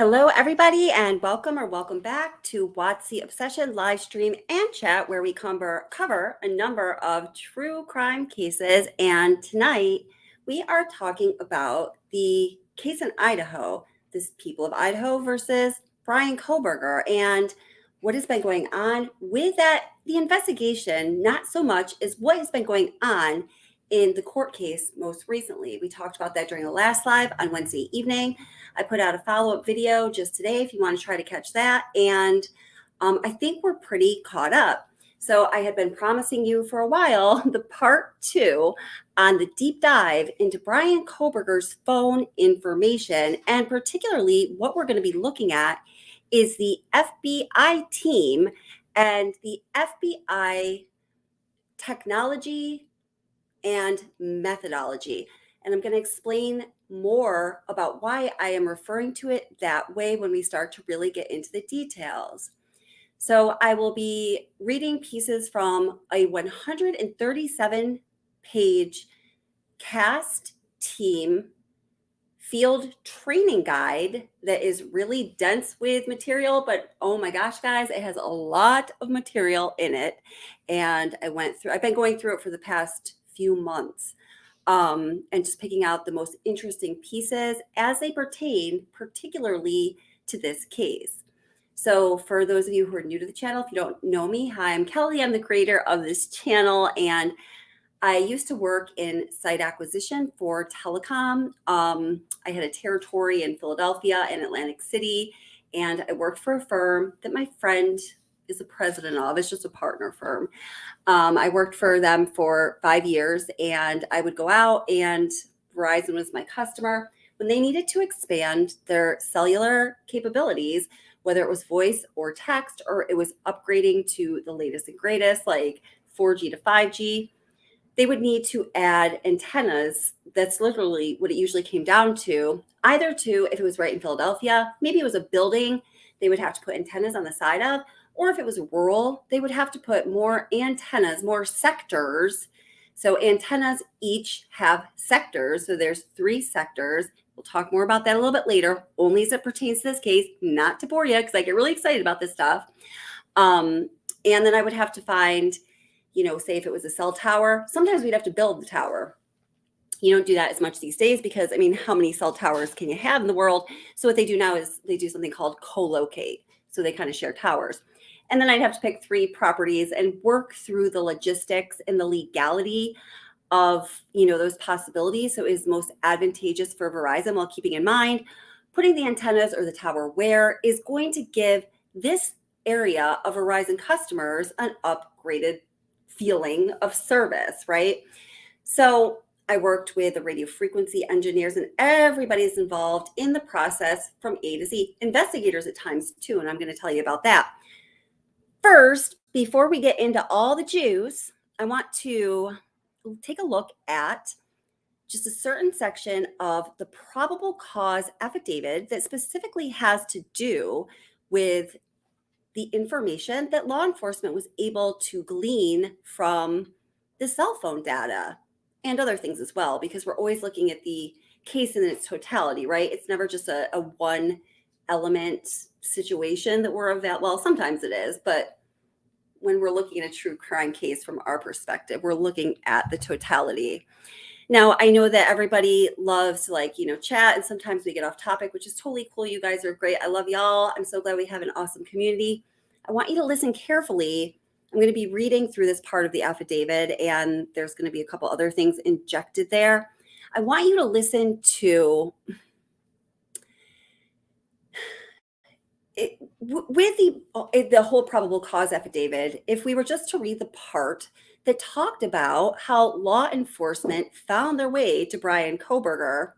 Hello, everybody, and welcome back to Watsy Obsession live stream and chat, where we cover a number of true crime cases. And tonight we are talking about the case in Idaho, this people of Idaho versus Brian Koberger, and what has been going on with that. The investigation, not so much as what has been going on in the court case most recently. We talked about that during the last live on Wednesday evening. I put out a follow-up video just today if you want to try to catch that. And I think we're pretty caught up. So I had been promising you for a while the part 2 on the deep dive into Brian Koberger's phone information. And particularly what we're going to be looking at is the FBI team and the FBI technology and methodology. And I'm going to explain more about why I am referring to it that way when we start to really get into the details. So I will be reading pieces from a 137-page cast team field training guide that is really dense with material, but oh my gosh, guys, it has a lot of material in it. And I've been going through it for the past few months. And just picking out the most interesting pieces as they pertain particularly to this case. So for those of you who are new to the channel, if you don't know me, hi, I'm Kelly. I'm the creator of this channel, and I used to work in site acquisition for telecom. I had a territory in Philadelphia and Atlantic City, and I worked for a firm that my friend is the president of. It's just a partner firm. I worked for them for 5 years, and I would go out, and Verizon was my customer. When they needed to expand their cellular capabilities, whether it was voice or text, or it was upgrading to the latest and greatest, like 4G to 5G, they would need to add antennas. That's literally what it usually came down to. Either to, if it was right in Philadelphia, maybe it was a building they would have to put antennas on the side of, or if it was rural, they would have to put more antennas, more sectors. So antennas each have sectors. So there's 3 sectors. We'll talk more about that a little bit later, only as it pertains to this case, not to bore you, because I get really excited about this stuff. And then I would have to find, say if it was a cell tower, sometimes we'd have to build the tower. You don't do that as much these days because, how many cell towers can you have in the world? So what they do now is they do something called co-locate. So they kind of share towers. And then I'd have to pick 3 properties and work through the logistics and the legality of, those possibilities. So it is most advantageous for Verizon, while keeping in mind putting the antennas or the tower where is going to give this area of Verizon customers an upgraded feeling of service, right? So I worked with the radio frequency engineers, and everybody's involved in the process from A to Z. Investigators at times too, and I'm going to tell you about that. First, before we get into all the juice, I want to take a look at just a certain section of the probable cause affidavit that specifically has to do with the information that law enforcement was able to glean from the cell phone data and other things as well, because we're always looking at the case in its totality, right? It's never just a one element situation that we're well, sometimes it is, but when we're looking at a true crime case from our perspective, we're looking at the totality. Now, I know that everybody loves to chat, and sometimes we get off topic, which is totally cool. You guys are great. I love y'all. I'm so glad we have an awesome community. I want you to listen carefully. I'm going to be reading through this part of the affidavit, and there's going to be a couple other things injected there. I want you to listen to with the whole probable cause affidavit. If we were just to read the part that talked about how law enforcement found their way to Brian Koberger,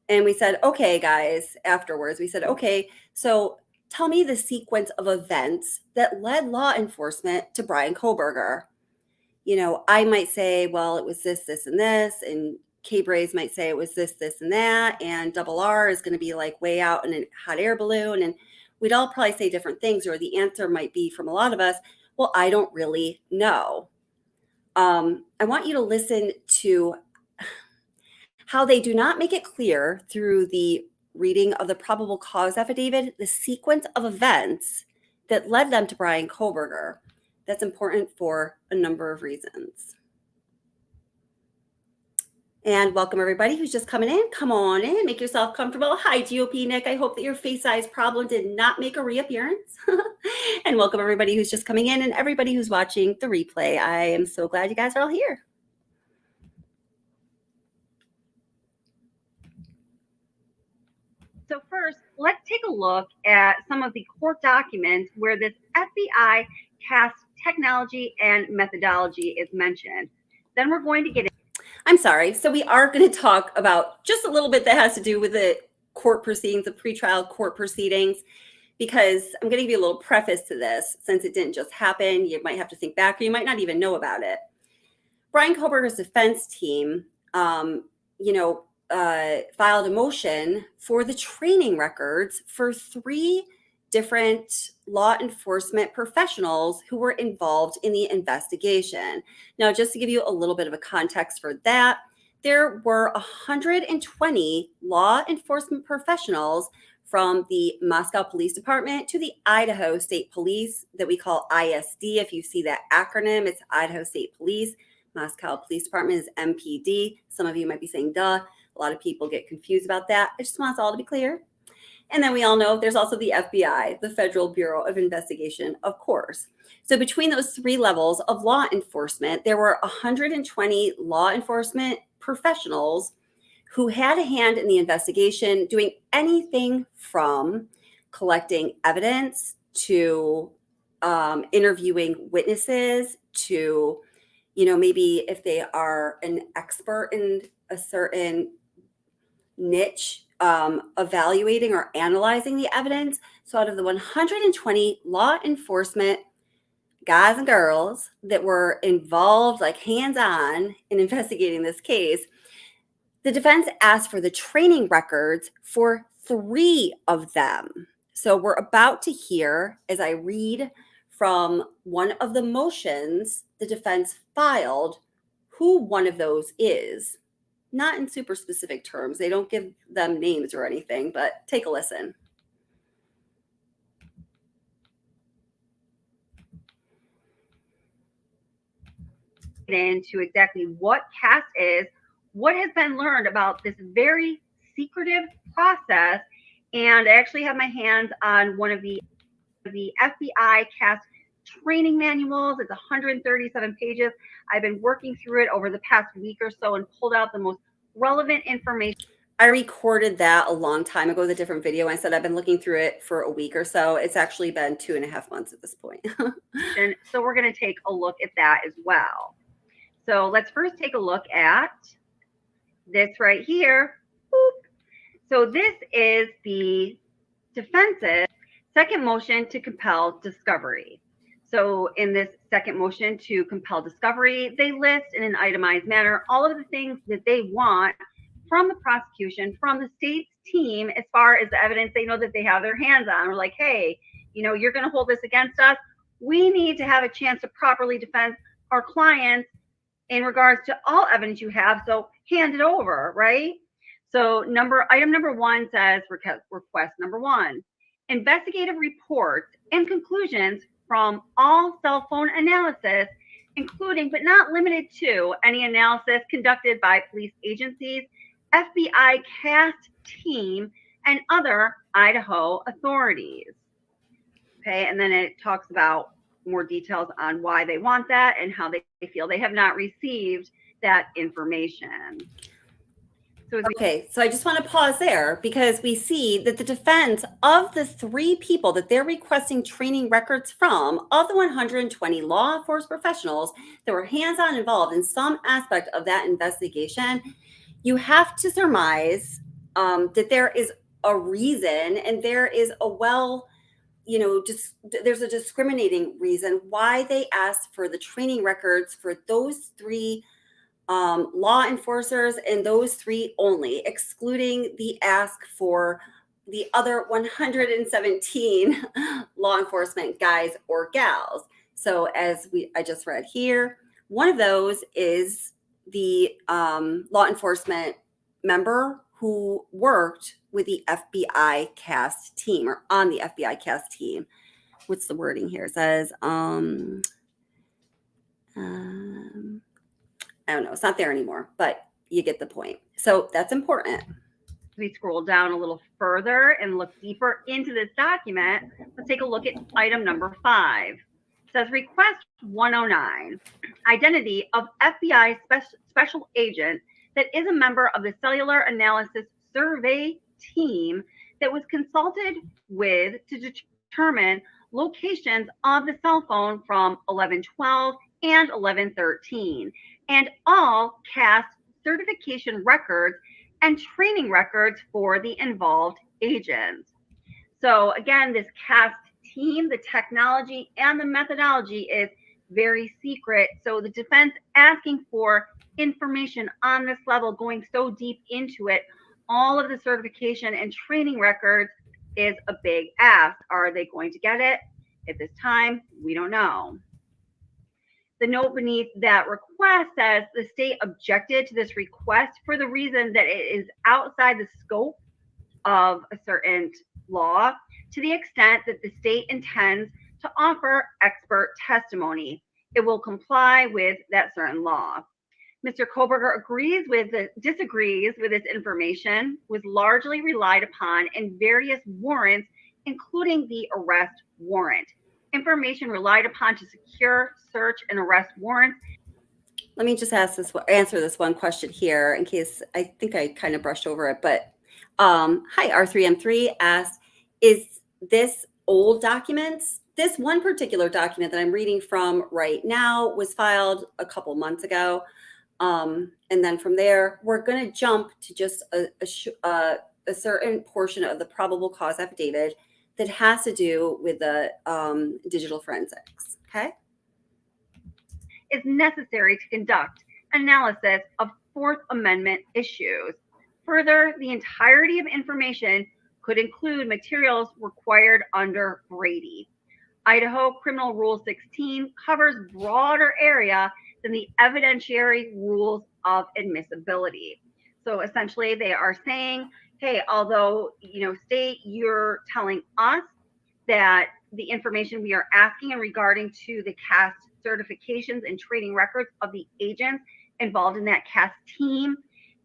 and we said, okay, guys, afterwards, we said, okay, so tell me the sequence of events that led law enforcement to Brian Koberger. I might say, well, it was this, this, and this, and K-Braze might say it was this, this, and that, and Double R is going to be like way out in a hot air balloon, and we'd all probably say different things, or the answer might be from a lot of us, well, I don't really know. I want you to listen to how they do not make it clear through the reading of the probable cause affidavit the sequence of events that led them to Bryan Kohberger. That's important for a number of reasons. And welcome everybody who's just coming in. Come on in, make yourself comfortable. Hi, GOP Nick. I hope that your face size problem did not make a reappearance. And welcome everybody who's just coming in and everybody who's watching the replay. I am so glad you guys are all here. So first, let's take a look at some of the court documents where this FBI CAS technology and methodology is mentioned. Then we're going to get I'm sorry. So we are going to talk about just a little bit that has to do with the court proceedings, the pretrial court proceedings, because I'm going to give you a little preface to this. Since it didn't just happen, you might have to think back, or you might not even know about it. Bryan Kohberger's defense team, filed a motion for the training records for 3 different law enforcement professionals who were involved in the investigation. Now, just to give you a little bit of a context for that, there were 120 law enforcement professionals from the Moscow Police Department to the Idaho State Police that we call ISD. If you see that acronym, it's Idaho State Police. Moscow Police Department is MPD. Some of you might be saying, duh. A lot of people get confused about that. I just want us all to be clear. And then we all know there's also the FBI, the Federal Bureau of Investigation, of course. So between those 3 levels of law enforcement, there were 120 law enforcement professionals who had a hand in the investigation, doing anything from collecting evidence to interviewing witnesses to, maybe if they are an expert in a certain niche, evaluating or analyzing the evidence. So out of the 120 law enforcement guys and girls that were involved, like hands-on in investigating this case, the defense asked for the training records for 3 of them. So we're about to hear, as I read from one of the motions the defense filed, who one of those is. Not in super specific terms. They don't give them names or anything, but take a listen. into exactly what CAS is, what has been learned about this very secretive process, and I actually have my hands on one of the FBI CAS training manuals. It's 137 pages. I've been working through it over the past week or so and pulled out the most relevant information. I recorded that a long time ago, the different video. I said I've been looking through it for a week or so. It's actually been 2.5 months at this point. And so we're going to take a look at that as well. So let's first take a look at this right here. Boop. So this is the defense's second motion to compel discovery. So in this second motion to compel discovery, they list in an itemized manner all of the things that they want from the prosecution, from the state's team, as far as the evidence they know that they have their hands on. We're like, hey, you're going to hold this against us. We need to have a chance to properly defend our clients in regards to all evidence you have. So hand it over, right? So item number 1 says request number 1, investigative reports and conclusions from all cell phone analysis, including but not limited to any analysis conducted by police agencies, FBI CAS team, and other Idaho authorities. Okay, and then it talks about more details on why they want that and how they feel they have not received that information. Okay, so I just want to pause there because we see that the defense of the 3 people that they're requesting training records from, of the 120 law enforcement professionals that were hands-on involved in some aspect of that investigation, you have to surmise that there is a reason and there is there's a discriminating reason why they asked for the training records for those 3 law enforcers and those 3 only, excluding the ask for the other 117 law enforcement guys or gals. So as I just read here, one of those is the law enforcement member who worked with the FBI CAST team or on the FBI CAST team. What's the wording here? It says, I don't know, it's not there anymore, but you get the point. So that's important. We scroll down a little further and look deeper into this document. Let's take a look at item number 5. It says request 109, identity of FBI special agent that is a member of the cellular analysis survey team that was consulted with to determine locations of the cell phone from 1112 and 1113 and all CAST certification records and training records for the involved agents. So again, this CAST team, the technology and the methodology is very secret. So the defense asking for information on this level, going so deep into it, all of the certification and training records is a big ask. Are they going to get it at this time? We don't know. The note beneath that request says the state objected to this request for the reason that it is outside the scope of a certain law to the extent that the state intends to offer expert testimony. It will comply with that certain law. Mr. Koberger disagrees with this information, was largely relied upon in various warrants, including the arrest warrant. Information relied upon to secure, search, and arrest warrants. Let me just answer this one question here in case I think I kind of brushed over it. But hi, R3M3 asked, is this old documents? This one particular document that I'm reading from right now was filed a couple months ago. And then from there, we're going to jump to just a certain portion of the probable cause affidavit that has to do with the digital forensics, okay? Is necessary to conduct analysis of Fourth Amendment issues. Further, the entirety of information could include materials required under Brady. Idaho Criminal Rule 16 covers broader area than the evidentiary rules of admissibility. So essentially they are saying, hey, although, state, you're telling us that the information we are asking and regarding to the CAST certifications and training records of the agents involved in that CAST team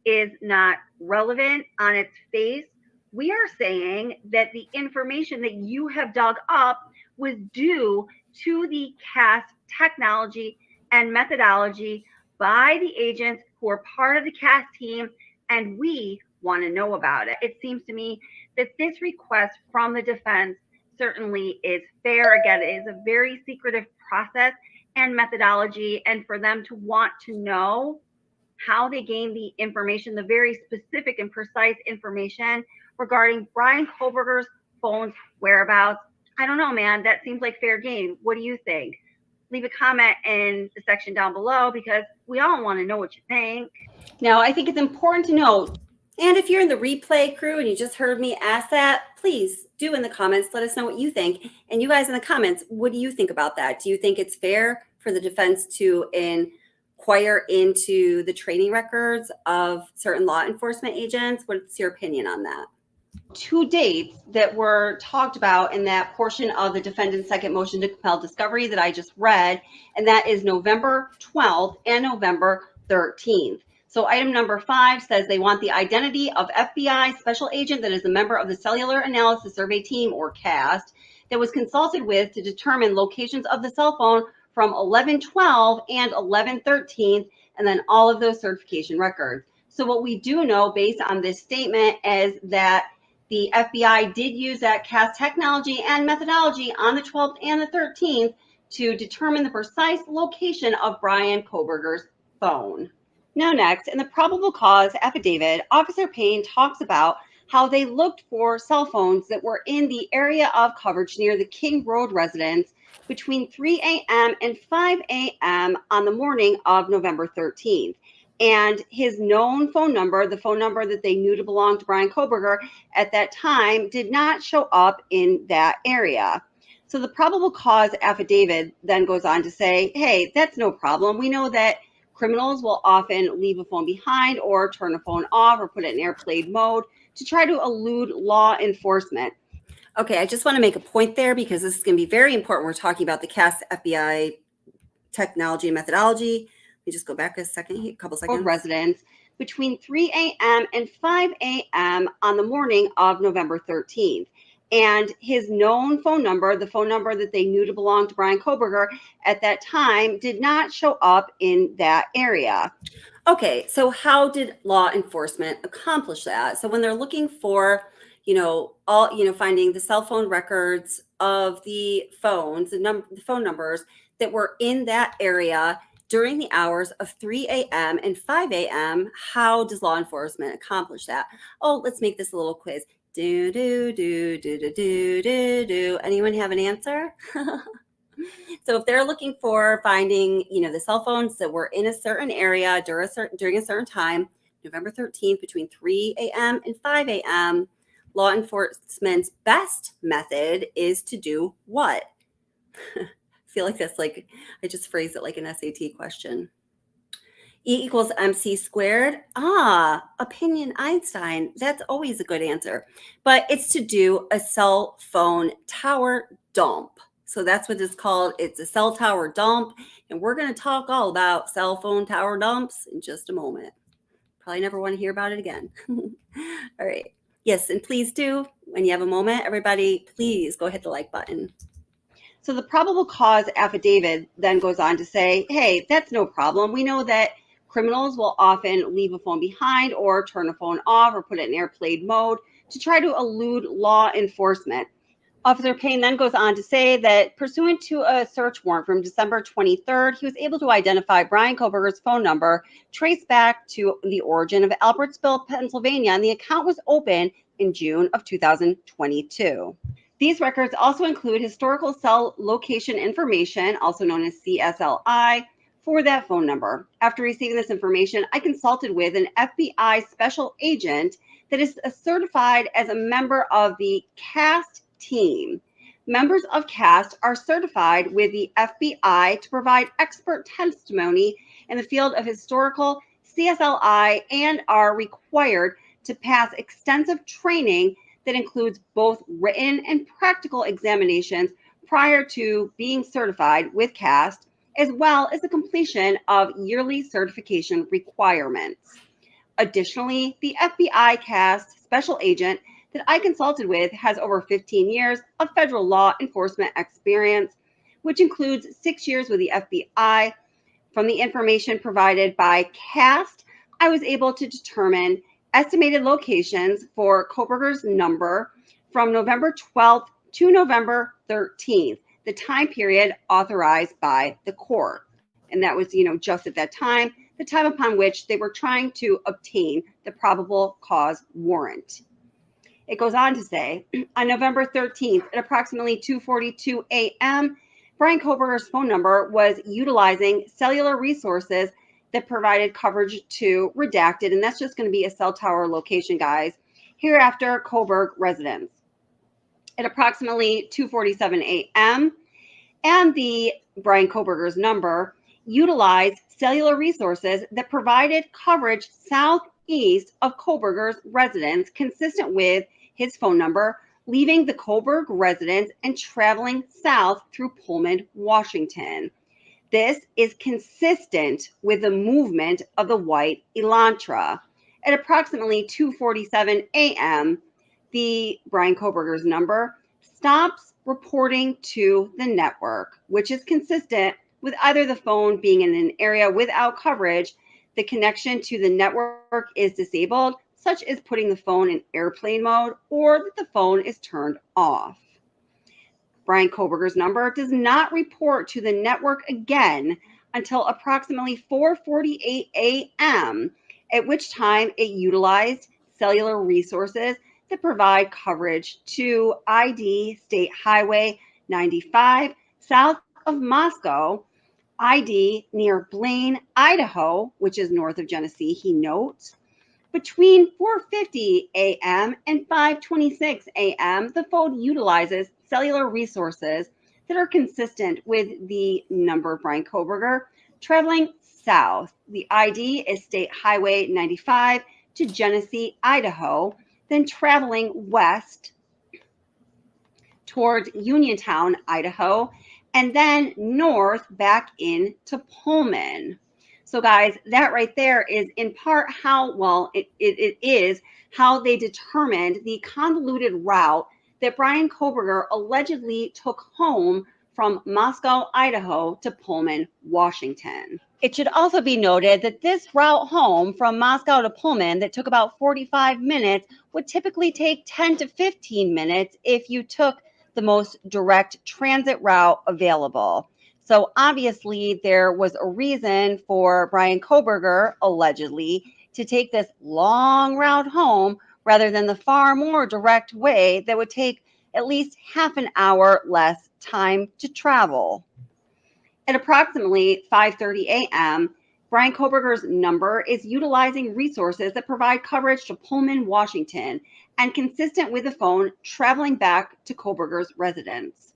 is not relevant on its face, we are saying that the information that you have dug up was due to the CAST technology and methodology by the agents who are part of the CAST team, and we want to know about it. It seems to me that this request from the defense certainly is fair. Again, it is a very secretive process and methodology, and for them to want to know how they gain the information, the very specific and precise information regarding Brian Koberger's phone's whereabouts, I don't know, man. That seems like fair game. What do you think? Leave a comment in the section down below because we all want to know what you think. Now, I think it's important to know, and if you're in the replay crew and you just heard me ask that, please do in the comments, let us know what you think. And you guys in the comments, what do you think about that? Do you think it's fair for the defense to inquire into the training records of certain law enforcement agents? What's your opinion on that? Two dates that were talked about in that portion of the defendant's second motion to compel discovery that I just read, and that is November 12th and November 13th. So item number 5 says they want the identity of FBI special agent that is a member of the Cellular Analysis Survey Team, or CAST, that was consulted with to determine locations of the cell phone from 11/12 and 11/13, and then all of those certification records. So what we do know based on this statement is that the FBI did use that CAST technology and methodology on the 12th and the 13th to determine the precise location of Brian Koberger's phone. Now next, in the probable cause affidavit, Officer Payne talks about how they looked for cell phones that were in the area of coverage near the King Road residence between 3 a.m. and 5 a.m. on the morning of November 13th. And his known phone number, the phone number that they knew to belong to Brian Koberger at that time, did not show up in that area. So the probable cause affidavit then goes on to say, hey, that's no problem. We know that Criminals will often leave a phone behind or turn a phone off or put it in airplane mode to try to elude law enforcement. Okay, I just want to make a point there because this is going to be very important. We're talking about the CAST FBI technology and methodology. Let me just go back a couple seconds. Residents between 3 a.m. and 5 a.m. on the morning of November 13th. And his known phone number, the phone number that they knew to belong to Bryan Kohberger at that time, did not show up in that area. Okay, so how did law enforcement accomplish that? So when they're looking for, finding the cell phone records of the phones, the phone numbers that were in that area during the hours of 3 a.m. and 5 a.m., how does law enforcement accomplish that? Oh, let's make this a little quiz. Do, do, do, do, do, do, do, do. Anyone have an answer? So if they're looking for finding, the cell phones that were in a certain area during a certain time, November 13th, between 3 a.m. and 5 a.m., law enforcement's best method is to do what? I feel like that's like, I just phrased it like an SAT question. E equals MC squared. Opinion Einstein. That's always a good answer. But it's to do a cell phone tower dump. So that's what it's called. It's a cell tower dump. And we're going to talk all about cell phone tower dumps in just a moment. Probably never want to hear about it again. All right. Yes, and please do, when you have a moment, everybody, please go hit the like button. So the probable cause affidavit then goes on to say, hey, that's no problem. We know that criminals will often leave a phone behind or turn a phone off or put it in airplane mode to try to elude law enforcement. Officer Payne then goes on to say that pursuant to a search warrant from December 23rd, he was able to identify Bryan Kohberger's phone number, traced back to the origin of Albertsville, Pennsylvania, and the account was open in June of 2022. These records also include historical cell location information, also known as CSLI, for that phone number. After receiving this information, I consulted with an FBI special agent that is certified as a member of the CAST team. Members of CAST are certified with the FBI to provide expert testimony in the field of historical CSLI and are required to pass extensive training that includes both written and practical examinations prior to being certified with CAST, as well as the completion of yearly certification requirements. Additionally, the FBI CAST special agent that I consulted with has over 15 years of federal law enforcement experience, which includes 6 years with the FBI. From the information provided by CAST, I was able to determine estimated locations for Kohberger's number from November 12th to November 13th, the time period authorized by the court. And that was, just at that time, the time upon which they were trying to obtain the probable cause warrant. It goes on to say, on November 13th at approximately 2:42 a.m., Bryan Kohberger's phone number was utilizing cellular resources that provided coverage to redacted, and that's just going to be a cell tower location, guys, hereafter Kohberg residence. At approximately 2:47 a.m., and the Bryan Kohberger's number utilized cellular resources that provided coverage southeast of Kohberger's residence, consistent with his phone number, leaving the Kohberg residence and traveling south through Pullman, Washington. This is consistent with the movement of the white Elantra. At approximately 2:47 a.m., the Bryan Kohberger's number stops reporting to the network, which is consistent with either the phone being in an area without coverage, the connection to the network is disabled, such as putting the phone in airplane mode, or that the phone is turned off. Bryan Kohberger's number does not report to the network again until approximately 4:48 a.m., at which time it utilized cellular resources that provide coverage to ID State Highway 95 south of Moscow, ID near Blaine, Idaho, which is north of Genesee, he notes. Between 4:50 a.m. and 5:26 a.m., the phone utilizes cellular resources that are consistent with the number of Bryan Kohberger, traveling south. The ID is State Highway 95 to Genesee, Idaho, then traveling west towards Uniontown, Idaho, and then north back into Pullman. So guys, that right there is in part how, well, it is how they determined the convoluted route that Bryan Kohberger allegedly took home from Moscow, Idaho to Pullman, Washington. It should also be noted that this route home from Moscow to Pullman that took about 45 minutes would typically take 10 to 15 minutes if you took the most direct transit route available. So obviously there was a reason for Bryan Kohberger, allegedly, to take this long route home rather than the far more direct way that would take at least half an hour less time to travel. At approximately 5:30 a.m., Bryan Kohberger's number is utilizing resources that provide coverage to Pullman, Washington, and consistent with the phone traveling back to Kohberger's residence.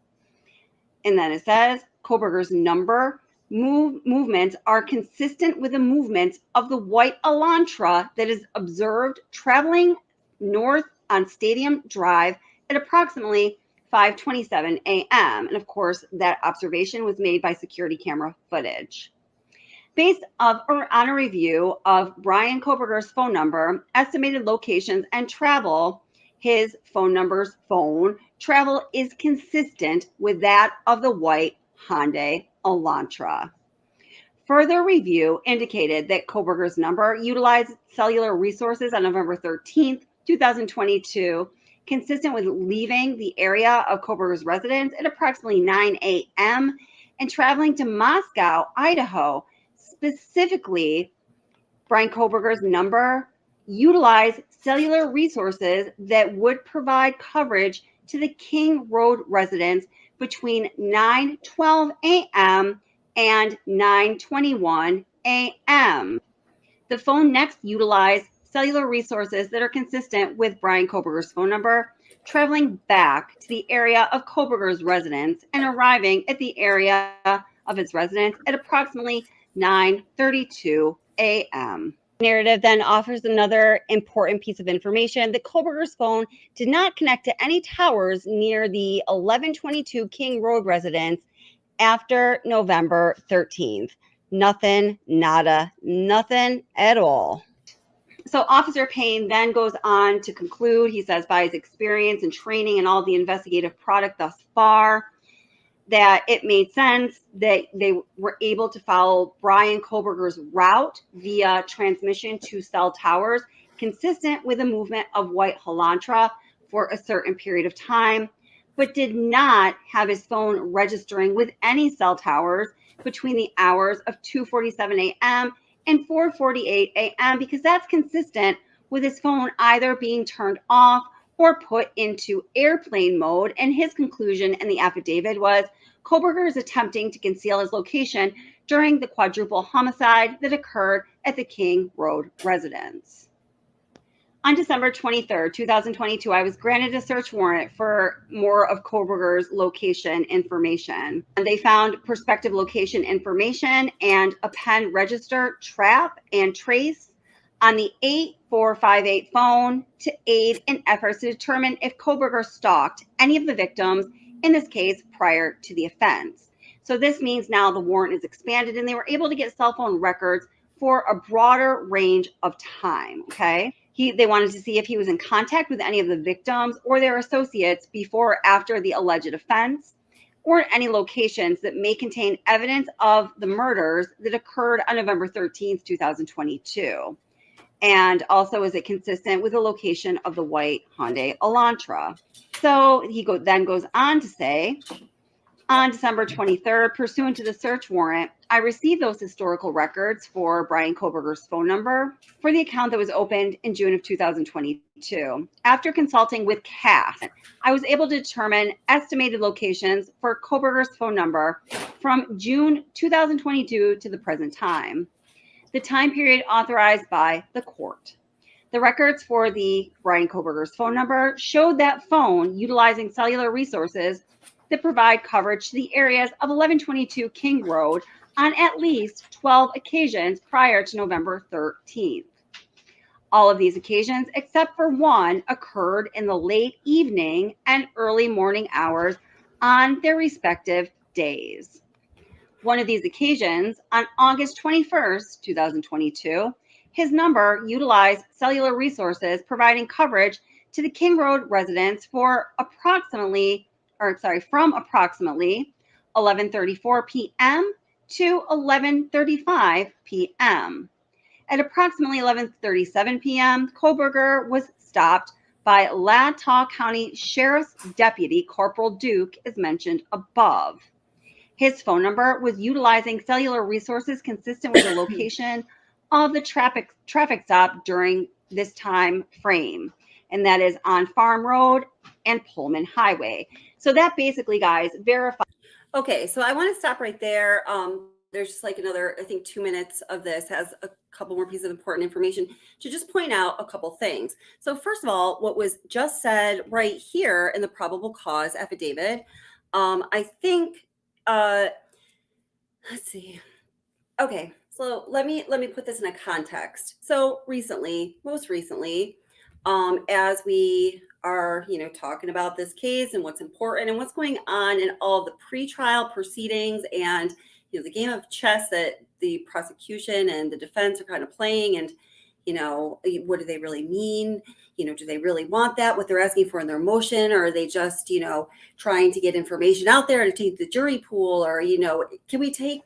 And then it says Kohberger's number movements are consistent with the movements of the white Elantra that is observed traveling north on Stadium Drive at approximately 5:27 a.m. And of course, that observation was made by security camera footage. Based on a review of Bryan Kohberger's phone number, estimated locations, and travel, his phone travel is consistent with that of the white Hyundai Elantra. Further review indicated that Kohberger's number utilized cellular resources on November 13th, 2022, consistent with leaving the area of Kohberger's residence at approximately 9 a.m. and traveling to Moscow, Idaho. Specifically, Bryan Kohberger's number utilized cellular resources that would provide coverage to the King Road residence between 9:12 a.m. and 9:21 a.m. The phone next utilized cellular resources that are consistent with Bryan Kohberger's phone number, traveling back to the area of Kohberger's residence and arriving at the area of his residence at approximately 9:32 a.m. Narrative then offers another important piece of information that Kohberger's phone did not connect to any towers near the 1122 King Road residence after November 13th. Nothing, nada, nothing at all. So Officer Payne then goes on to conclude, he says, by his experience and training and all the investigative product thus far, that it made sense that they were able to follow Bryan Kohberger's route via transmission to cell towers, consistent with the movement of white Elantra for a certain period of time, but did not have his phone registering with any cell towers between the hours of 2:47 a.m. and 4:48 a.m. because that's consistent with his phone either being turned off or put into airplane mode. And his conclusion in the affidavit was Kohberger is attempting to conceal his location during the quadruple homicide that occurred at the King Road residence. On December 23rd, 2022, I was granted a search warrant for more of Kohberger's location information. And they found prospective location information and a pen register, trap, and trace on the 8458 phone to aid in efforts to determine if Kohberger stalked any of the victims, in this case, prior to the offense. So this means now the warrant is expanded and they were able to get cell phone records for a broader range of time, okay? They wanted to see if he was in contact with any of the victims or their associates before or after the alleged offense, or any locations that may contain evidence of the murders that occurred on November 13th, 2022. And also, is it consistent with the location of the white Hyundai Elantra? So he then goes on to say, on December 23rd, pursuant to the search warrant, I received those historical records for Bryan Kohberger's phone number for the account that was opened in June of 2022. After consulting with CAS, I was able to determine estimated locations for Kohberger's phone number from June 2022 to the present time, the time period authorized by the court. The records for the Bryan Kohberger's phone number showed that phone utilizing cellular resources that provide coverage to the areas of 1122 King Road, on at least 12 occasions prior to November 13th. All of these occasions, except for one, occurred in the late evening and early morning hours on their respective days. One of these occasions, on August 21st, 2022, his number utilized cellular resources providing coverage to the King Road residents from approximately 11:34 p.m. to 11:35 p.m. At approximately 11:37 p.m., Koberger was stopped by Latah County Sheriff's Deputy Corporal Duke, as mentioned above. His phone number was utilizing cellular resources consistent with the location of the traffic stop during this time frame, and that is on Farm Road and Pullman Highway. So that basically, guys, verifies. Okay, so I want to stop right there. There's just like another, I think 2 minutes of this has a couple more pieces of important information to just point out a couple things. So first of all, what was just said right here in the probable cause affidavit, I think, let's see. Okay, so let me put this in a context. So most recently, as we are, talking about this case and what's important and what's going on in all the pretrial proceedings and the game of chess that the prosecution and the defense are kind of playing, and what do they really mean? Do they really want that, what they're asking for in their motion, or are they just trying to get information out there to take the jury pool, or can we take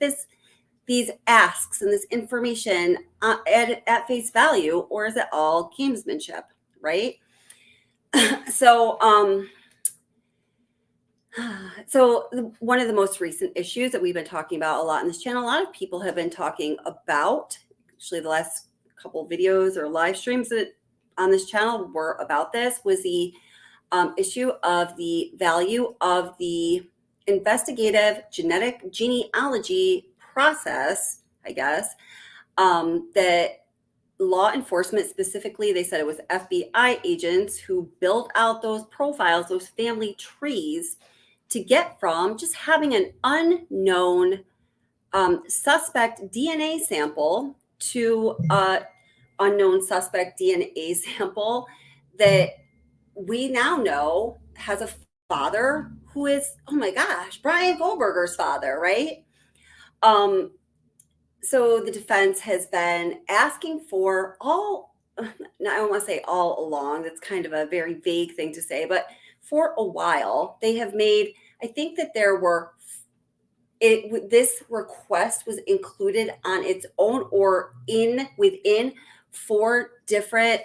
these asks and this information at face value, or is it all gamesmanship, right? So one of the most recent issues that we've been talking about a lot in this channel, a lot of people have been talking about, actually the last couple of videos or live streams that on this channel were about this, was the issue of the value of the investigative genetic genealogy process, I guess, that law enforcement, specifically, they said it was FBI agents who built out those profiles, those family trees, to get from just having an unknown suspect DNA sample to unknown suspect DNA sample that we now know has a father who is, oh my gosh, Brian Koberger's father, right? So the defense has been asking for I don't want to say all along, that's kind of a very vague thing to say, but for a while, they have made, I think that this request was included on its own or within 4 different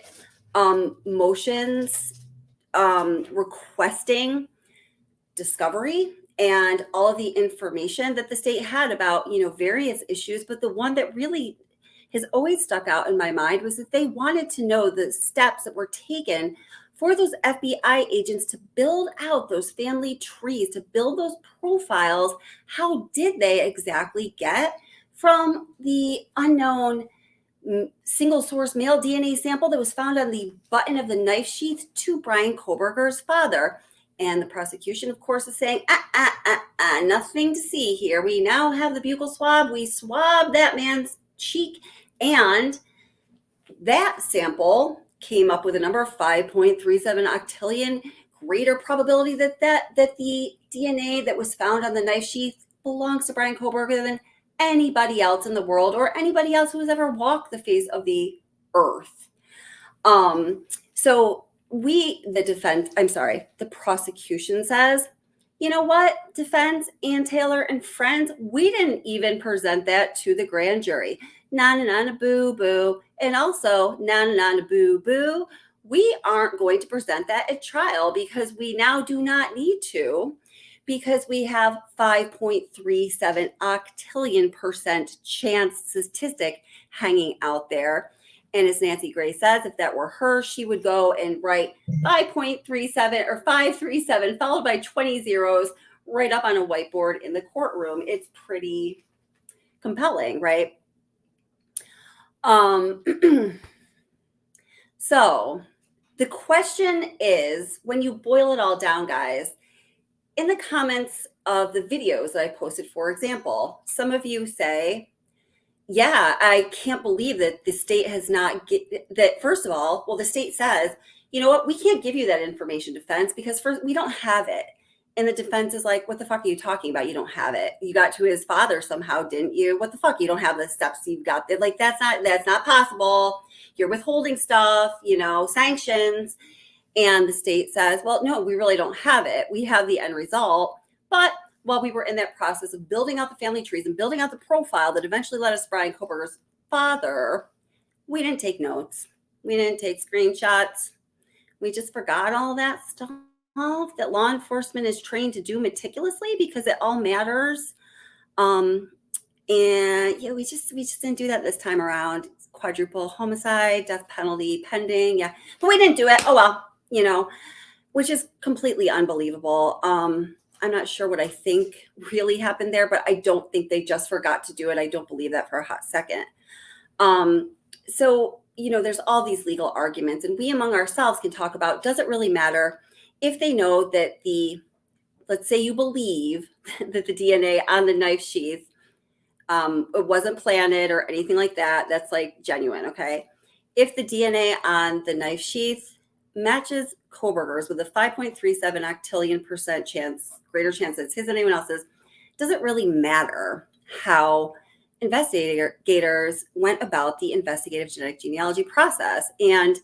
motions requesting discovery and all of the information that the state had about various issues. But the one that really has always stuck out in my mind was that they wanted to know the steps that were taken for those FBI agents to build out those family trees, to build those profiles. How did they exactly get from the unknown single source male DNA sample that was found on the button of the knife sheath to Brian Koberger's father? And the prosecution, of course, is saying, nothing to see here. We now have the buccal swab. We swabbed that man's cheek, and that sample came up with a number of 5.37 octillion, greater probability that the DNA that was found on the knife sheath belongs to Brian Koberger than anybody else in the world or anybody else who has ever walked the face of the earth. So the prosecution says, you know what, defense and Taylor and friends, we didn't even present that to the grand jury. Na boo boo. And also, na boo boo, we aren't going to present that at trial because we now do not need to, because we have 5.37 octillion% chance statistic hanging out there. And as Nancy Gray says, if that were her, she would go and write 5.37 or 537 followed by 20 zeros right up on a whiteboard in the courtroom. It's pretty compelling, right? So the question is, when you boil it all down, guys, in the comments of the videos that I posted. For example, some of you say, yeah, I can't believe that the state has not that. First of all, well, the state says, you know what, we can't give you that information, defense, because first, we don't have it. And the defense is like, what the fuck are you talking about? You don't have it. You got to his father somehow, didn't you? What the fuck? You don't have the steps you've got. They're like, that's not possible. You're withholding stuff, sanctions. And the state says, well, no, we really don't have it. We have the end result. But while we were in that process of building out the family trees and building out the profile that eventually led us to Brian Koberger's father, we didn't take notes. We didn't take screenshots. We just forgot all that stuff that law enforcement is trained to do meticulously because it all matters. And yeah, we just didn't do that this time around. Quadruple homicide, death penalty pending. Yeah, but we didn't do it. Oh well, which is completely unbelievable. I'm not sure what I think really happened there, but I don't think they just forgot to do it. I don't believe that for a hot second. So, there's all these legal arguments, and we among ourselves can talk about, does it really matter if they know that let's say you believe that the DNA on the knife sheath, it wasn't planted or anything like that. That's like genuine. Okay. If the DNA on the knife sheath matches Koberger's with a 5.37 octillion percent chance, greater chance that it's his than anyone else's, does it really matter how investigators went about the investigative genetic genealogy process? And,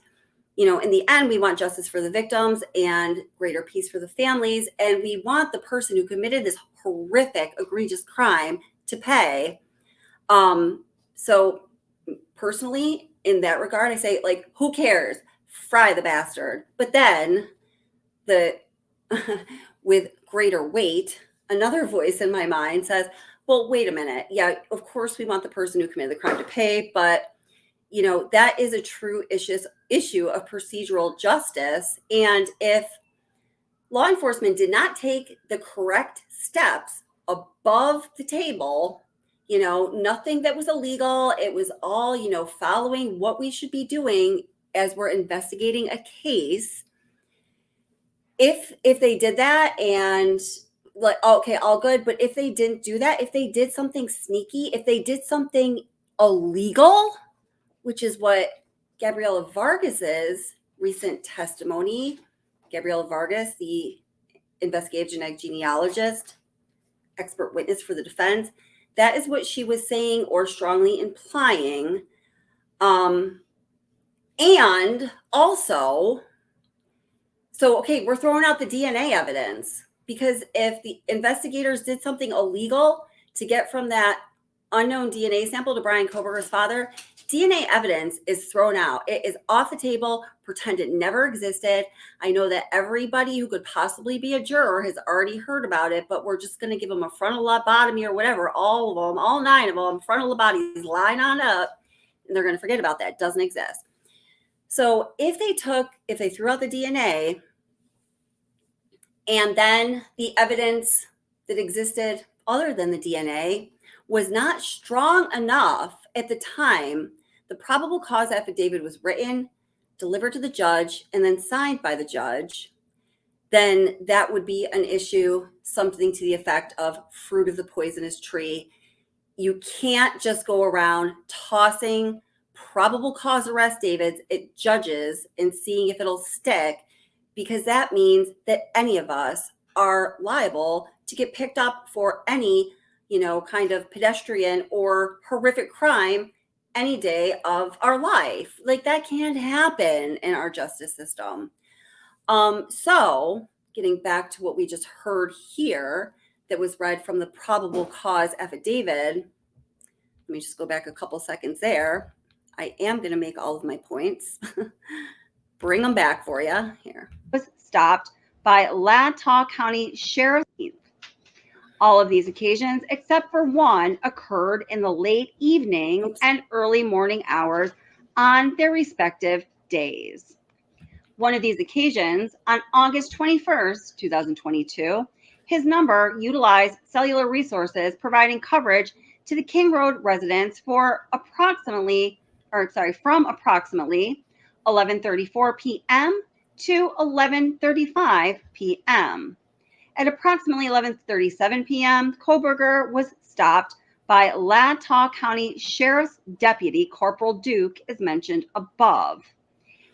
in the end, we want justice for the victims and greater peace for the families. And we want the person who committed this horrific, egregious crime to pay. So personally, in that regard, I say, like, who cares? Fry the bastard. But then with greater weight, another voice in my mind says, well, wait a minute. Yeah, of course we want the person who committed the crime to pay, but that is a true issue of procedural justice. And if law enforcement did not take the correct steps above the table, nothing that was illegal, it was all, following what we should be doing as we're investigating a case. If they did that and like, okay, all good. But if they didn't do that, if they did something sneaky, if they did something illegal, which is what Gabriela Vargas's recent testimony, Gabriela Vargas, the investigative genetic genealogist, expert witness for the defense, that is what she was saying or strongly implying. And also, okay, we're throwing out the DNA evidence because if the investigators did something illegal to get from that unknown DNA sample to Brian Koberger's father, DNA evidence is thrown out. It is off the table. Pretend it never existed. I know that everybody who could possibly be a juror has already heard about it, but we're just going to give them a frontal lobotomy or whatever. All of them, all 9 of them, frontal lobotomies, line on up, and they're going to forget about that. It doesn't exist. So if they threw out the DNA and then the evidence that existed other than the DNA was not strong enough at the time the probable cause affidavit was written, delivered to the judge, and then signed by the judge, then that would be an issue, something to the effect of fruit of the poisonous tree. You can't just go around tossing probable cause arrest affidavits at judges and seeing if it'll stick, because that means that any of us are liable to get picked up for any, kind of pedestrian or horrific crime any day of our life. Like, that can't happen in our justice system. So getting back to what we just heard here that was read from the probable cause affidavit, let me just go back a couple seconds there. I am going to make all of my points. Bring them back for you here. Was stopped by Latah County Sheriff's. All of these occasions, except for one, occurred in the late evening and early morning hours on their respective days. One of these occasions, on August 21st, 2022, his number utilized cellular resources providing coverage to the King Road residents from approximately 11:34 p.m. to 11:35 p.m. At approximately 11:37 p.m., Koberger was stopped by Latah County Sheriff's Deputy Corporal Duke, as mentioned above.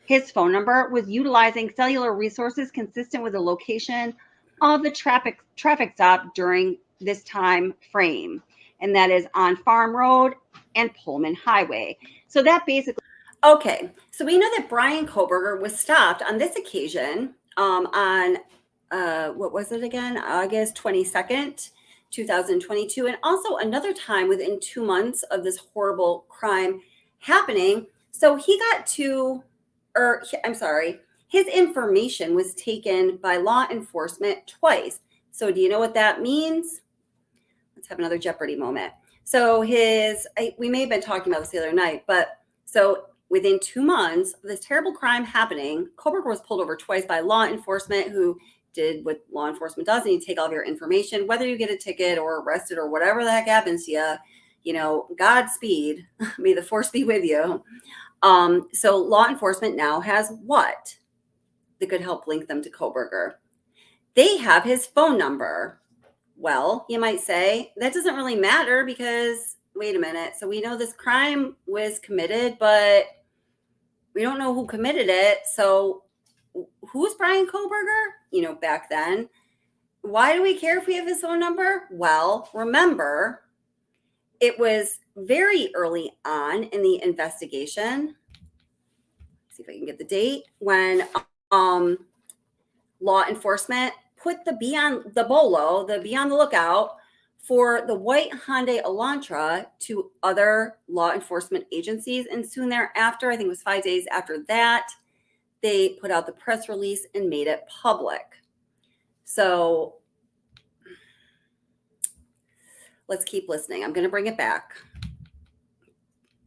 His phone number was utilizing cellular resources consistent with the location of the traffic stop during this time frame, and that is on Farm Road and Pullman Highway. So that basically... Okay, so we know that Brian Koberger was stopped on this occasion on, what was it again? August 22nd, 2022. And also another time within 2 months of this horrible crime happening. So he got to, or I'm sorry, his information was taken by law enforcement twice. So do you know what that means? Let's have another Jeopardy moment. So we may have been talking about this the other night, but so within 2 months of this terrible crime happening, Koberger was pulled over twice by law enforcement, who did what law enforcement does, and you take all of your information, whether you get a ticket or arrested or whatever the heck happens to you, Godspeed, may the force be with you. So law enforcement now has what that could help link them to Koberger? They have his phone number. Well, you might say that doesn't really matter because wait a minute. So we know this crime was committed, but we don't know who committed it. So who's Brian Koberger? Back then, why do we care if we have his phone number? Well, remember, it was very early on in the investigation. Let's see if I can get the date when law enforcement put the be on the lookout for the white Hyundai Elantra to other law enforcement agencies. And soon thereafter, I think it was 5 days after that, they put out the press release and made it public. So let's keep listening. I'm going to bring it back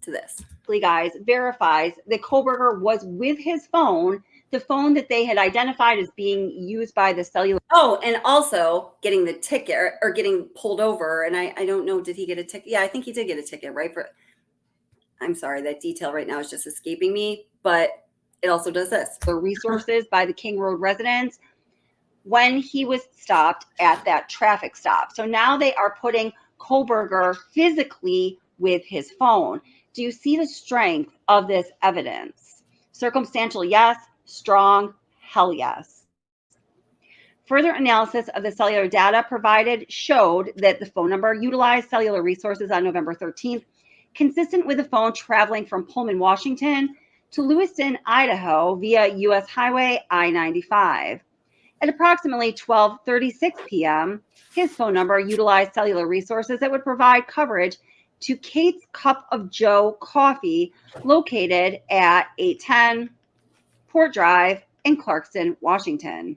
to this. Guys, verifies that Koberger was with his phone, the phone that they had identified as being used by the cellular. Oh, and also getting the ticket or getting pulled over. And I don't know, did he get a ticket? Yeah, I think he did get a ticket, right? I'm sorry, that detail right now is just escaping me, but it also does this. The resources by the King Road residents when he was stopped at that traffic stop. So now they are putting Koberger physically with his phone. Do you see the strength of this evidence? Circumstantial, yes. Strong, hell yes. Further analysis of the cellular data provided showed that the phone number utilized cellular resources on November 13th, consistent with the phone traveling from Pullman, Washington to Lewiston, Idaho via U.S. Highway I-95. At approximately 12:36 p.m., his phone number utilized cellular resources that would provide coverage to Kate's Cup of Joe Coffee, located at 810 Port Drive in Clarkston, Washington.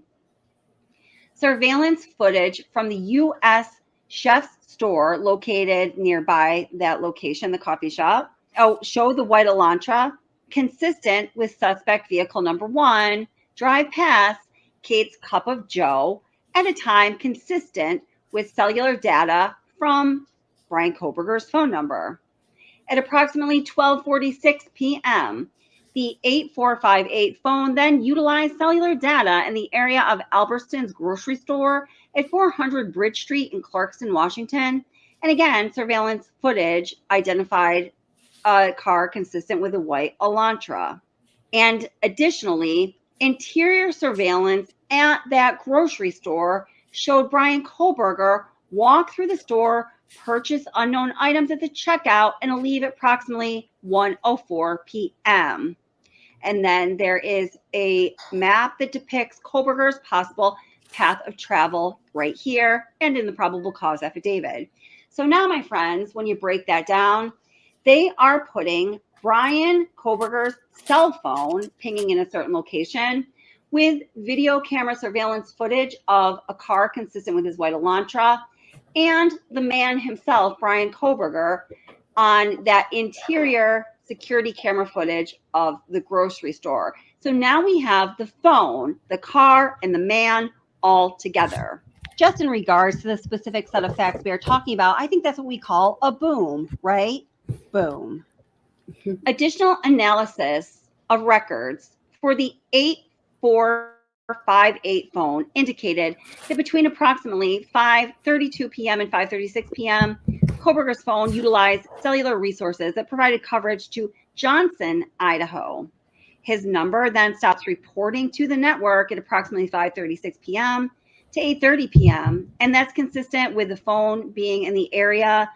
Surveillance footage from the U.S. Chef's store located nearby that location, the coffee shop, showed the white Elantra, consistent with suspect vehicle number 1, drive past Kate's Cup of Joe at a time consistent with cellular data from Brian Koberger's phone number. At approximately 12:46 p.m., the 8458 phone then utilized cellular data in the area of Albertson's grocery store at 400 Bridge Street in Clarkston, Washington. And again, surveillance footage identified a car consistent with a white Elantra. And additionally, interior surveillance at that grocery store showed Brian Koberger walk through the store, purchase unknown items at the checkout, and leave at approximately 1:04 p.m. And then there is a map that depicts Koberger's possible path of travel right here and in the probable cause affidavit. So now, my friends, when you break that down, they are putting Brian Koberger's cell phone pinging in a certain location with video camera surveillance footage of a car consistent with his white Elantra and the man himself, Brian Koberger, on that interior security camera footage of the grocery store. So now we have the phone, the car, and the man all together. Just in regards to the specific set of facts we are talking about, I think that's what we call a boom, right? Boom. Additional analysis of records for the 8458 58 phone indicated that between approximately 5:32 p.m. and 5:36 p.m., Koberger's phone utilized cellular resources that provided coverage to Johnson, Idaho. His number then stops reporting to the network at approximately 5:36 p.m. to 8:30 p.m., and that's consistent with the phone being in the area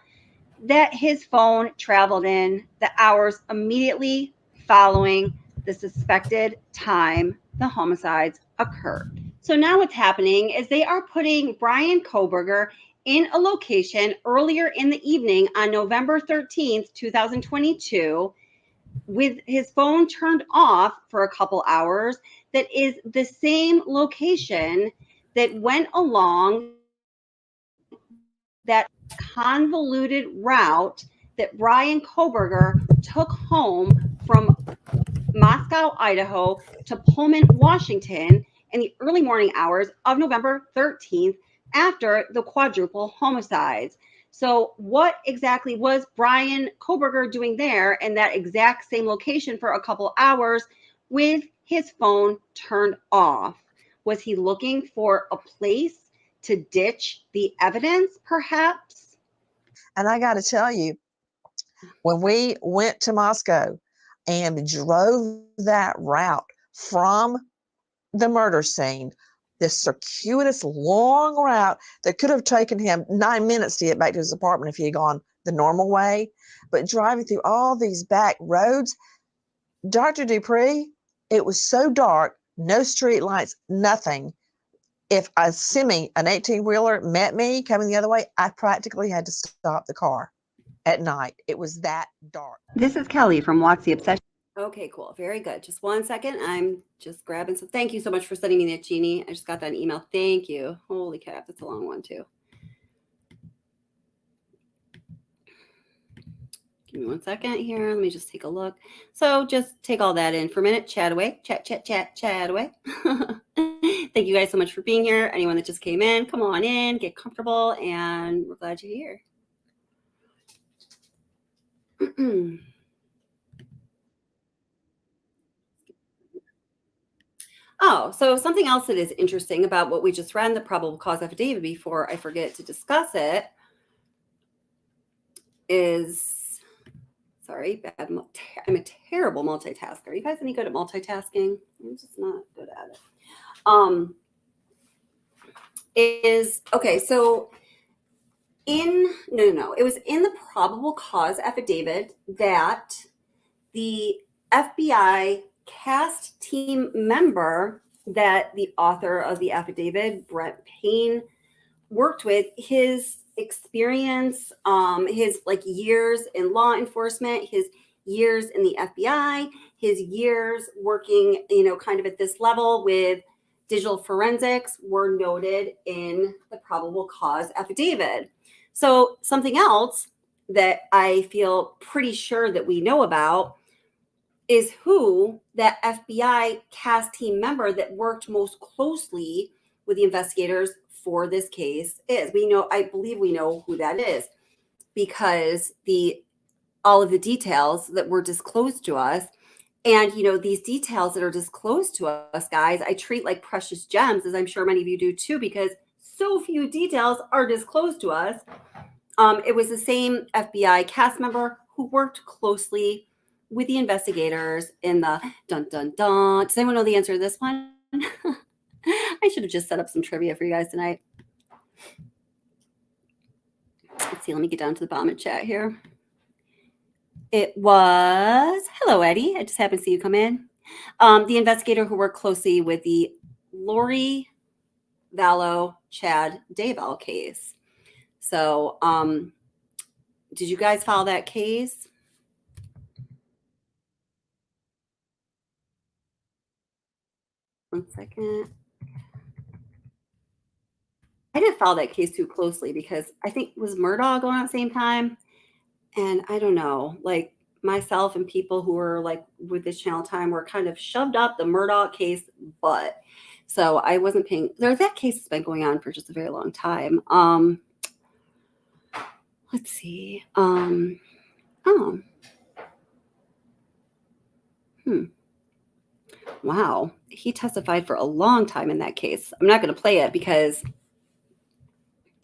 that his phone traveled in the hours immediately following the suspected time the homicides occurred. So now what's happening is they are putting Brian Koberger in a location earlier in the evening on November 13th, 2022, with his phone turned off for a couple hours, that is the same location that went along that convoluted route that Brian Koberger took home from Moscow, Idaho to Pullman, Washington in the early morning hours of November 13th after the quadruple homicides. So what exactly was Brian Koberger doing there in that exact same location for a couple hours with his phone turned off? Was he looking for a place to ditch the evidence, perhaps? And I got to tell you, when we went to Moscow and drove that route from the murder scene, this circuitous long route that could have taken him 9 minutes to get back to his apartment if he had gone the normal way, but driving through all these back roads, Dr. Dupree, it was so dark, no street lights, nothing. If an 18-wheeler met me coming the other way, I practically had to stop the car at night. It was that dark. This is Kelly from Watch the Obsession. Okay, cool. Very good. Just 1 second. I'm just grabbing some. Thank you so much for sending me that, Jeannie. I just got that email. Thank you. Holy crap. That's a long one, too. Give me 1 second here. Let me just take a look. So just take all that in for a minute. Chat away. Chat away. Thank you guys so much for being here. Anyone that just came in, come on in, get comfortable, and we're glad you're here. Oh, so something else that is interesting about what we just read, the probable cause affidavit, before I forget to discuss it, is, sorry, I'm a terrible multitasker. Are you guys any good at multitasking? I'm just not good at it. Okay, so it was in the probable cause affidavit that the FBI cast team member that the author of the affidavit, Brett Payne, worked with, his experience, his years in law enforcement, his years in the FBI, his years working, kind of at this level with digital forensics were noted in the probable cause affidavit. So something else that I feel pretty sure that we know about is who that FBI cast team member that worked most closely with the investigators for this case is. I believe we know who that is, because all of the details that were disclosed to us, and these details that are disclosed to us, guys, I treat like precious gems, as I'm sure many of you do too, because so few details are disclosed to us. It was the same FBI cast member who worked closely with the investigators in the dun dun dun. Does anyone know the answer to this one? I should have just set up some trivia for you guys tonight. Let's see. Let me get down to the bottom of chat here. It was, hello, Eddie. I just happened to see you come in. The investigator who worked closely with the Lori Vallow Chad Daybell case. So, did you guys file that case? One second. I didn't follow that case too closely because I think it was Murdaugh going on at the same time. And I don't know, myself and people who were with this channel time were kind of shoved up the Murdaugh case butt. So I wasn't paying. That case has been going on for just a very long time. Let's see. Wow. He testified for a long time in that case. I'm not going to play it because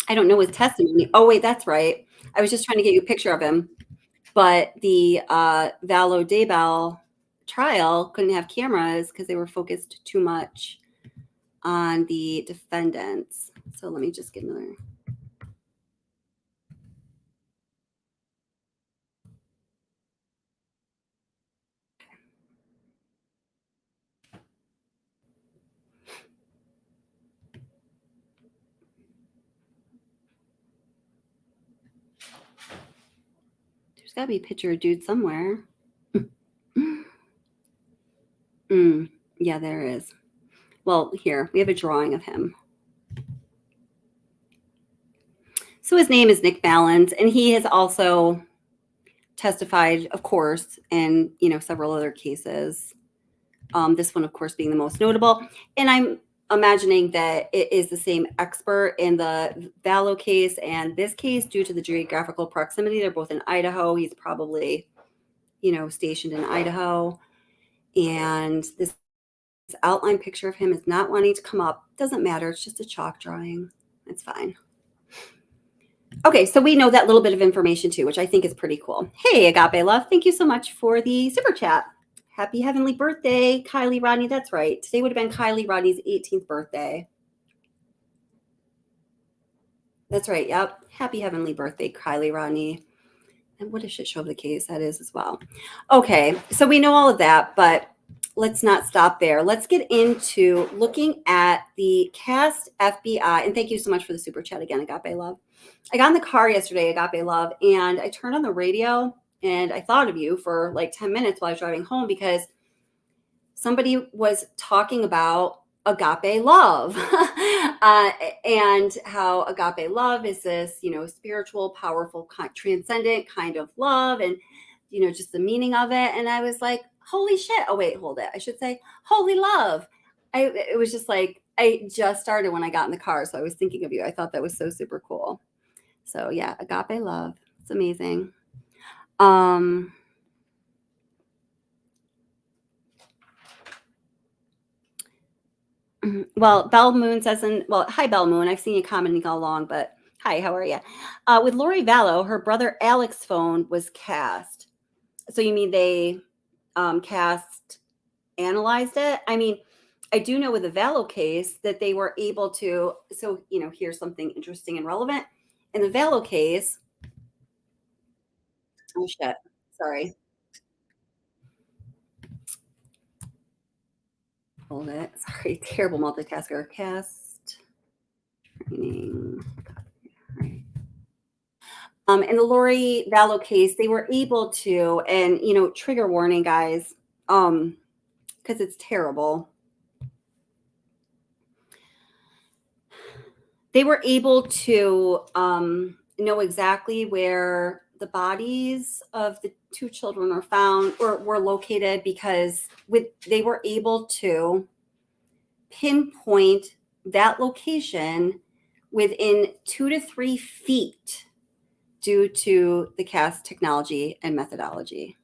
I don't know his testimony. Oh, wait, that's right. I was just trying to get you a picture of him. But the Valo Daybell trial couldn't have cameras because they were focused too much on the defendants. So let me just get another. There's got to be a picture of dude somewhere. Yeah, there is. Well, here, we have a drawing of him. So his name is Nick Ballens, and he has also testified, of course, in several other cases. This one, of course, being the most notable. And I'm imagining that it is the same expert in the Valo case and this case due to the geographical proximity. They're both in Idaho. He's probably, stationed in Idaho. And this outline picture of him is not wanting to come up. Doesn't matter. It's just a chalk drawing. It's fine. Okay, so we know that little bit of information too, which I think is pretty cool. Hey, Agape Love, thank you so much for the super chat. Happy heavenly birthday, Kylie Rodney. That's right. Today would have been Kylie Rodney's 18th birthday. That's right. Yep. Happy heavenly birthday, Kylie Rodney. And what a shit show of the case that is as well. Okay, so we know all of that, but let's not stop there. Let's get into looking at the cast FBI. And thank you so much for the super chat again, Agape Love. I got in the car yesterday, Agape Love, and I turned on the radio and I thought of you for like 10 minutes while I was driving home because somebody was talking about agape love and how agape love is this, spiritual, powerful, transcendent kind of love and, just the meaning of it. And I was like, holy shit. Oh, wait, hold it. I should say, holy love. It was just like, I just started when I got in the car. So I was thinking of you. I thought that was so super cool. So yeah, agape love. It's amazing. Well, Belle Moon says, hi, Belle Moon. I've seen you commenting all along, but hi, how are you? With Lori Vallow, her brother Alex's phone was cast. So you mean they analyzed it? I mean, I do know with the Vallow case that they were able to, so, here's something interesting and relevant. In the Vallow case, oh shit, sorry. Hold it. Sorry, terrible multitasker. Cast training. Right. In the Lori Vallow case, they were able to, and trigger warning, guys, because it's terrible. They were able to know exactly where the bodies of the two children are found or were located because they were able to pinpoint that location within 2 to 3 feet due to the cast technology and methodology.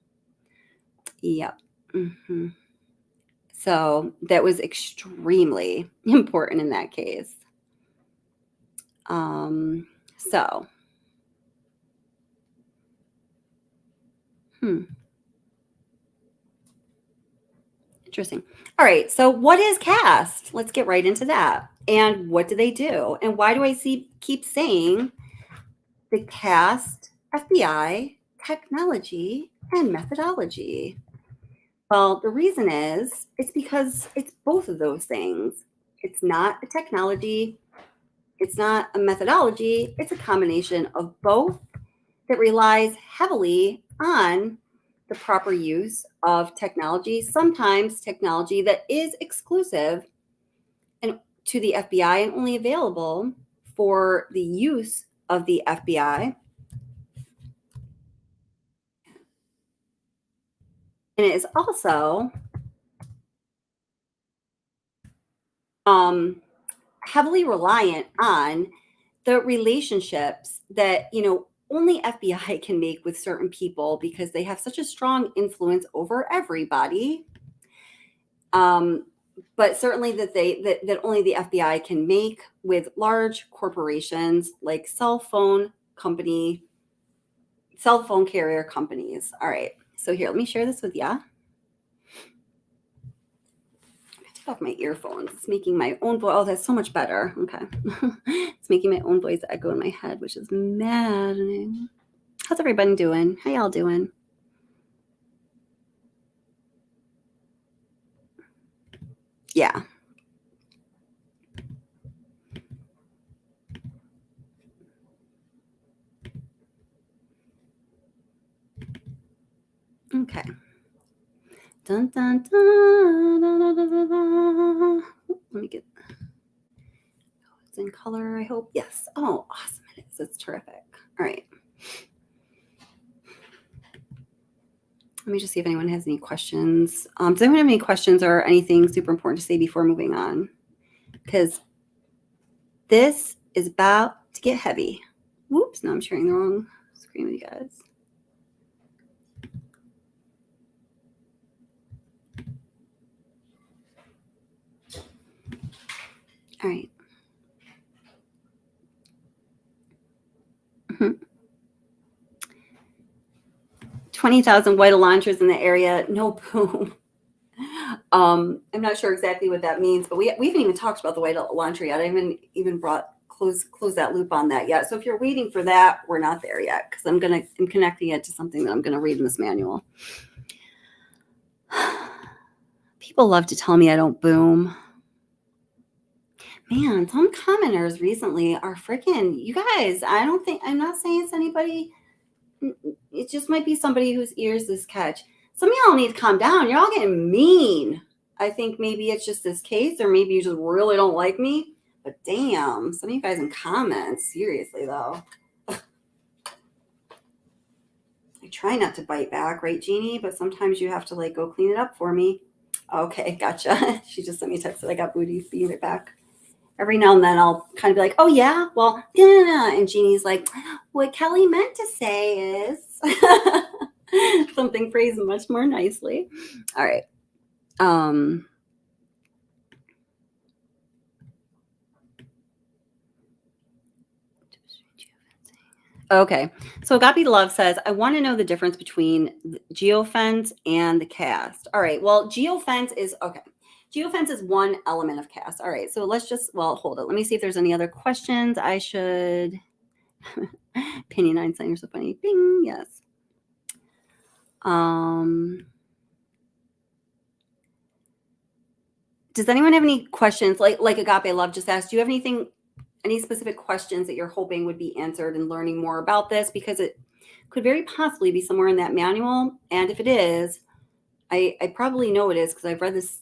Yep. Mm-hmm. So that was extremely important in that case. Interesting. All right. So what is cast? Let's get right into that. And what do they do? And why do I keep saying the cast FBI technology and methodology? Well, the reason is it's because it's both of those things. It's not a technology. It's not a methodology. It's a combination of both that relies heavily on the proper use of technology, sometimes technology that is exclusive and to the FBI and only available for the use of the FBI. And it is also heavily reliant on the relationships that, only FBI can make with certain people because they have such a strong influence over everybody. But certainly that only the FBI can make with large corporations like cell phone carrier companies. All right. So here, let me share this with you. Take off my earphones. It's making my own voice. Oh, that's so much better. Okay. It's making my own voice echo in my head, which is maddening. How's everybody doing? How y'all doing? Yeah. Okay. Dun, dun, dun, dun, dun, dun, dun, dun. Let me get it's in color, I hope. Yes. Oh, awesome. It is. It's terrific. All right. Let me just see if anyone has any questions. Does anyone have any questions or anything super important to say before moving on? Because this is about to get heavy. Whoops, no, I'm sharing the wrong screen with you guys. All right. 20,000 white elantras in the area. No boom. I'm not sure exactly what that means, but we haven't even talked about the white elantra yet. I haven't even close that loop on that yet. So if you're waiting for that, we're not there yet because I'm connecting it to something that I'm gonna read in this manual. People love to tell me I don't boom. Man, some commenters recently are freaking, you guys, I'm not saying it's anybody. It just might be somebody whose ears this catch. Some of y'all need to calm down. You're all getting mean. I think maybe it's just this case, or maybe you just really don't like me. But damn, some of you guys in comments, seriously though. I try not to bite back, right, Jeannie? But sometimes you have to like go clean it up for me. Okay, gotcha. She just sent me a text that I got booty, being it back. Every now and then I'll kind of be like, oh yeah, well, yeah. And Jeannie's like, what Kelly meant to say is something phrased much more nicely. All right. Okay. So Agape Love says, I want to know the difference between the geofence and the cast. All right. Well, geofence is okay. Geofence is one element of cast. All right. So let's just, well, hold it. Let me see if there's any other questions I should. Penny 9 saying you're so funny. Bing. Yes. Does anyone have any questions? Like Agape Love just asked, do you have any specific questions that you're hoping would be answered in learning more about this? Because it could very possibly be somewhere in that manual. And if it is, I probably know it is because I've read this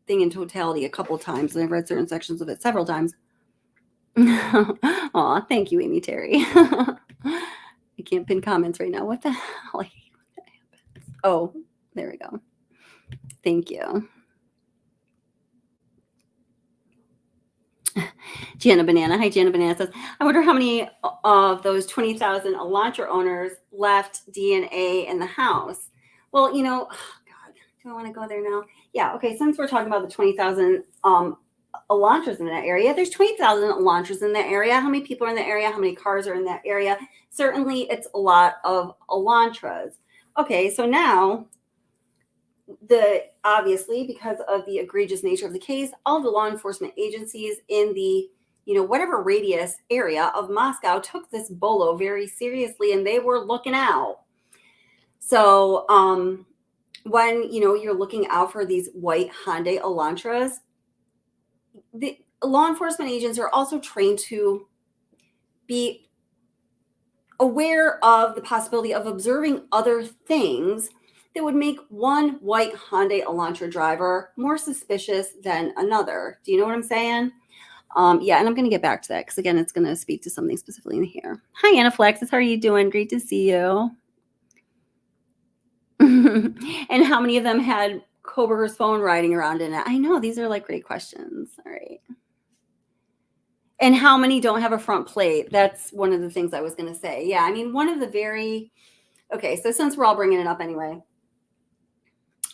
thing in totality a couple of times and I've read certain sections of it several times. Aw, thank you, Amy Terry. I can't pin comments right now. What the hell? Oh, there we go. Thank you. Jana Banana. Hi, Jana Banana says, I wonder how many of those 20,000 Elantra owners left DNA in the house. Well, oh God, do I want to go there now? Yeah, okay, since we're talking about the 20,000 Elantras in that area, there's 20,000 Elantras in that area. How many people are in the area? How many cars are in that area? Certainly, it's a lot of Elantras. Okay, so now, obviously, because of the egregious nature of the case, all the law enforcement agencies in the whatever radius area of Moscow took this bolo very seriously and they were looking out. So when you're looking out for these white Hyundai Elantras, the law enforcement agents are also trained to be aware of the possibility of observing other things that would make one white Hyundai Elantra driver more suspicious than another. Do you know what I'm saying? Yeah, and I'm going to get back to that because, again, it's going to speak to something specifically in here. Hi, Anaphylaxis. How are you doing? Great to see you. And how many of them had Koberger's phone riding around in it? I know. These are like great questions. All right. And how many don't have a front plate? That's one of the things I was going to say. Yeah, I mean, one of the okay, so since we're all bringing it up anyway,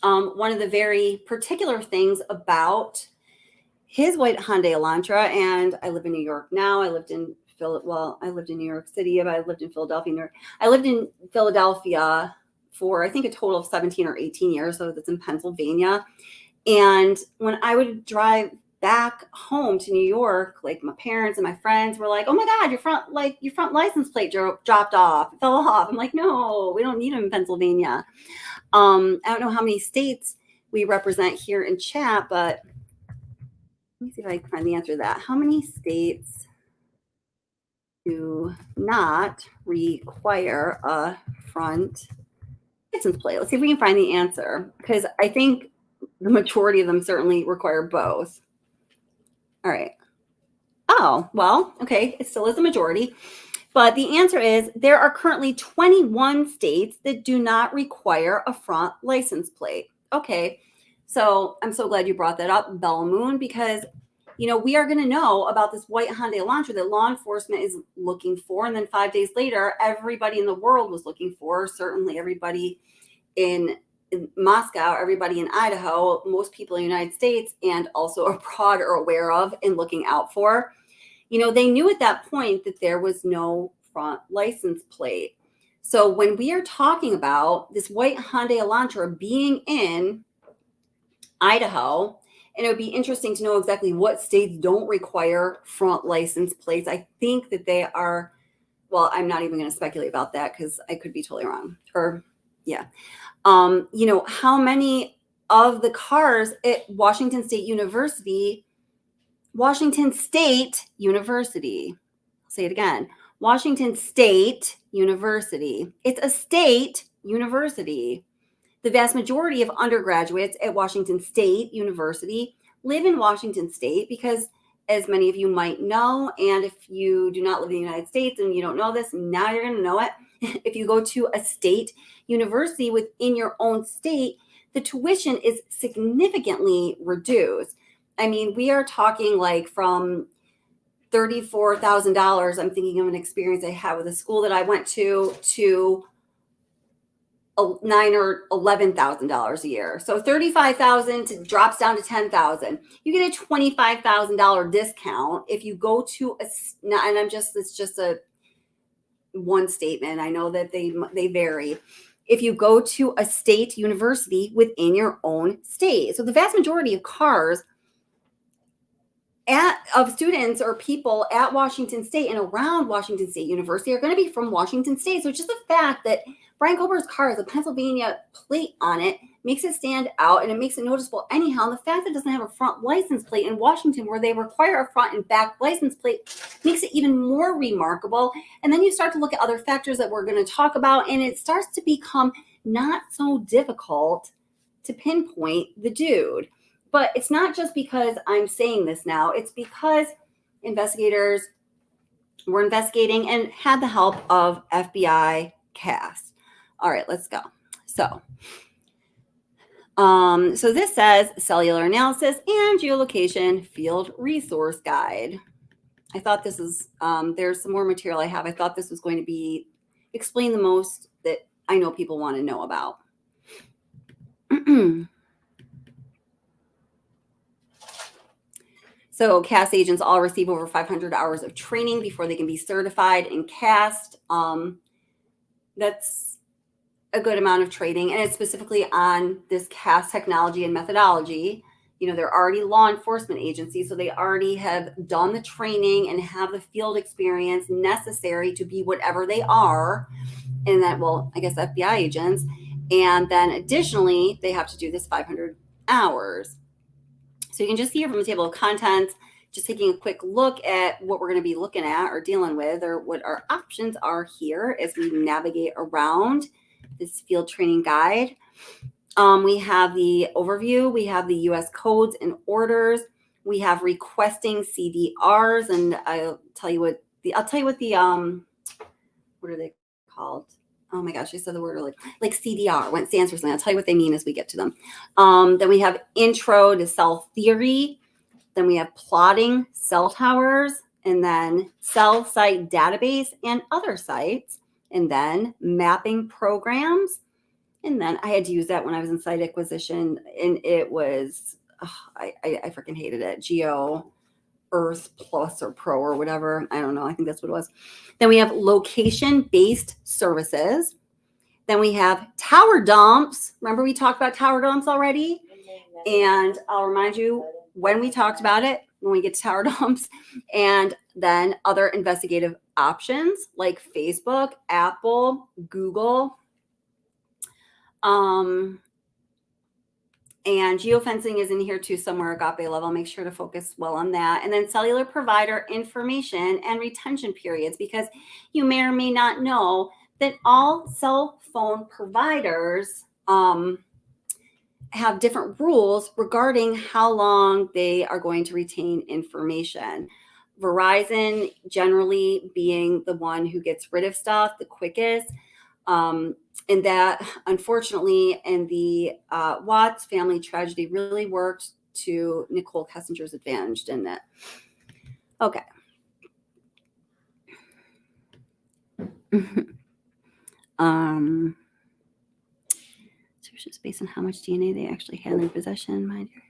one of the very particular things about his white Hyundai Elantra, and I live in New York now. I lived in New York City, but I lived in Philadelphia. New York. I lived in Philadelphia for I think a total of 17 or 18 years. So that's in Pennsylvania. And when I would drive back home to New York, like my parents and my friends were like, "Oh my God, your front license plate dropped off, it fell off." I'm like, "No, we don't need them in Pennsylvania." I don't know how many states we represent here in chat, but let me see if I can find the answer to that. How many states do not require a front license plate? Let's see if we can find the answer, because I think the majority of them certainly require both. All right. Oh, well, okay. It still is the majority. But the answer is there are currently 21 states that do not require a front license plate. Okay. So I'm so glad you brought that up, Bell Moon, because we are going to know about this white Hyundai Elantra that law enforcement is looking for. And then 5 days later, everybody in the world was looking for, certainly everybody in Moscow, everybody in Idaho, most people in the United States, and also abroad are aware of and looking out for. They knew at that point that there was no front license plate. So when we are talking about this white Hyundai Elantra being in Idaho, and it would be interesting to know exactly what states don't require front license plates. I think that they are, well, I'm not even going to speculate about that because I could be totally wrong. Or, yeah. How many of the cars at Washington State University, I'll say it again, Washington State University. It's a state university. The vast majority of undergraduates at Washington State University live in Washington State because, as many of you might know, and if you do not live in the United States and you don't know this, now you're going to know it. If you go to a state university within your own state, the tuition is significantly reduced. I mean, we are talking like from $34,000. I'm thinking of an experience I had with a school that I went to $9,000 or $11,000 a year. So $35,000 drops down to $10,000. You get a $25,000 discount if you go to it's just a one statement. I know that they vary. If you go to a state university within your own state. So the vast majority of cars of students or people at Washington State and around Washington State University are going to be from Washington State. So it's just the fact that Brian Kober's car has a Pennsylvania plate on it makes it stand out, and it makes it noticeable anyhow. And the fact that it doesn't have a front license plate in Washington, where they require a front and back license plate, makes it even more remarkable. And then you start to look at other factors that we're going to talk about, and it starts to become not so difficult to pinpoint the dude. But it's not just because I'm saying this now. It's because investigators were investigating and had the help of FBI CAST. All right, let's go. So this says cellular analysis and geolocation field resource guide. I thought this is, there's some more material I have. I thought this was going to be explain the most that I know people want to know about. So CAST agents all receive over 500 hours of training before they can be certified in CAST. That's a good amount of training, and it's specifically on this CAST technology and methodology. They're already law enforcement agencies, so they already have done the training and have the field experience necessary to be whatever they are. And that, well, I guess FBI agents. And then additionally, they have to do this 500 hours. So you can just see here from the table of contents, just taking a quick look at what we're going to be looking at or dealing with, or what our options are here as we navigate around this field training guide. We have the overview. We have the U.S. codes and orders. We have requesting CDRs, and I'll tell you what the what are they called? Oh my gosh, I said the word like CDR, when it stands for something. I'll tell you what they mean as we get to them. Then we have intro to cell theory. Then we have plotting cell towers, and then cell site database and other sites, and then mapping programs, And then I had to use that when I was in site acquisition, and it was, I freaking hated it. Geo Earth Plus or Pro or whatever. I don't know. I think that's what it was. Then we have location-based services. Then we have tower dumps. Remember we talked about tower dumps already? And I'll remind you when we talked about it, when we get to tower dumps, and then other investigative options like Facebook, Apple, Google, and geofencing is in here too somewhere, agape level. Make sure to focus well on that. And then cellular provider information and retention periods, because you may or may not know that all cell phone providers have different rules regarding how long they are going to retain information. Verizon generally being the one who gets rid of stuff the quickest. And that, unfortunately, in the Watts family tragedy really worked to Nicole Kessinger's advantage, didn't it? Okay. Just based on how much DNA they actually had in their possession, mind you.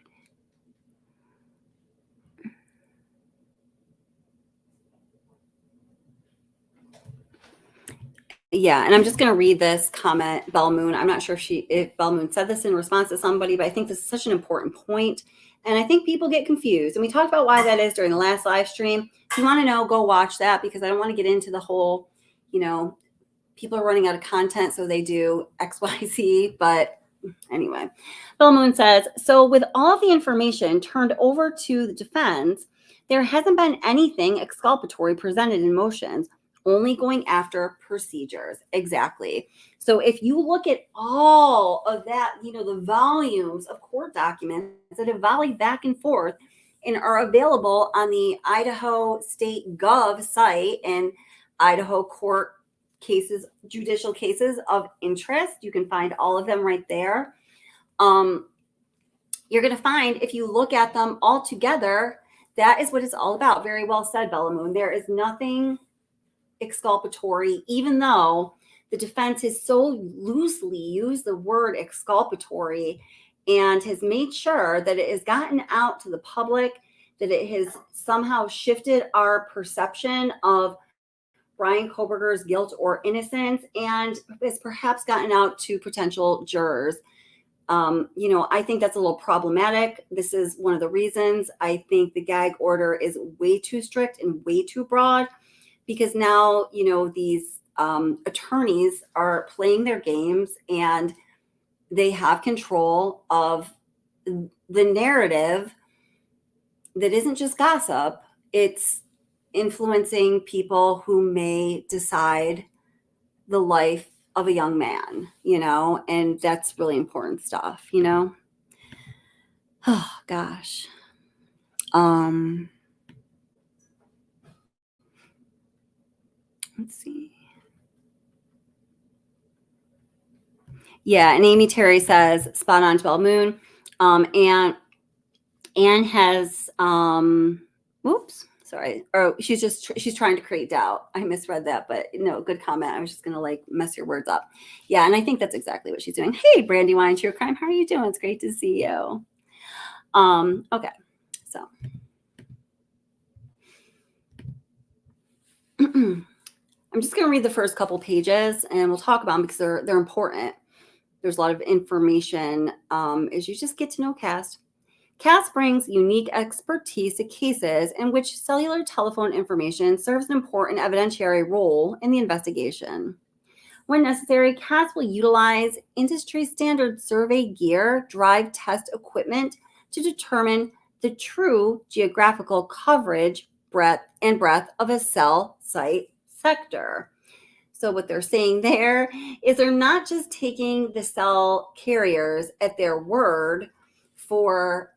Yeah, and I'm just going to read this comment, Bell Moon. I'm not sure if Bell Moon said this in response to somebody, but I think this is such an important point. And I think people get confused. And we talked about why that is during the last live stream. If you want to know, go watch that, because I don't want to get into the whole, people are running out of content, so they do XYZ. But anyway, Bell Moon says, so with all of the information turned over to the defense, there hasn't been anything exculpatory presented in motions, only going after procedures. Exactly. So if you look at all of that, the volumes of court documents that have volleyed back and forth and are available on the Idaho State Gov site and Idaho court cases, judicial cases of interest, you can find all of them right there. You're going to find, if you look at them all together, that is what it's all about. Very well said, Bella Moon. There is nothing exculpatory, even though the defense has so loosely used the word exculpatory and has made sure that it has gotten out to the public, that it has somehow shifted our perception of Brian Koberger's guilt or innocence, and has perhaps gotten out to potential jurors. I think that's a little problematic. This is one of the reasons I think the gag order is way too strict and way too broad, because now, these attorneys are playing their games and they have control of the narrative that isn't just gossip. It's influencing people who may decide the life of a young man, and that's really important stuff, Oh, gosh. Let's see. Yeah, and Amy Terry says, spot on, 12 Moon. And Anne has, oops, sorry. Oh, she's trying to create doubt. I misread that, but no, good comment. I was just going to mess your words up. Yeah, and I think that's exactly what she's doing. Hey, Brandywine True Crime, how are you doing? It's great to see you. Okay, so. I'm just going to read the first couple pages and we'll talk about them because they're important. There's a lot of information as you just get to know CAST. CAST brings unique expertise to cases in which cellular telephone information serves an important evidentiary role in the investigation. When necessary, CAST will utilize industry standard survey gear, drive test equipment to determine the true geographical coverage, breadth of a cell site sector. So what they're saying there is they're not just taking the cell carriers at their word for,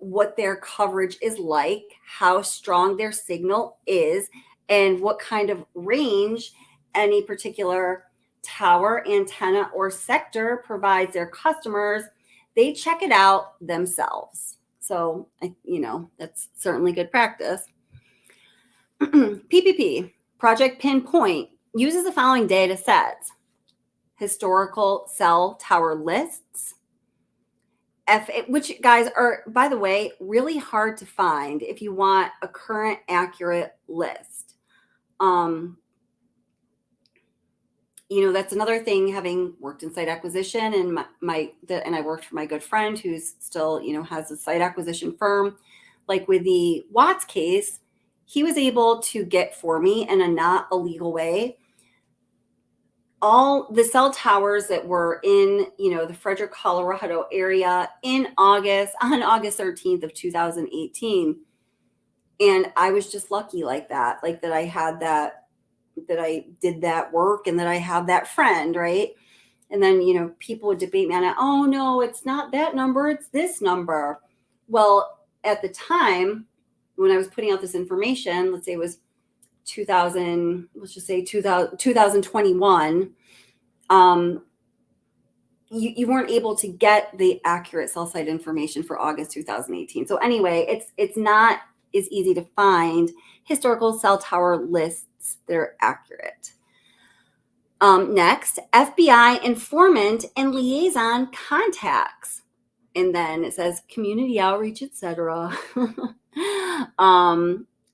what their coverage is like, how strong their signal is, and what kind of range any particular tower, antenna, or sector provides their customers. They check it out themselves. So, that's certainly good practice. PPP, Project Pinpoint, uses the following data sets. historical cell tower lists, which, guys, are, by the way, really hard to find if you want a current accurate list. That's another thing, having worked in site acquisition, and and I worked for my good friend who's still, has a site acquisition firm. Like with the Watts case, he was able to get for me in a not illegal way all the cell towers that were in, the Frederick, Colorado area on August 13th of 2018. And I was just lucky like that I had that I did that work and that I have that friend, right? And then, people would debate me on it. Oh, no, it's not that number. It's this number. Well, at the time when I was putting out this information, let's say it was 2021, you weren't able to get the accurate cell site information for August 2018. So anyway, it's not as easy to find historical cell tower lists that are accurate. Next, FBI informant and liaison contacts. And then it says community outreach, etc.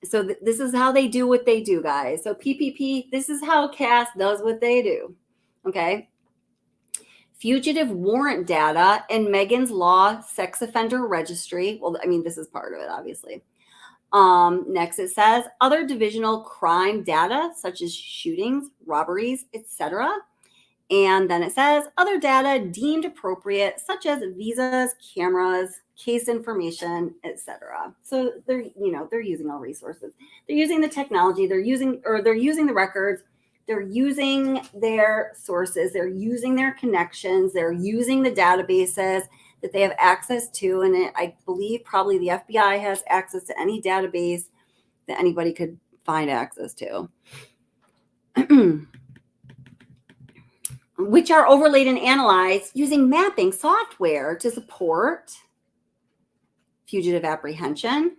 So this is how they do what they do, guys. So PPP, this is how CAS does what they do. Okay. Fugitive warrant data and Megan's Law sex offender registry. Well, this is part of it, obviously. Next, it says other divisional crime data, such as shootings, robberies, etc. And then it says other data deemed appropriate, such as visas, cameras, case information, etc. So they're using all resources. They're using the technology. They're using the records. They're using their sources. They're using their connections. They're using the databases that they have access to. And I believe probably the FBI has access to any database that anybody could find access to. Which are overlaid and analyzed using mapping software to support fugitive apprehension,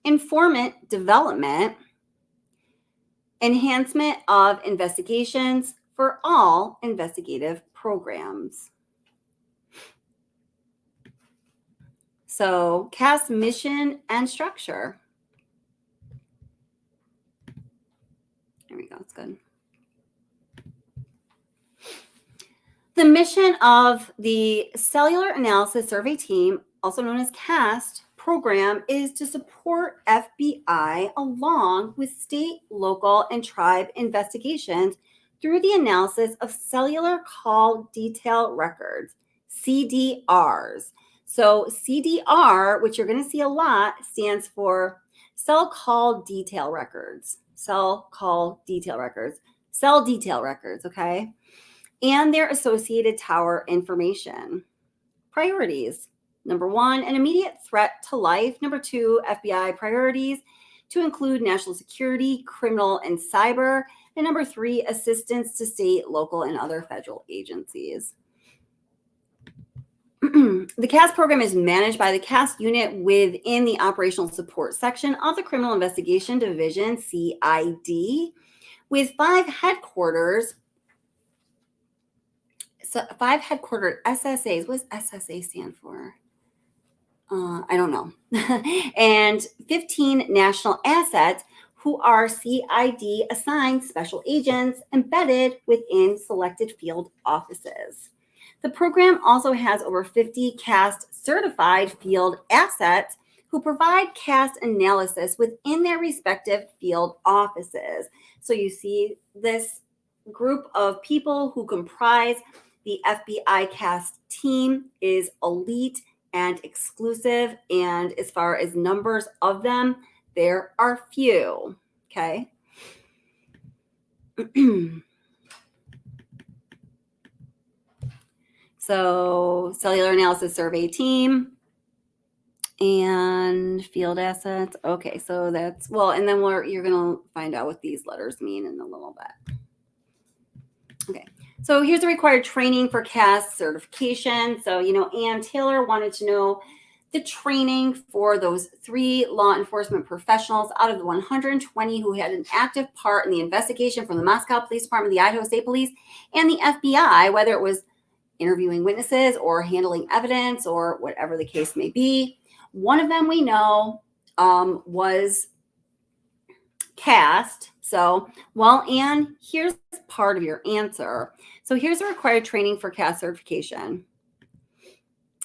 informant development, enhancement of investigations for all investigative programs. So, CAS mission and structure. There we go. It's good. The mission of the Cellular Analysis Survey Team, also known as CAST program, is to support FBI along with state, local, and tribe investigations through the analysis of cellular call detail records, CDRs. So CDR, which you're going to see a lot, stands for cell call detail records. Cell call detail records. Cell detail records, okay? And their associated tower information. Priorities. Number 1, an immediate threat to life. Number 2, FBI priorities to include national security, criminal, and cyber. And number 3, assistance to state, local, and other federal agencies. The CAS program is managed by the CAS unit within the Operational Support Section of the Criminal Investigation Division, CID, with 5 headquarters. So 5 headquartered SSAs. What does SSA stand for? I don't know. And 15 national assets who are CID assigned special agents embedded within selected field offices. The program also has over 50 CAST certified field assets who provide CAST analysis within their respective field offices. So you see this group of people who comprise the FBI CAST team is elite and exclusive. And as far as numbers of them, there are few. Okay. So cellular analysis survey team and field assets. Okay, so that's, well, and then you're going to find out what these letters mean in a little bit. Okay, so here's the required training for CAS certification. So, Ann Taylor wanted to know the training for those 3 law enforcement professionals out of the 120 who had an active part in the investigation from the Moscow Police Department, the Idaho State Police, and the FBI, whether it was interviewing witnesses or handling evidence or whatever the case may be. One of them we know was cast. So, well, Anne, here's part of your answer. So here's the required training for cast certification.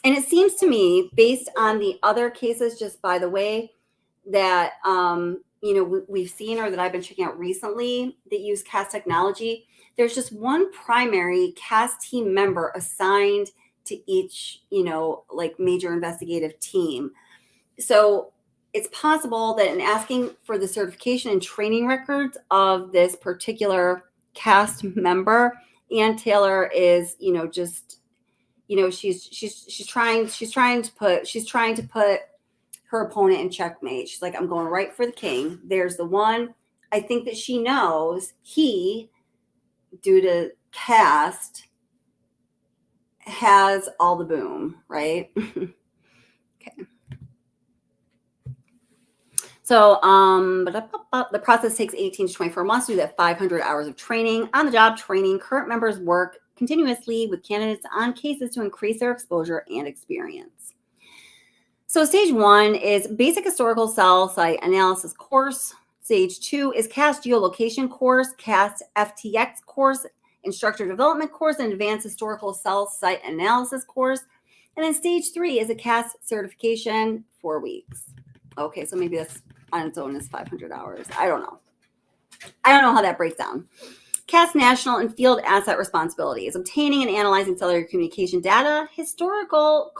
And it seems to me, based on the other cases, just by the way, that we've seen or that I've been checking out recently that use cast technology, there's just one primary cast team member assigned to each, like major investigative team. So it's possible that in asking for the certification and training records of this particular cast member, Ann Taylor is, she's trying to put her opponent in checkmate. She's like, I'm going right for the king. There's the one. I think that she knows he, due to cast, has all the boom, right? Okay. So the process takes 18 to 24 months to do that 500 hours of training. On the job training, current members work continuously with candidates on cases to increase their exposure and experience. So stage 1 is basic historical cell site analysis course. Stage 2 is cast geolocation course, cast FTX course, instructor development course, and advanced historical cell site analysis course. And then stage 3 is a cast certification, 4 weeks. Okay, so maybe that's on its own is 500 hours. I don't know how that breaks down. CAST national and field asset responsibilities: obtaining and analyzing cellular communication data, historical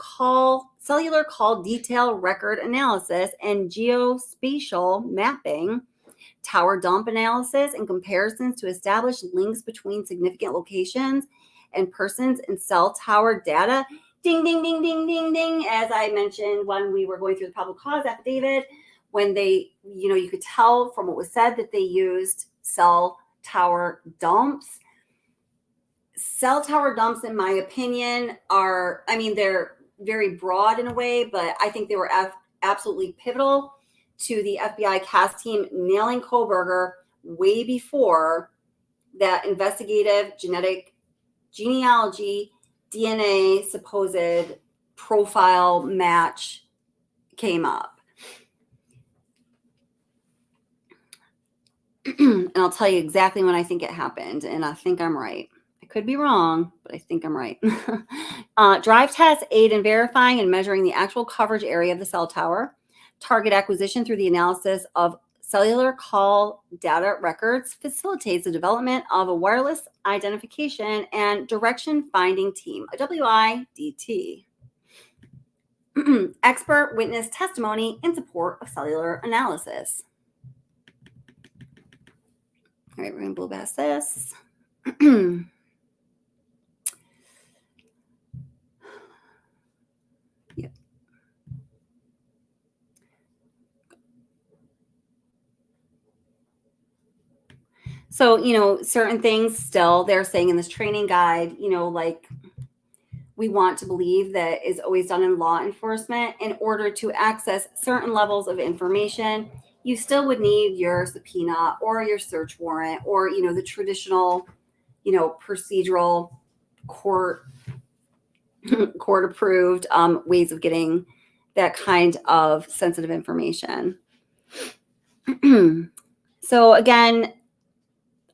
cellular call detail record analysis, and geospatial mapping, tower dump analysis and comparisons to establish links between significant locations and persons and cell tower data. Ding, ding, ding, ding, ding, ding. As I mentioned when we were going through the probable cause affidavit, when they, you could tell from what was said that they used cell tower dumps. Cell tower dumps, in my opinion, they're very broad in a way, but I think they were absolutely pivotal to the FBI cast team nailing Koberger way before that investigative genetic genealogy DNA supposed profile match came up. And I'll tell you exactly when I think it happened, and I think I'm right. I could be wrong, but I think I'm right. Drive tests aid in verifying and measuring the actual coverage area of the cell tower. Target acquisition through the analysis of cellular call data records facilitates the development of a wireless identification and direction finding team, a WIDT. Expert witness testimony in support of cellular analysis. All right, we're going to blow past this. Yep. So, certain things still they're saying in this training guide, like we want to believe that is always done in law enforcement. In order to access certain levels of information, you still would need your subpoena or your search warrant or, the traditional, procedural court approved ways of getting that kind of sensitive information. So again,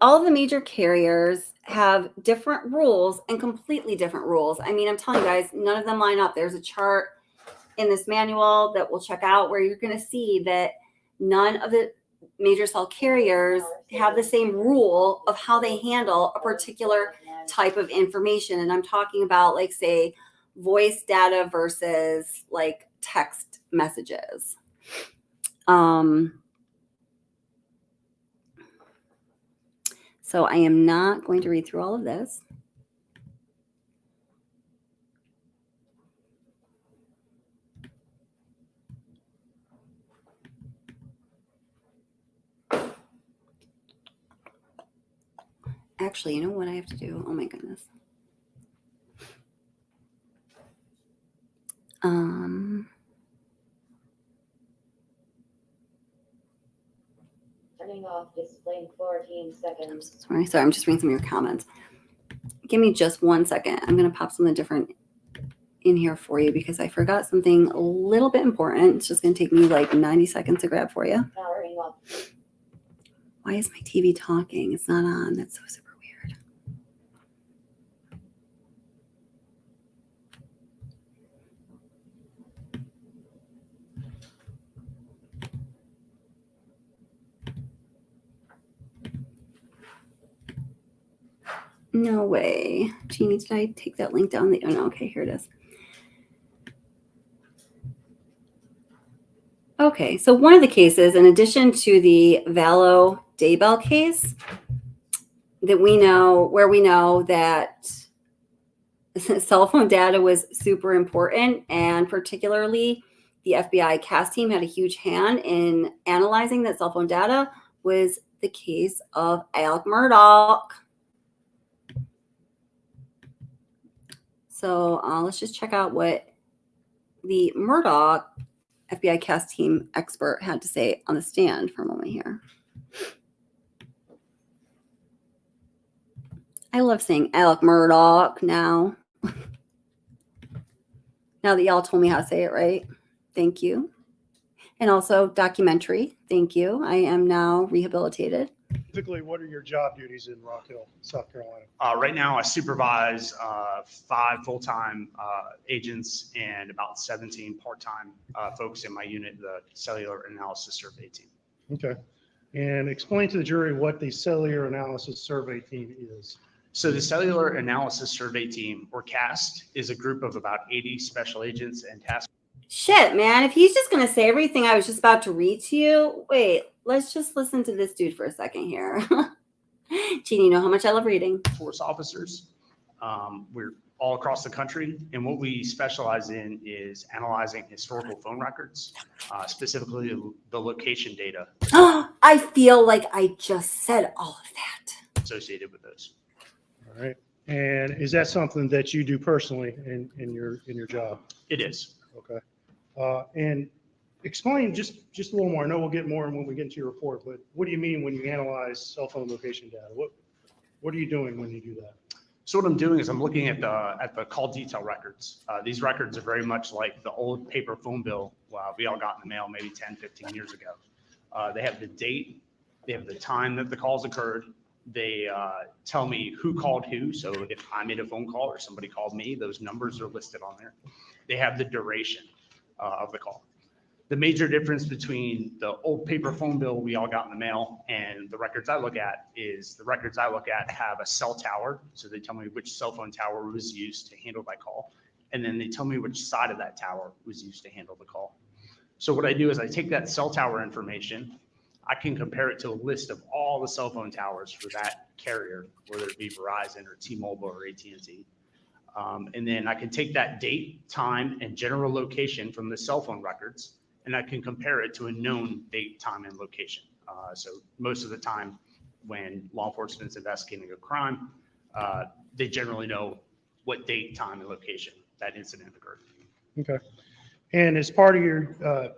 all of the major carriers have different rules and completely different rules. I'm telling you guys, none of them line up. There's a chart in this manual that we'll check out where you're going to see that none of the major cell carriers have the same rule of how they handle a particular type of information. And I'm talking about, like, say, voice data versus like text messages. So I am not going to read through all of this. Actually, you know what I have to do? Oh my goodness. Turning off display 14 seconds. Sorry, I'm just reading some of your comments. Give me just 1 second. I'm going to pop something different in here for you because I forgot something a little bit important. It's just going to take me like 90 seconds to grab for you. Powering up. Why is my TV talking? It's not on. That's so super weird. No way. Jeannie, did I take that link down? Oh, no. Okay, here it is. Okay, so one of the cases, in addition to the Vallow Daybell case, that we know, where we know that cell phone data was super important, and particularly the FBI CAS team had a huge hand in analyzing that cell phone data, was the case of Alec Murdaugh. So let's just check out what the Murdaugh FBI CAS team expert had to say on the stand for a moment here. I love saying Alec Murdaugh now. Now that y'all told me how to say it right. Thank you. And also documentary. Thank you. I am now rehabilitated. Typically, what are your job duties in Rock Hill, South Carolina? Right now, I supervise 5 full-time agents and about 17 part-time folks in my unit, the cellular analysis survey team. Okay. And explain to the jury what the cellular analysis survey team is. So the cellular analysis survey team, or CAST, is a group of about 80 special agents and task. Shit, man. If he's just going to say everything I was just about to read to you, wait, let's just listen to this dude for a second here. Jeannie, you know how much I love reading. Force officers. We're all across the country, and what we specialize in is analyzing historical phone records, specifically the location data I feel like I just said all of that. associated with those. All right. And is that something that you do personally in your job? It is. Okay. And explain just a little more. I know we'll get more when we get into your report, but what do you mean when you analyze cell phone location data? What are you doing when you do that? So what I'm doing is I'm looking at the call detail records. These records are very much like the old paper phone bill we all got in the mail maybe 10, 15 years ago. They have the date, they have the time that the calls occurred. They tell me who called who. So if I made a phone call or somebody called me, those numbers are listed on there. They have the duration of the call. The major difference between the old paper phone bill we all got in the mail and the records I look at is the records I look at have a cell tower. So they tell me which cell phone tower was used to handle that call. And then they tell me which side of that tower was used to handle the call. So what I do is I take that cell tower information, I can compare it to a list of all the cell phone towers for that carrier, whether it be Verizon or T-Mobile or AT&T. And then I can take that date, time, and general location from the cell phone records, and I can compare it to a known date, time, and location. So most of the time when law enforcement's investigating a crime, they generally know what date, time, and location that incident occurred. Okay. And as part of your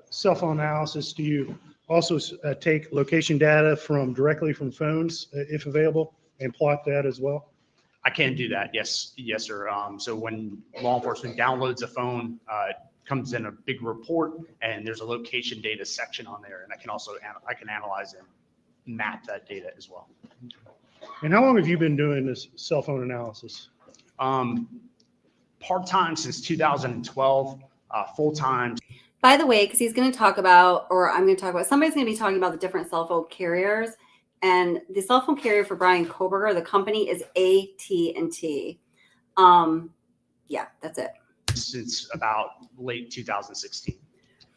cell phone analysis, do you also take location data directly from phones, if available, and plot that as well? I can do that. Yes, sir. So when law enforcement downloads a phone, it comes in a big report, and there's a location data section on there, and I can analyze and map that data as well. And how long have you been doing this cell phone analysis? Part-time since 2012, full-time. By the way, because he's going to talk about, or I'm going to talk about, somebody's going to be talking about the different cell phone carriers. And the cell phone carrier for Brian Koberger, the company is AT&T. Yeah, that's it. Since about late 2016.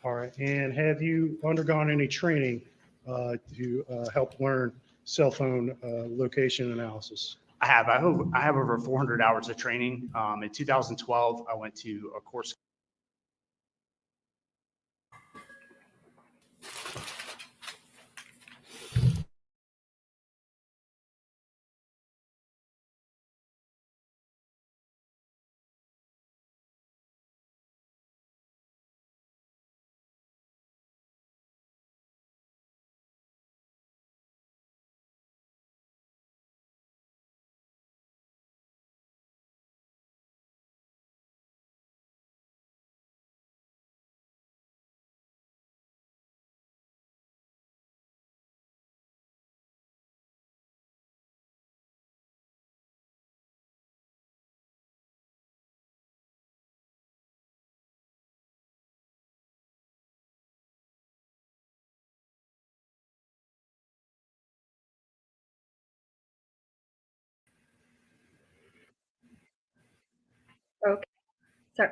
All right. And have you undergone any training to help learn cell phone location analysis? I have over 400 hours of training. In 2012, I went to a course Okay. So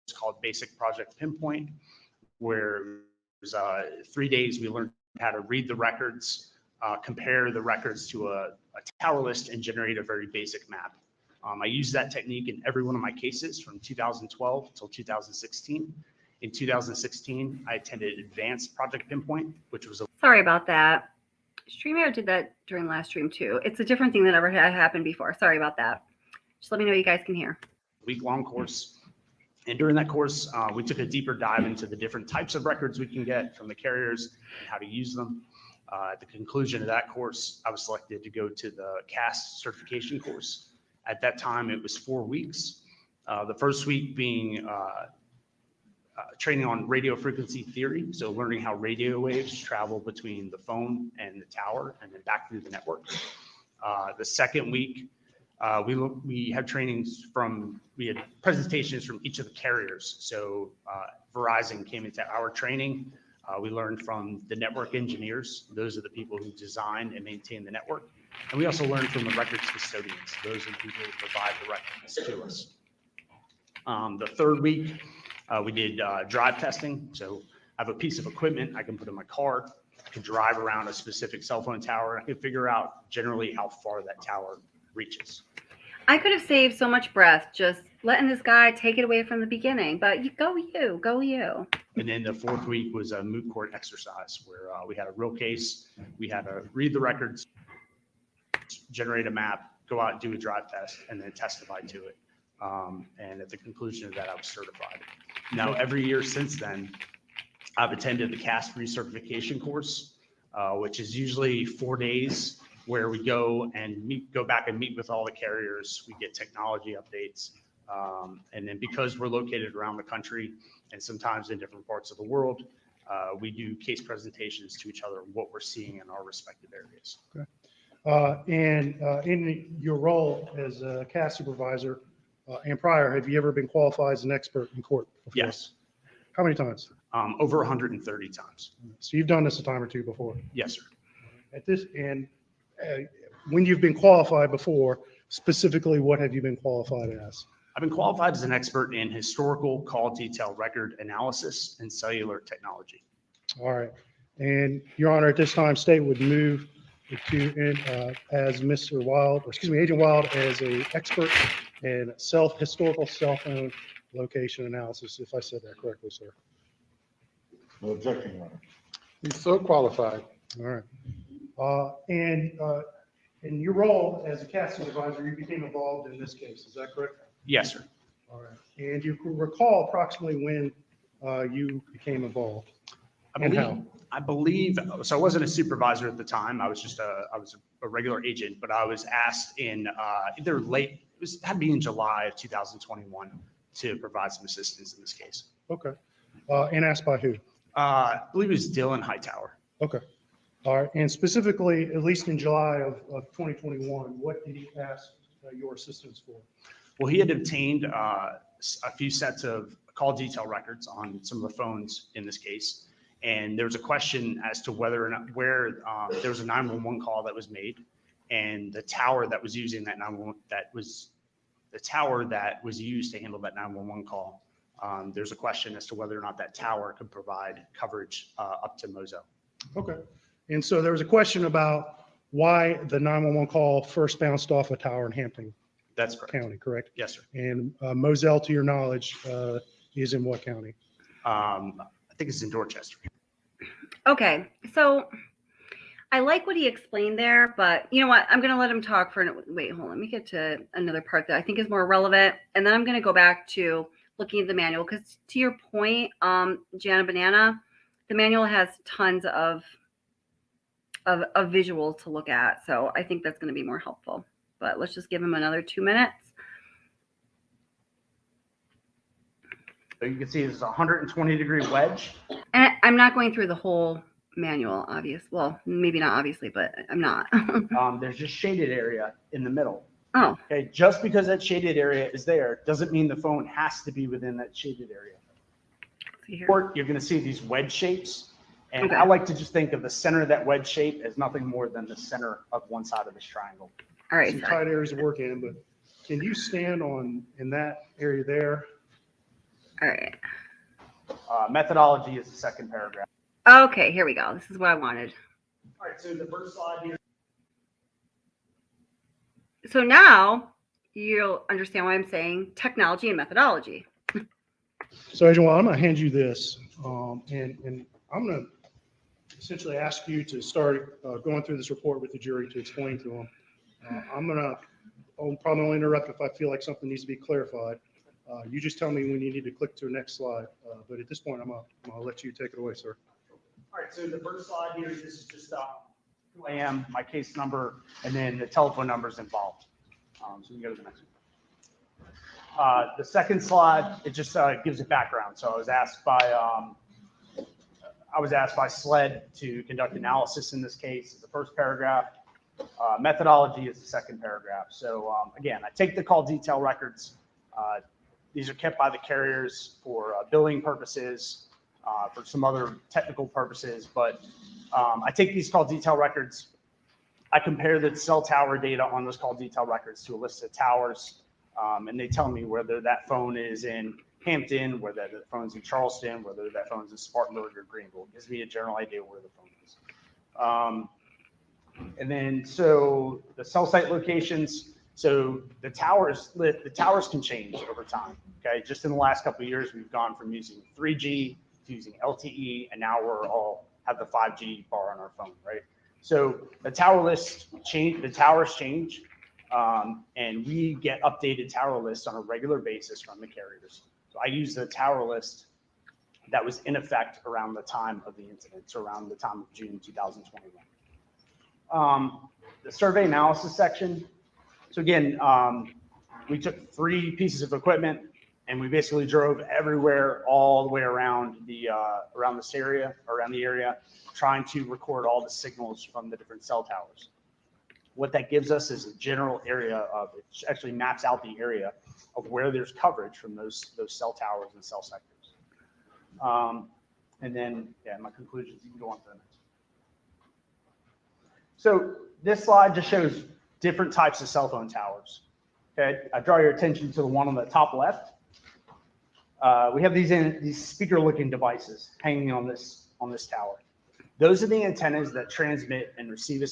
It's called Basic Project Pinpoint, where it was 3 days we learned how to read the records, compare the records to a tower list, and generate a very basic map. I used that technique in every one of my cases from 2012 till 2016. In 2016, I attended Advanced Project Pinpoint, which was a sorry about that. StreamYard did that during last stream too. It's a different thing that ever had happened before. Sorry about that. Just let me know you guys can hear. week-long course. And during that course, we took a deeper dive into the different types of records we can get from the carriers and how to use them. At the conclusion of that course, I was selected to go to the CAS certification course. At that time, it was 4 weeks. The first week being training on radio frequency theory, so learning how radio waves travel between the phone and the tower and then back through the network. The second week, we had we had presentations from each of the carriers. So Verizon came into our training. We learned from the network engineers. Those are the people who design and maintain the network. And we also learned from the records custodians. Those are the people who provide the records to us. The third week, we did drive testing. So I have a piece of equipment I can put in my car. I can drive around a specific cell phone tower. I can figure out generally how far that tower reaches. I could have saved so much breath just letting this guy take it away from the beginning, but go you. And then the fourth week was a moot court exercise where we had a real case. We had to read the records, generate a map, go out and do a drive test, and then testify to it. And at the conclusion of that, I was certified. Now, every year since then, I've attended the CAS recertification course, which is usually 4 days where we go back and meet with all the carriers. We get technology updates. And then because we're located around the country and sometimes in different parts of the world, we do case presentations to each other, what we're seeing in our respective areas. Okay. In your role as a CAS supervisor and prior, have you ever been qualified as an expert in court before? Yes, How many times? over 130 times. So you've done this a time or two before. Yes, sir. At this, and when you've been qualified before, specifically, what have you been qualified as? I've been qualified as an expert in historical call detail record analysis and cellular technology. All right. And Your Honor, at this time, state would move to as Mr. Wild, or excuse me, Agent Wild, as a expert in historical cell phone location analysis, if I said that correctly, sir. No objection, Your Honor. He's so qualified. All right. In your role as a CAS supervisor, you became involved in this case. Is that correct? Yes, sir. All right. And you can recall approximately when you became involved and how? I believe, so I wasn't a supervisor at the time. I was just I was a regular agent, but I was asked in either had to be in July of 2021 to provide some assistance in this case. Okay. And asked by who? I believe it was Dylan Hightower. Okay. All right. And specifically, at least in July of 2021, what did he ask your assistance for? Well, he had obtained a few sets of call detail records on some of the phones in this case. And there was a question as to whether or not where there was a 911 call that was made, and the tower that was using that 911, that was the tower that was used to handle that 911 call. There's a question as to whether or not that tower could provide coverage up to Mozo. Okay. And so there was a question about why the 911 call first bounced off a tower in Hampton That's correct. County, correct? Yes, sir. And Moselle, to your knowledge, is in what county? I think it's in Dorchester. Okay, so I like what he explained there, but you know what? I'm going to let him talk wait, hold on. Let me get to another part that I think is more relevant. And then I'm going to go back to looking at the manual because to your point, Jana Banana, the manual has tons of visuals to look at. So I think that's going to be more helpful, but let's just give him another 2 minutes. So you can see there's a 120-degree wedge. And I'm not going through the whole manual, obvious. Well, maybe not obviously, but I'm not. There's just shaded area in the middle. Oh, Okay, just because that shaded area is there doesn't mean the phone has to be within that shaded area. see here. Or you're going to see these wedge shapes, and Okay. I like to just think of the center of that wedge shape as nothing more than the center of one side of this triangle. All right. Some Sorry. tight areas to work in, but can you stand in that area there? All right. Methodology is the second paragraph. Okay, here we go. This is what I wanted. All right, so the first slide here. So now you'll understand why I'm saying technology and methodology. So Agent Wild, I'm going to hand you this, and I'm going to essentially ask you to start going through this report with the jury to explain to them. I'll probably only interrupt if I feel like something needs to be clarified. You just tell me when you need to click to the next slide. But at this point, I'm going to let you take it away, sir. All right, so the first slide here, this is just who I am, my case number, and then the telephone numbers involved. So we can go to the next one. The second slide, it just gives a background. So I was asked by SLED to conduct analysis in this case. The first paragraph. Methodology is the second paragraph. So again, I take the call detail records. These are kept by the carriers for billing purposes, for some other technical purposes. But I take these call detail records. I compare the cell tower data on those call detail records to a list of towers. And they tell me whether that phone is in Hampton, whether the phone's in Charleston, whether that phone's in Spartanburg or Greenville. It gives me a general idea where the phone is. And then, so the cell site locations, so the towers can change over time. Okay, just in the last couple of years, we've gone from using 3G to using LTE, and now we're all have the 5G bar on our phone, right? So the tower list change, the towers change, and we get updated tower lists on a regular basis from the carriers. So I use the tower list that was in effect around the time of the incident, so around the time of June 2021. The survey analysis section. So again, we took 3 pieces of equipment and we basically drove everywhere, all the way around around the area, trying to record all the signals from the different cell towers. What that gives us is a general area of, it actually maps out the area of where there's coverage from those cell towers and cell sectors. And then, yeah, my conclusions, you can go on to the next. So this slide just shows different types of cell phone towers. Okay, I draw your attention to the one on the top left. We have these speaker-looking devices hanging on this tower. Those are the antennas that transmit and receive a.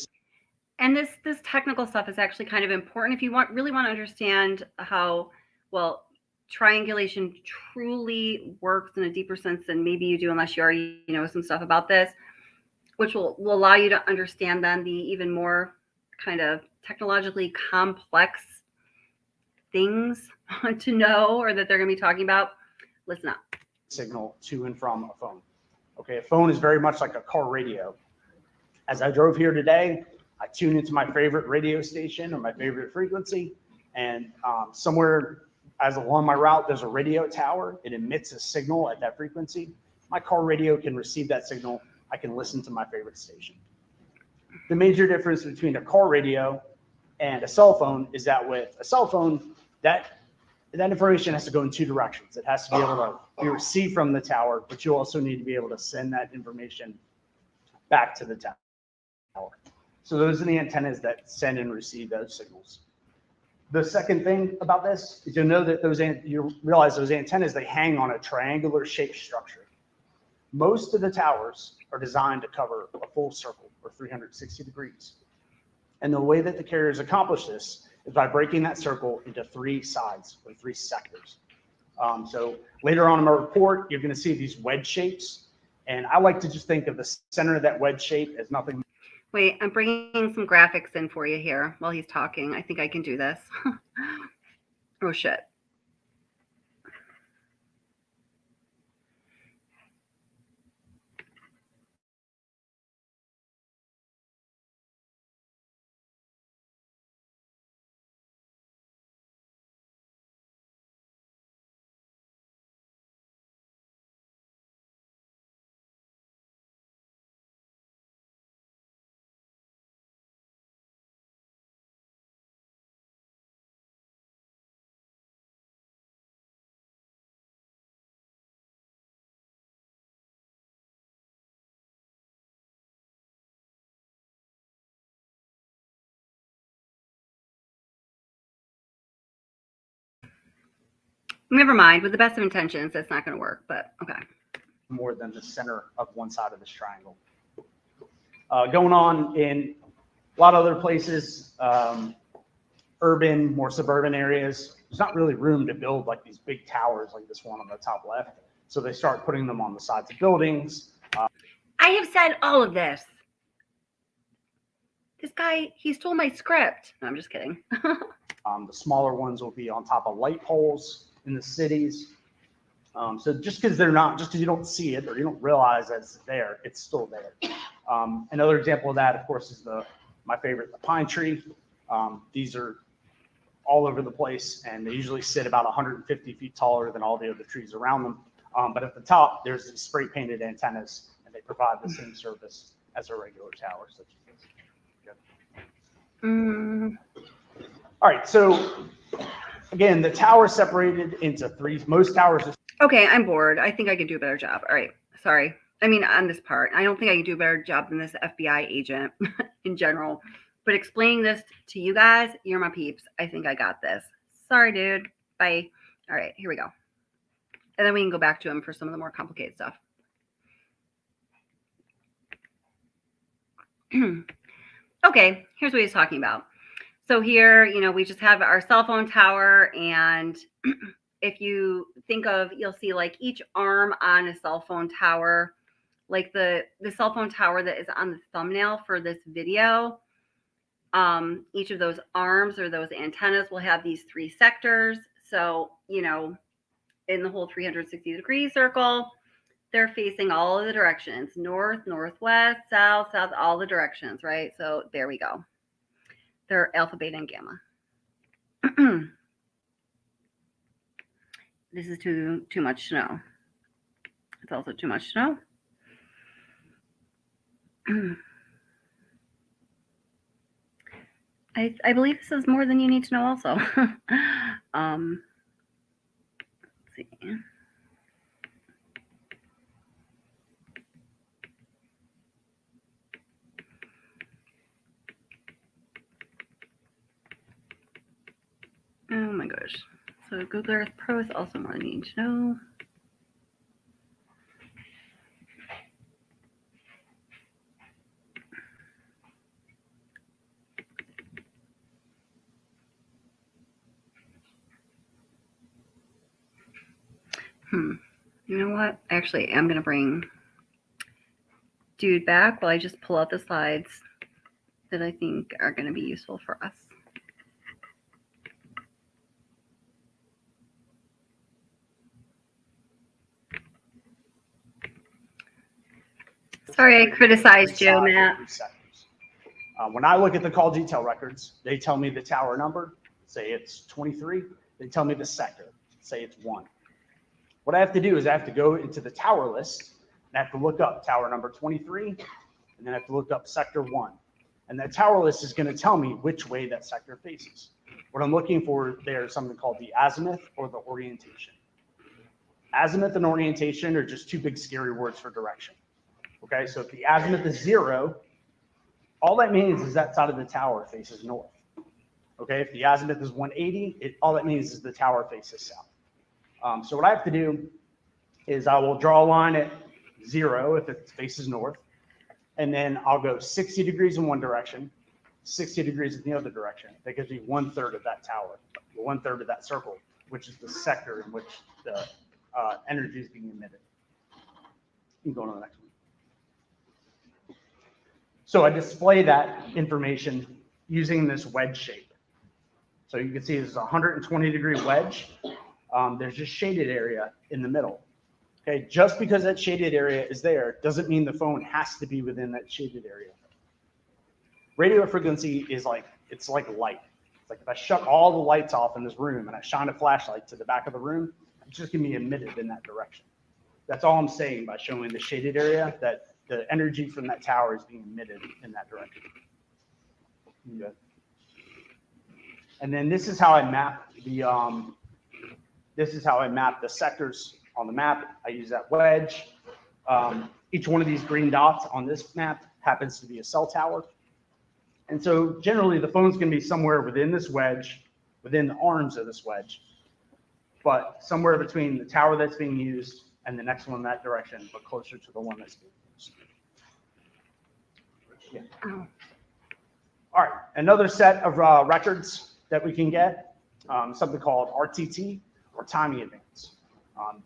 And this technical stuff is actually kind of important if you really want to understand how well triangulation truly works in a deeper sense than maybe you do unless you already know some stuff about this, which will allow you to understand then the even more kind of technologically complex things to know or that they're going to be talking about. Listen up. Signal to and from a phone. Okay, a phone is very much like a car radio. As I drove here today, I tuned into my favorite radio station or my favorite frequency, and somewhere along my route, there's a radio tower. It emits a signal at that frequency. My car radio can receive that signal. I can listen to my favorite station. The major difference between a car radio and a cell phone is that with a cell phone, that information has to go in 2 directions. It has to be able to be received from the tower, but you also need to be able to send that information back to the tower. So those are the antennas that send and receive those signals. The second thing about this is you'll know that you realize those antennas, they hang on a triangular shaped structure. Most of the towers are designed to cover a full circle or 360 degrees. And the way that the carriers accomplish this is by breaking that circle into 3 sides or 3 sectors. So later on in my report, you're going to see these wedge shapes. And I like to just think of the center of that wedge shape as nothing. Wait, I'm bringing some graphics in for you here while he's talking. I think I can do this. Oh, shit. Never mind. With the best of intentions, that's not going to work, but okay. More than the center of one side of this triangle. Going on in a lot of other places, urban, more suburban areas, there's not really room to build like these big towers like this one on the top left. So they start putting them on the sides of buildings. I have said all of this. This guy, he stole my script. No, I'm just kidding. The smaller ones will be on top of light poles in the cities. So just because you don't see it or you don't realize that it's there, it's still there. Another example of that, of course, is my favorite, the pine tree. These are all over the place, and they usually sit about 150 feet taller than all the other trees around them. But at the top, there's these spray painted antennas, and they provide the same service as a regular tower, such as this. All right, so again, the tower separated into three. Most towers. Okay, I'm bored. I think I could do a better job. All right, sorry. I mean, on this part, I don't think I can do a better job than this FBI agent in general. But explaining this to you guys, you're my peeps. I think I got this. Sorry, dude. Bye. All right, here we go. And then we can go back to him for some of the more complicated stuff. Okay, here's what he's talking about. So here, we just have our cell phone tower, and if you think of, you'll see like each arm on a cell phone tower, like the cell phone tower that is on the thumbnail for this video. Each of those arms or those antennas will have these three sectors. So, in the whole 360-degree circle, they're facing all of the directions, north, northwest, south, south, all the directions, right? So there we go. They're alpha, beta, and gamma. This is too much to know. It's also too much to know. I believe this is more than you need to know also. Let's see. Oh my gosh. So Google Earth Pro is also more than you need to know. You know what? Actually, I'm going to bring dude back while I just pull out the slides that I think are going to be useful for us. Sorry, I criticized you, Matt. When I look at the call detail records, they tell me the tower number, say it's 23. They tell me the sector, say it's 1. What I have to do is I have to go into the tower list and I have to look up tower number 23, and then I have to look up sector 1. And that tower list is going to tell me which way that sector faces. What I'm looking for there is something called the azimuth or the orientation. Azimuth and orientation are just two big scary words for direction. Okay, so if the azimuth is 0, all that means is that side of the tower faces north. Okay, if the azimuth is 180, all that means is the tower faces south. So what I have to do is I will draw a line at 0 if it faces north, and then I'll go 60 degrees in one direction, 60 degrees in the other direction. That gives me 1/3 of that tower, 1/3 of that circle, which is the sector in which the energy is being emitted. You can go on to the next one. So I display that information using this wedge shape. So you can see this is a 120-degree wedge. There's just shaded area in the middle. Okay, just because that shaded area is there doesn't mean the phone has to be within that shaded area. Radio frequency is like, it's like light. It's like if I shut all the lights off in this room and I shine a flashlight to the back of the room, it's just gonna be emitted in that direction. That's all I'm saying by showing the shaded area, that the energy from that tower is being emitted in that direction. Good. And then this is how I map the sectors on the map. I use that wedge. Each one of these green dots on this map happens to be a cell tower. And so generally the phone's gonna be somewhere within this wedge, within the arms of this wedge. but somewhere between the tower that's being used and the next one in that direction, but closer to the one that's being used. Yeah. Oh. All right, another set of records that we can get, something called RTT, or timing advance.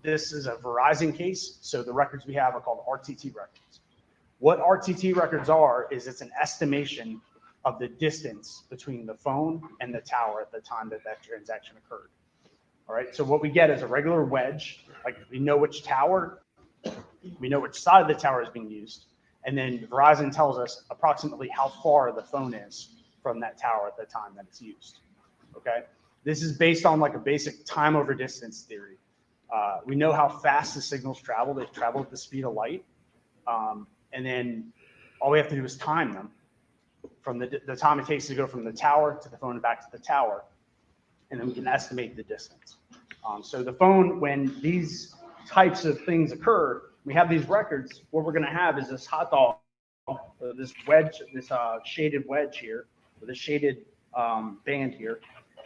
This is a Verizon case, so the records we have are called RTT records. What RTT records are is it's an estimation of the distance between the phone and the tower at the time that that transaction occurred. All right, so what we get is a regular wedge, like we know which tower, we know which side of the tower is being used, and then Verizon tells us approximately how far the phone is from that tower at the time that it's used. Okay, this is based on like a basic time over distance theory. We know how fast the signals travel. They travel at the speed of light. And then all we have to do is time them from the time it takes to go from the tower to the phone and back to the tower. And then we can estimate the distance. So the phone, when these types of things occur, we have these records. What we're going to have is this hot dog, this wedge, this shaded wedge here, or this shaded band here.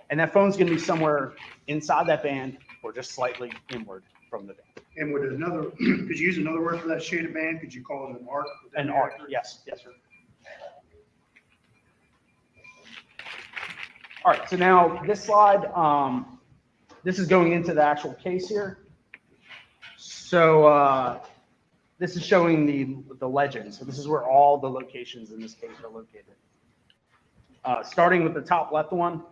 And that phone's going to be somewhere inside that band or just slightly inward from the band. And would another, could you use another word for that shaded band? Could you call it an arc? An arc, yes, yes, sir. All right, so now this slide, this is going into the actual case here. So this is showing the legend. So this is where all the locations in this case are located. Starting with the top left one,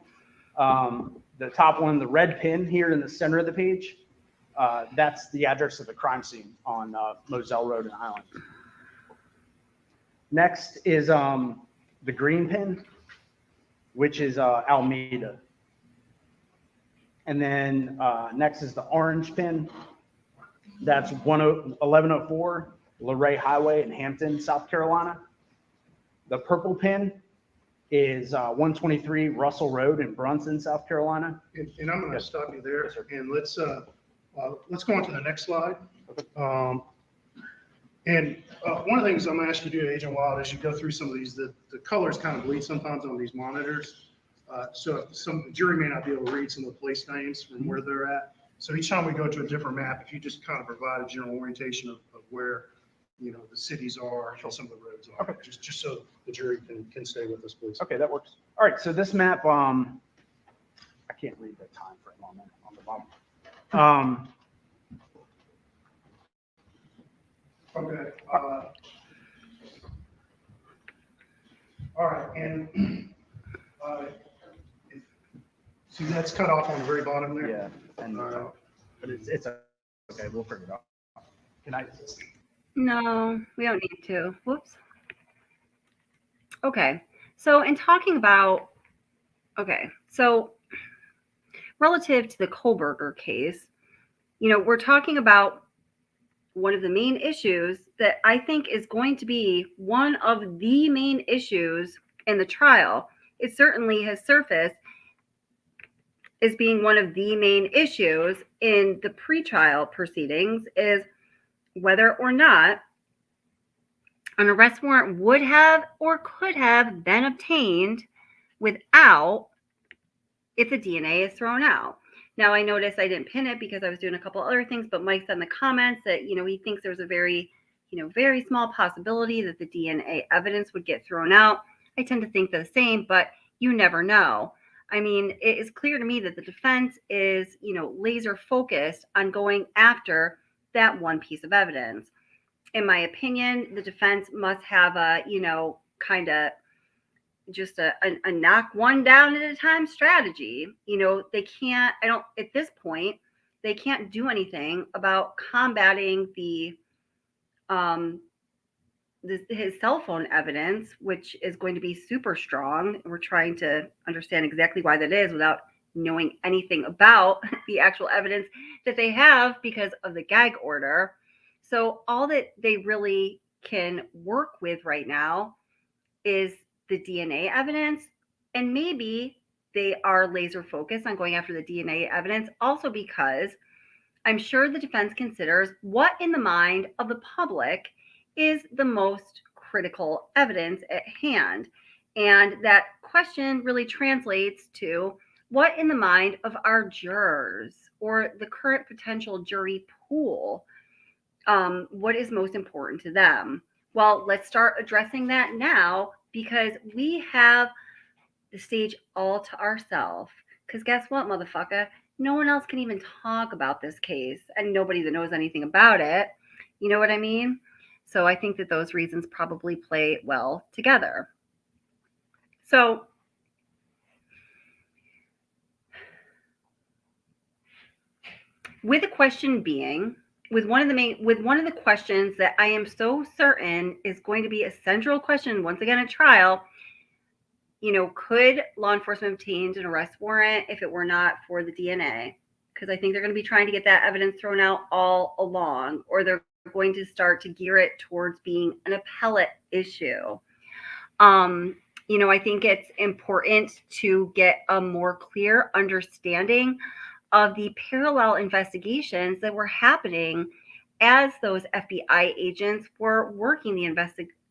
the top one, the red pin here in the center of the page, that's the address of the crime scene on Moselle Road in Highland. Next is the green pin, which is Almeida. And then next is the orange pin. That's 1104 Luray Highway in Hampton, South Carolina. The purple pin is 123 Russell Road in Brunson, South Carolina. And I'm going to stop you there, and let's go on to the next slide. One of the things I'm going to ask you to do, Agent Wild, as you go through some of these, the colors kind of bleed sometimes on these monitors. So the jury may not be able to read some of the place names from where they're at. So each time we go to a different map, if you just kind of provide a general orientation of where, you know, the cities are and some of the roads are, Okay. just so the jury can stay with us, please. Okay, that works. All right, so this map, I can't read the time frame on the bottom. Okay. All right, and see that's cut off on the very bottom there. Yeah, and but it's okay. We'll figure it out. Can I? No, we don't need to. Whoops. Okay. So in talking about, so relative to the Kohlberger case, you know, we're talking about one of the main issues that I think is going to be one of the main issues in the trial. It certainly has surfaced as being one of the main issues in the pretrial proceedings is whether or not an arrest warrant would have or could have been obtained without if the DNA is thrown out. Now, I noticed I didn't pin it because I was doing a couple other things, but Mike said in the comments that, you know, he thinks there's a very, you know, very small possibility that the DNA evidence would get thrown out. I tend to think the same, but you never know. I mean, it is clear to me that the defense is, you know, laser focused on going after that one piece of evidence. In my opinion, the defense must have a, you know, kind of just a knock one down at a time strategy. You know, they can't, at this point, they can't do anything about combating his cell phone evidence, which is going to be super strong. We're trying to understand exactly why that is without knowing anything about the actual evidence that they have because of the gag order. So all that they really can work with right now is the DNA evidence, and maybe they are laser focused on going after the DNA evidence also because I'm sure the defense considers what in the mind of the public is the most critical evidence at hand. And that question really translates to what in the mind of our jurors or the current potential jury pool? What is most important to them? Well, let's start addressing that now, because we have the stage all to ourselves. Because guess what, motherfucker? No one else can even talk about this case, and nobody that knows anything about it. You know what I mean? So I think that those reasons probably play well together. So with the question being, with one of the questions that I am so certain is going to be a central question once again at trial, you know, could law enforcement obtain an arrest warrant if it were not for the DNA? Because I think they're going to be trying to get that evidence thrown out all along, or they're going to start to gear it towards being an appellate issue. You know, I think it's important to get a more clear understanding of the parallel investigations that were happening as those FBI agents were working the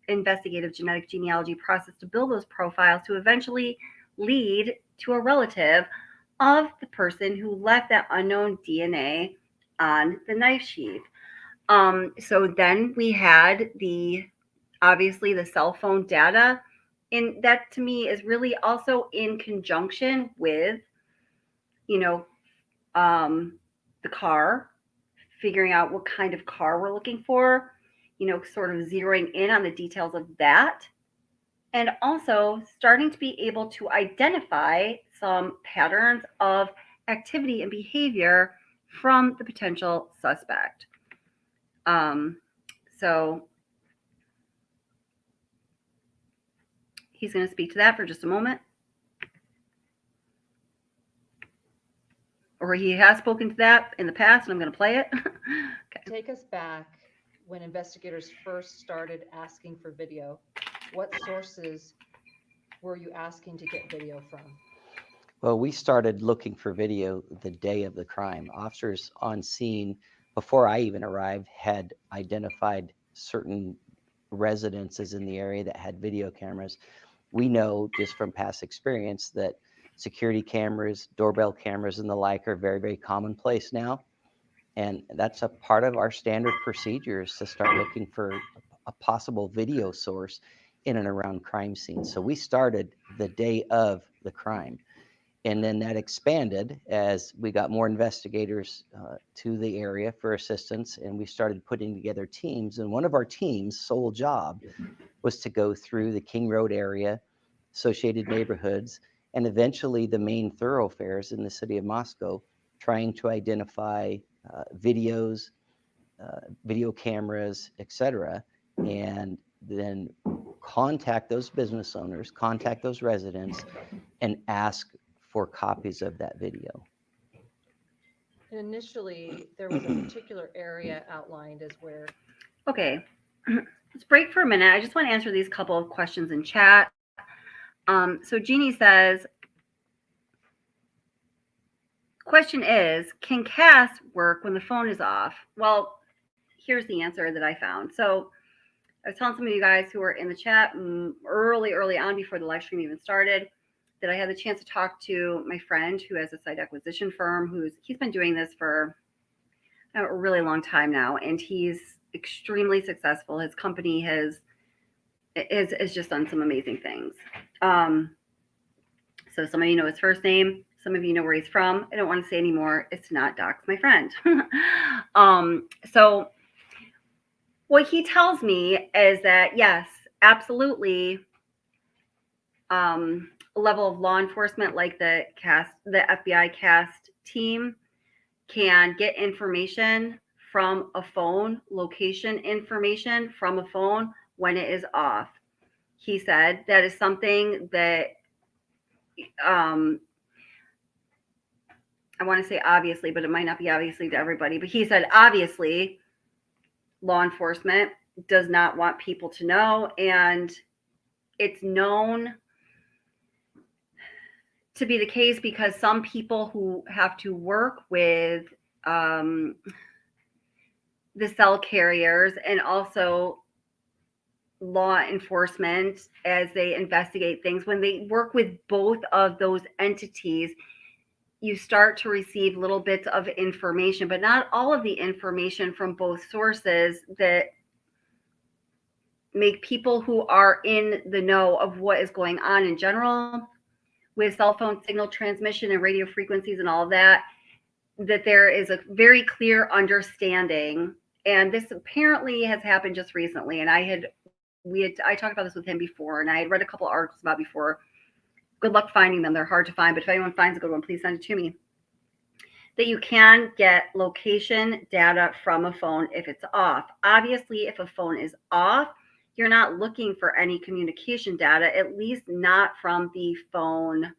investigative genetic genealogy process to build those profiles to eventually lead to a relative of the person who left that unknown DNA on the knife sheath. So then we had obviously the cell phone data, and that to me is really also in conjunction with, you know, the car, figuring out what kind of car we're looking for, you know, sort of zeroing in on the details of that, and also starting to be able to identify some patterns of activity and behavior from the potential suspect. So he's going to speak to that for just a moment. Or he has spoken to that in the past, and I'm going to play it. Okay. Take us back when investigators first started asking for video. What sources were you asking to get video from? Well, we started looking for video the day of the crime. Officers on scene, before I even arrived, had identified certain residences in the area that had video cameras. We know just from past experience that security cameras, doorbell cameras, and the like are very, very commonplace now. And that's a part of our standard procedures to start looking for a possible video source in and around crime scenes. So we started the day of the crime. And then that expanded as we got more investigators to the area for assistance, and we started putting together teams. And one of our team's sole job was to go through the King Road area, associated neighborhoods, and eventually the main thoroughfares in the city of Moscow, trying to identify videos, video cameras, etc., and then contact those business owners, contact those residents, and ask for copies of that video. And initially, there was a particular area outlined as where. Okay, let's break for a minute. I just want to answer these couple of questions in chat. So Jeannie says, question is, can CAS work when the phone is off? Well, here's the answer that I found. So I was telling some of you guys who were in the chat early on before the live stream even started that I had the chance to talk to my friend who has a site acquisition firm. He's been doing this for a really long time now, and he's extremely successful. His company has just done some amazing things. So some of you know his first name. Some of you know where he's from. I don't want to say anymore. It's not Doc's my friend. So what he tells me is that, yes, absolutely, a level of law enforcement like the FBI CAST team can get information from a phone, location information from a phone when it is off. He said that is something that I want to say obviously, but it might not be obviously to everybody. But he said, obviously, law enforcement does not want people to know. And it's known to be the case because some people who have to work with the cell carriers and also law enforcement as they investigate things, when they work with both of those entities, you start to receive little bits of information, but not all of the information from both sources that make people who are in the know of what is going on in general with cell phone signal transmission and radio frequencies and all of that, that there is a very clear understanding. And this apparently has happened just recently. And I talked about this with him before, and I had read a couple articles about before. Good luck finding them. They're hard to find, but if anyone finds a good one, please send it to me. That you can get location data from a phone if it's off. Obviously, if a phone is off, you're not looking for any communication data, at least not from the phone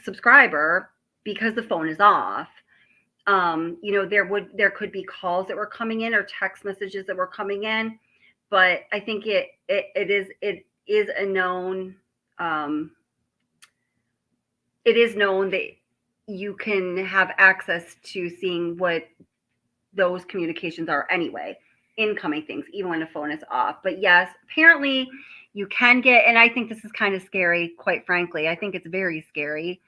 subscriber, because the phone is off. There could be calls that were coming in or text messages that were coming in, but I think it is known that you can have access to seeing what those communications are anyway, incoming things, even when the phone is off. But yes, apparently you can get, and I think this is kind of scary, quite frankly. I think it's very scary.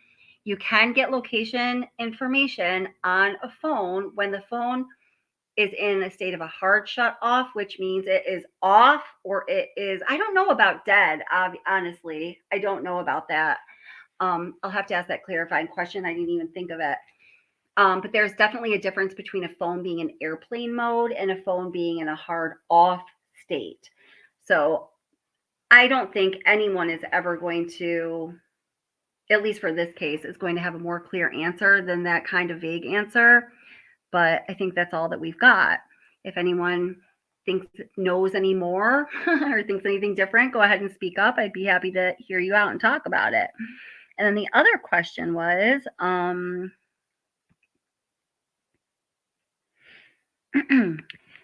You can get location information on a phone when the phone is in a state of a hard shut off, which means it is off, or it is, I don't know about dead, honestly. I don't know about that. I'll have to ask that clarifying question. I didn't even think of it. But there's definitely a difference between a phone being in airplane mode and a phone being in a hard off state. So I don't think anyone is ever going to, at least for this case, is going to have a more clear answer than that kind of vague answer. But I think that's all that we've got. If anyone knows any more or thinks anything different, go ahead and speak up. I'd be happy to hear you out and talk about it. And then the other question was,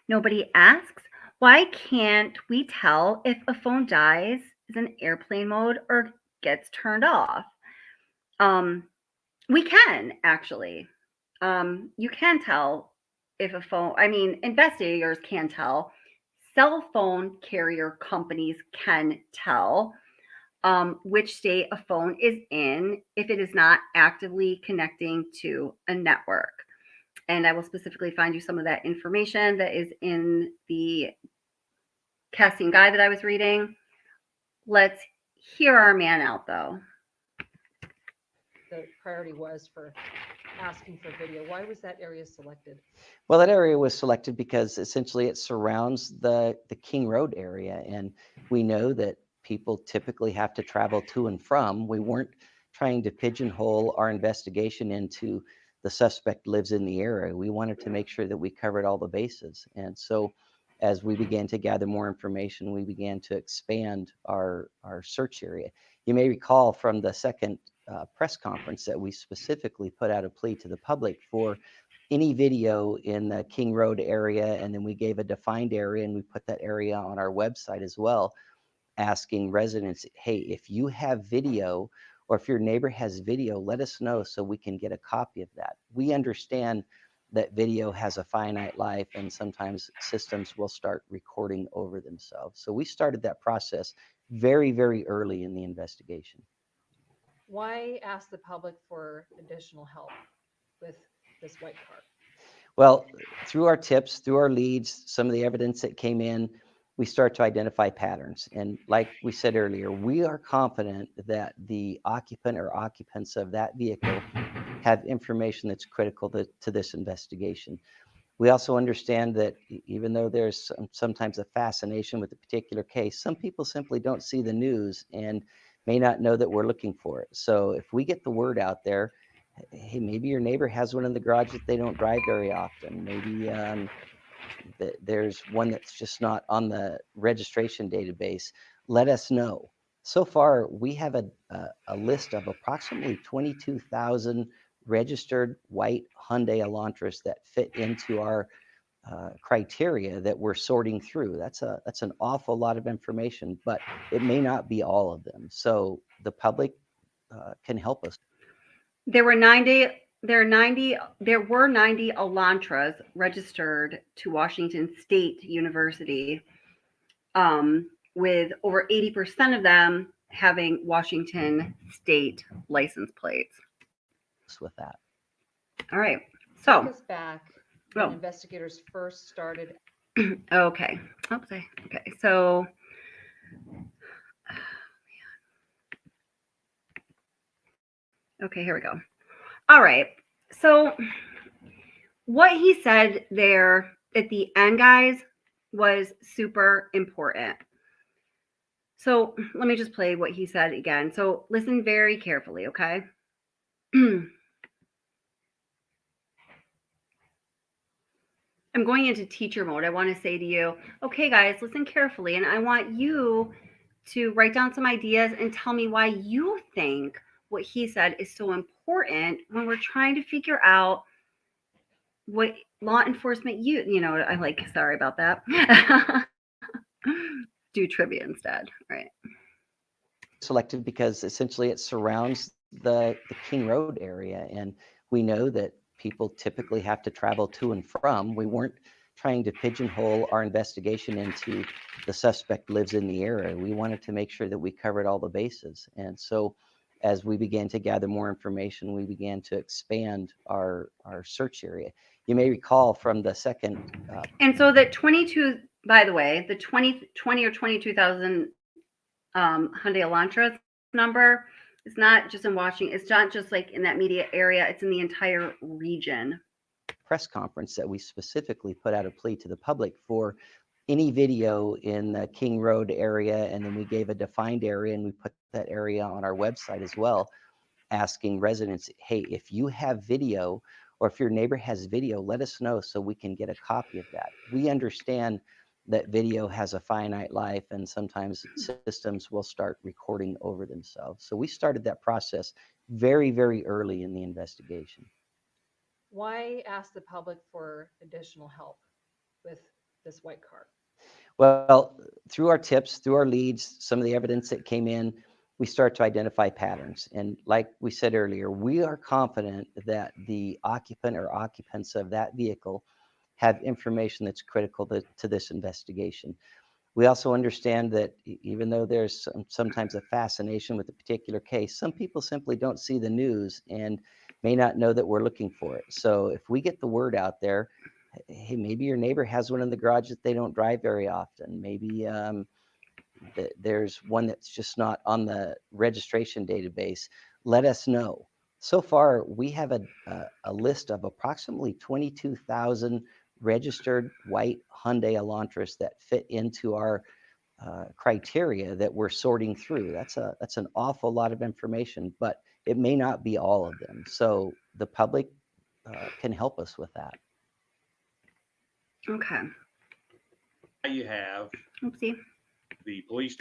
nobody asks, why can't we tell if a phone dies, is in airplane mode, or gets turned off? We can actually. You can tell if a phone, investigators can tell. Cell phone carrier companies can tell which state a phone is in if it is not actively connecting to a network. And I will specifically find you some of that information that is in the casting guide that I was reading. Let's hear our man out, though. The priority was for asking for video. Why was that area selected? Well, that area was selected because essentially it surrounds the King Road area. And we know that people typically have to travel to and from. We weren't trying to pigeonhole our investigation into the suspect lives in the area. We wanted to make sure that we covered all the bases. And so as we began to gather more information, we began to expand our search area. You may recall from the second press conference that we specifically put out a plea to the public for any video in the King Road area, and then we gave a defined area, and we put that area on our website as well, asking residents, hey, if you have video or if your neighbor has video, let us know so we can get a copy of that. We understand that video has a finite life, and sometimes systems will start recording over themselves. So we started that process very, very early in the investigation. Why ask the public for additional help with this white car? Well, through our tips, through our leads, some of the evidence that came in, we start to identify patterns. And like we said earlier, we are confident that the occupant or occupants of that vehicle have information that's critical to this investigation. We also understand that even though there's sometimes a fascination with a particular case, some people simply don't see the news and may not know that we're looking for it. So if we get the word out there, hey, maybe your neighbor has one in the garage that they don't drive very often. Maybe there's one that's just not on the registration database. Let us know. So far, we have a list of approximately 22,000 registered white Hyundai Elantras that fit into our criteria that we're sorting through. That's an awful lot of information, but it may not be all of them. So the public can help us. There were 90 Elantras registered to Washington State University, with over 80% of them having Washington State license plates. with that. All right. Take So, us back when Oh. investigators first started. okay. Okay. So, okay, here we go. All right. So, what he said there at the end, guys, was super important. So, let me just play what he said again. So, listen very carefully, okay? I'm going into teacher mode. I want to say to you, okay, guys, listen carefully. And I want you to write down some ideas and tell me why you think what he said is so important when we're trying to figure out what law enforcement I like, sorry about that. Do trivia instead, right? Selected because essentially it surrounds the King Road area. And we know that people typically have to travel to and from. We weren't trying to pigeonhole our investigation into the suspect lives in the area. We wanted to make sure that we covered all the bases. And so as we began to gather more information, we began to expand our search area. You may recall from the second. And so the 22, by the way, the 20 or 22,000 Hyundai Elantra number, it's not just in Washington. It's not just like in that media area. It's in the entire region. Press conference that we specifically put out a plea to the public for any video in the King Road area, and then we gave a defined area and we put that area on our website as well, asking residents, hey, if you have video or if your neighbor has video, let us know so we can get a copy of that. We understand that video has a finite life and sometimes systems will start recording over themselves. So we started that process very, very early in the investigation. Why ask the public for additional help with this white car? Well, through our tips, through our leads, some of the evidence that came in, we start to identify patterns. And like we said earlier, we are confident that the occupant or occupants of that vehicle have information that's critical to this investigation. We also understand that even though there's sometimes a fascination with a particular case, some people simply don't see the news and may not know that we're looking for it. So if we get the word out there, hey, maybe your neighbor has one in the garage that they don't drive very often. Maybe there's one that's just not on the registration database. Let us know. So far, we have a list of approximately 22,000 registered white Hyundai Elantras that fit into our criteria that we're sorting through. That's an awful lot of information, but it may not be all of them. So the public can help us with that. Okay. You have Oopsie. the police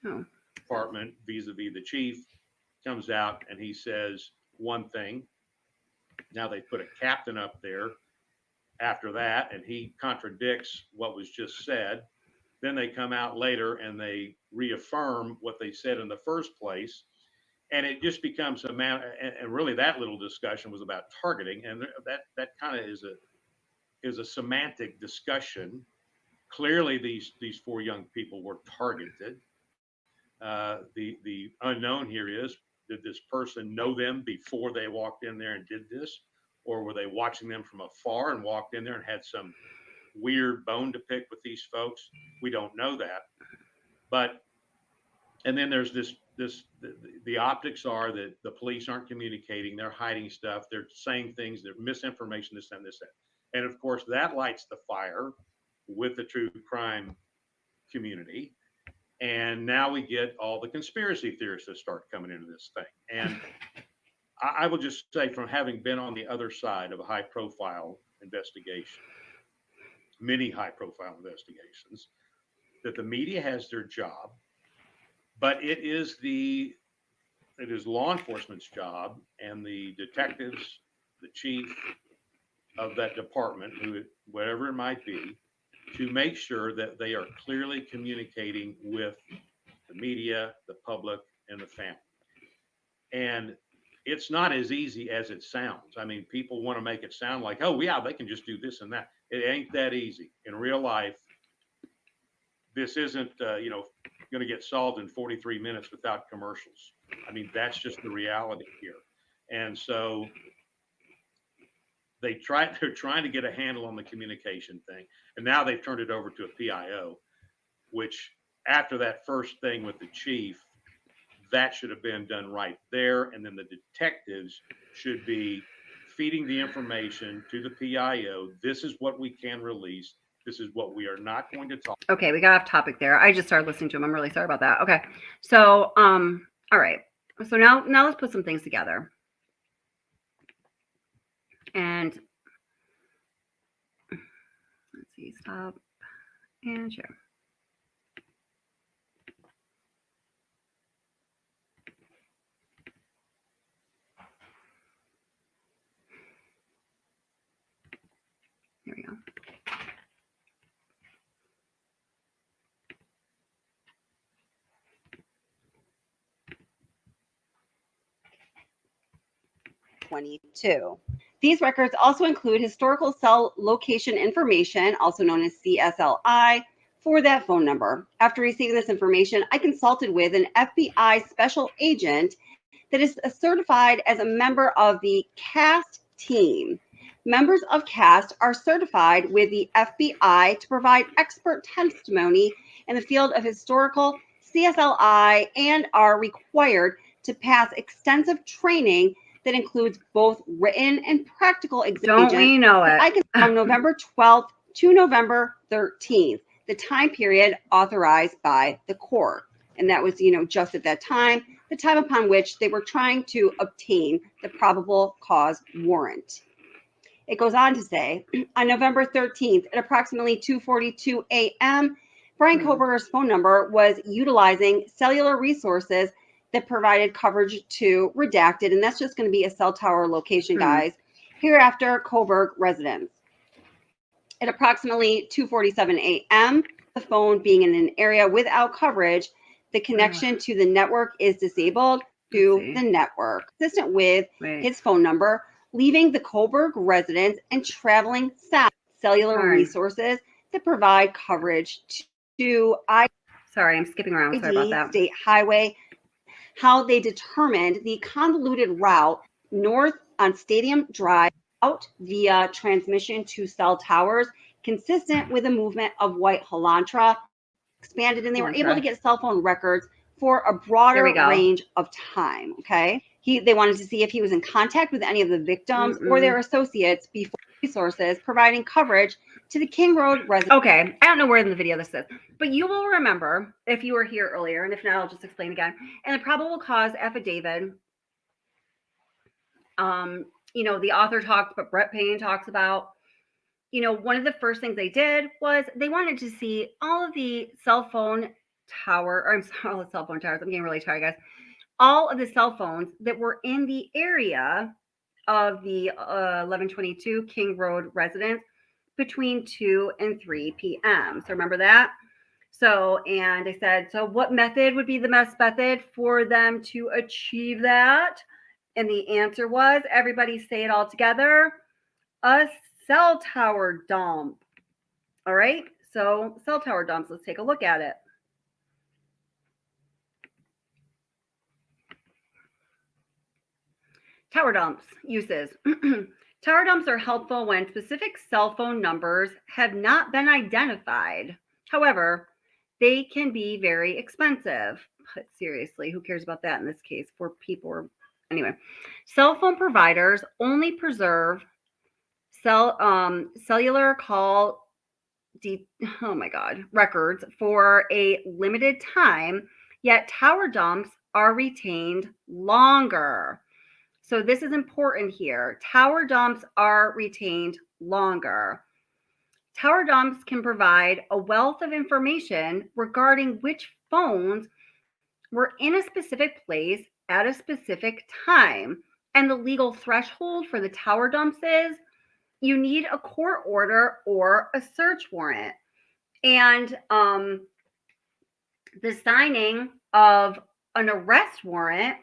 department vis-a-vis the chief comes out and he says one thing. Now they put a captain up there after that and he contradicts what was just said. Then they come out later and they reaffirm what they said in the first place. And it just becomes and really that little discussion was about targeting. And that kind of is a semantic discussion. Clearly, these four young people were targeted. The unknown here is, did this person know them before they walked in there and did this? Or were they watching them from afar and walked in there and had some weird bone to pick with these folks? We don't know that. But, and then there's the optics are that the police aren't communicating, they're hiding stuff, they're saying things, they're misinformation, this and this. And of course, that lights the fire with the true crime community. And now we get all the conspiracy theorists that start coming into this thing. And I will just say, from having been on the other side of a high profile investigation, many high profile investigations, that the media has their job, but it is law enforcement's job and the detectives, the chief of that department, whatever it might be, to make sure that they are clearly communicating with the media, the public, and the family. And it's not as easy as it sounds. I mean, people want to make it sound like, oh, yeah, they can just do this and that. It ain't that easy. In real life, this isn't, going to get solved in 43 minutes without commercials. I mean, that's just the reality here. And so they're trying to get a handle on the communication thing. And now they've turned it over to a PIO, which after that first thing with the chief, that should have been done right there. And then the detectives should be feeding the information to the PIO. This is what we can release. This is what we are not going to talk. Okay, we got off topic there. I just started listening to him. I'm really sorry about that. Okay. So, all right. So now let's put some things together. And let's see, stop and share. There we go. These records also include historical cell location information, also known as CSLI, for that phone number. After receiving this information, I consulted with an FBI special agent that is certified as a member of the CAST team. Members of CAST are certified with the FBI to provide expert testimony in the field of historical CSLI and are required to pass extensive training that includes both written and practical exams. Don't we know it? I can from November 12th to November 13th, the time period authorized by the court. And that was, just at that time, the time upon which they were trying to obtain the probable cause warrant. It goes on to say, on November 13th at approximately 2:42 a.m., Brian Koberger's phone number was utilizing cellular resources that provided coverage to redacted, and that's just going to be a cell tower location, guys, hereafter Coburg residence. At approximately 2:47 a.m., the phone being in an area without coverage, the connection to the network is disabled to the network, consistent with his phone number, leaving the Coburg residence and traveling south. Cellular resources that provide coverage to sorry, I'm skipping around. Sorry about that. State Highway. How they determined the convoluted route north on Stadium Drive out via transmission to cell towers, consistent with the movement of white Elantra, expanded, and they were able to get cell phone records for a broader range of time. Okay. They wanted to see if he was in contact with any of the victims or their associates before resources providing coverage to the King Road residents. Okay, I don't know where in the video this is, but you will remember if you were here earlier, and if not, I'll just explain again. And the probable cause affidavit, the author talks, but Brett Payne talks about, one of the first things they did was they wanted to see all of the cell phone tower, or I'm sorry, all the cell phone towers. I'm getting really tired, guys. All of the cell phones that were in the area of the 1122 King Road residence between 2 and 3 p.m. So remember that? So, and I said, so what method would be the best method for them to achieve that? And the answer was, everybody say it all together, a cell tower dump. All right, so cell tower dumps, let's take a look at it. Tower dumps uses. Tower dumps are helpful when specific cell phone numbers have not been identified. However, they can be very expensive. But seriously, who cares about that in this case for people? Anyway, cell phone providers only preserve cellular call records for a limited time, yet tower dumps are retained longer. So this is important here. Tower dumps are retained longer. Tower dumps can provide a wealth of information regarding which phones were in a specific place at a specific time. And the legal threshold for the tower dumps is you need a court order or a search warrant. And the signing of an arrest warrant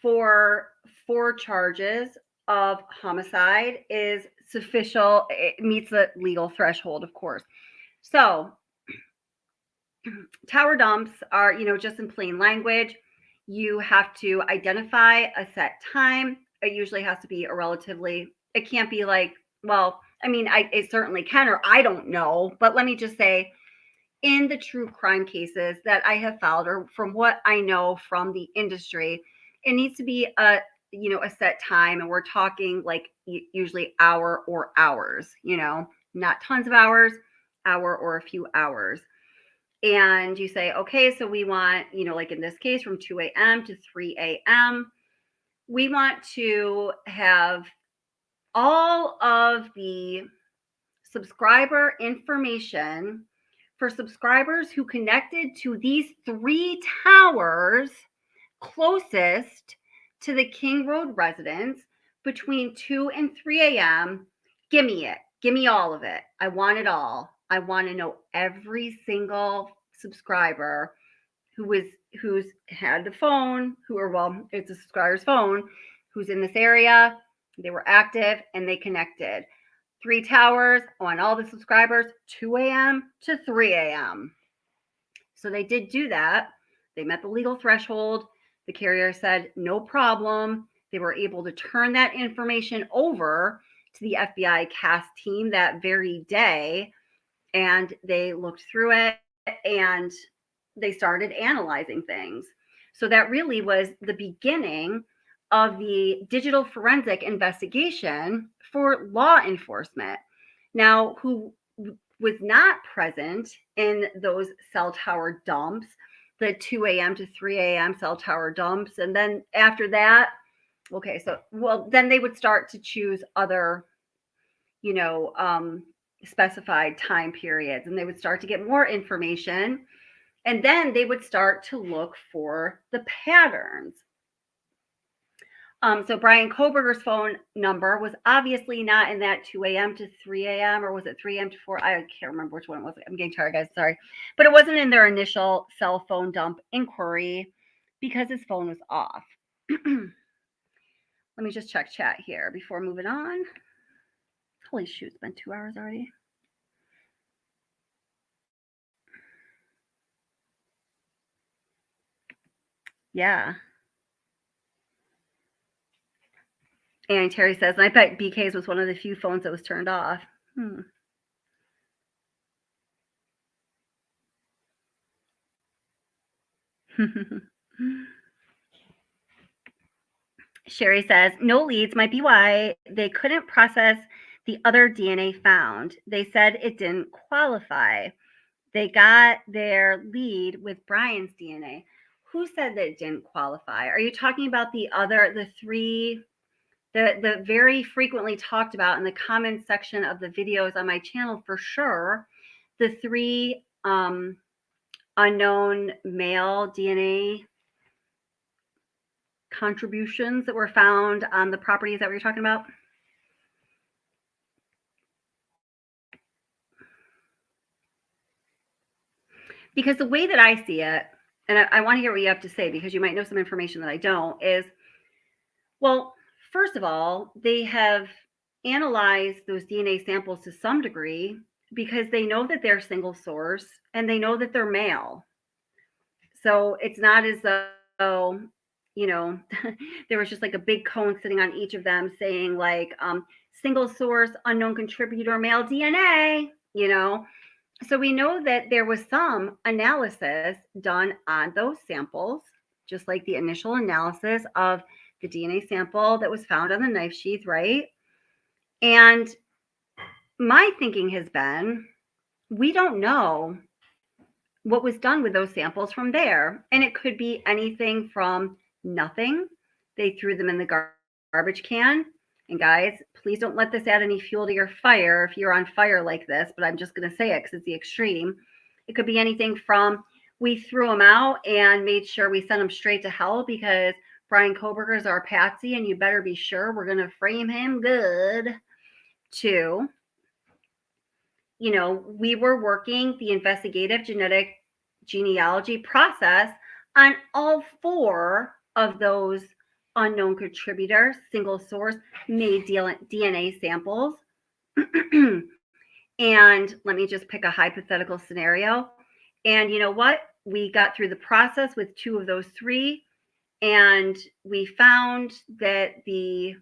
for 4 charges of homicide is sufficient. It meets the legal threshold, of course. So tower dumps are, just in plain language, you have to identify a set time. It usually has to be it can't be like, well, I mean, it certainly can, or I don't know, but let me just say, in the true crime cases that I have followed, or from what I know from the industry, it needs to be a set time. And we're talking like usually hour or hours, not tons of hours, hour or a few hours. And you say, okay, so we want, like in this case, from 2 a.m. to 3 a.m., we want to have all of the subscriber information for subscribers who connected to these 3 towers closest to the King Road residence between 2 and 3 a.m. Give me it. Give me all of it. I want it all. I want to know every single subscriber who's had the phone, it's a subscriber's phone, who's in this area, they were active and they connected. 3 towers on all the subscribers, 2 a.m. to 3 a.m. So they did do that. They met the legal threshold. The carrier said, no problem. They were able to turn that information over to the FBI CAS team that very day. And they looked through it and they started analyzing things. So that really was the beginning of the digital forensic investigation for law enforcement. Now, who was not present in those cell tower dumps, the 2 a.m. to 3 a.m. cell tower dumps. And then after that, then they would start to choose other, specified time periods, and they would start to get more information. And then they would start to look for the patterns. So Brian Koberger's phone number was obviously not in that 2 a.m. to 3 a.m. or was it 3 a.m. to 4? I can't remember which one it was. I'm getting tired, guys. Sorry. But it wasn't in their initial cell phone dump inquiry because his phone was off. Let me just check chat here before moving on. Holy shoot, it's been 2 hours already. Yeah. And Terry says, I bet BK's was one of the few phones that was turned off. Sherry says, no leads might be why they couldn't process the other DNA found. They said it didn't qualify. They got their lead with Brian's DNA. Who said that it didn't qualify? Are you talking about the 3, the very frequently talked about in the comments section of the videos on my channel for sure, the 3 unknown male DNA contributions that were found on the properties that we were talking about? Because the way that I see it, and I want to hear what you have to say because you might know some information that I don't, is, well, first of all, they have analyzed those DNA samples to some degree because they know that they're single source and they know that they're male. So it's not as though, there was just like a big cone sitting on each of them saying like single source, unknown contributor, male DNA, So we know that there was some analysis done on those samples, just like the initial analysis of the DNA sample that was found on the knife sheath, right? And my thinking has been, we don't know what was done with those samples from there. And it could be anything from nothing. They threw them in the garbage can. And guys, please don't let this add any fuel to your fire if you're on fire like this, but I'm just going to say it because it's the extreme. It could be anything from we threw them out and made sure we sent them straight to hell because Brian Koberger's our patsy and you better be sure we're going to frame him good, to, we were working the investigative genetic genealogy process on all 4 of those unknown contributor, single source made DNA samples. And let me just pick a hypothetical scenario. And you know what? We got through the process with 2 of those 3, and we found that the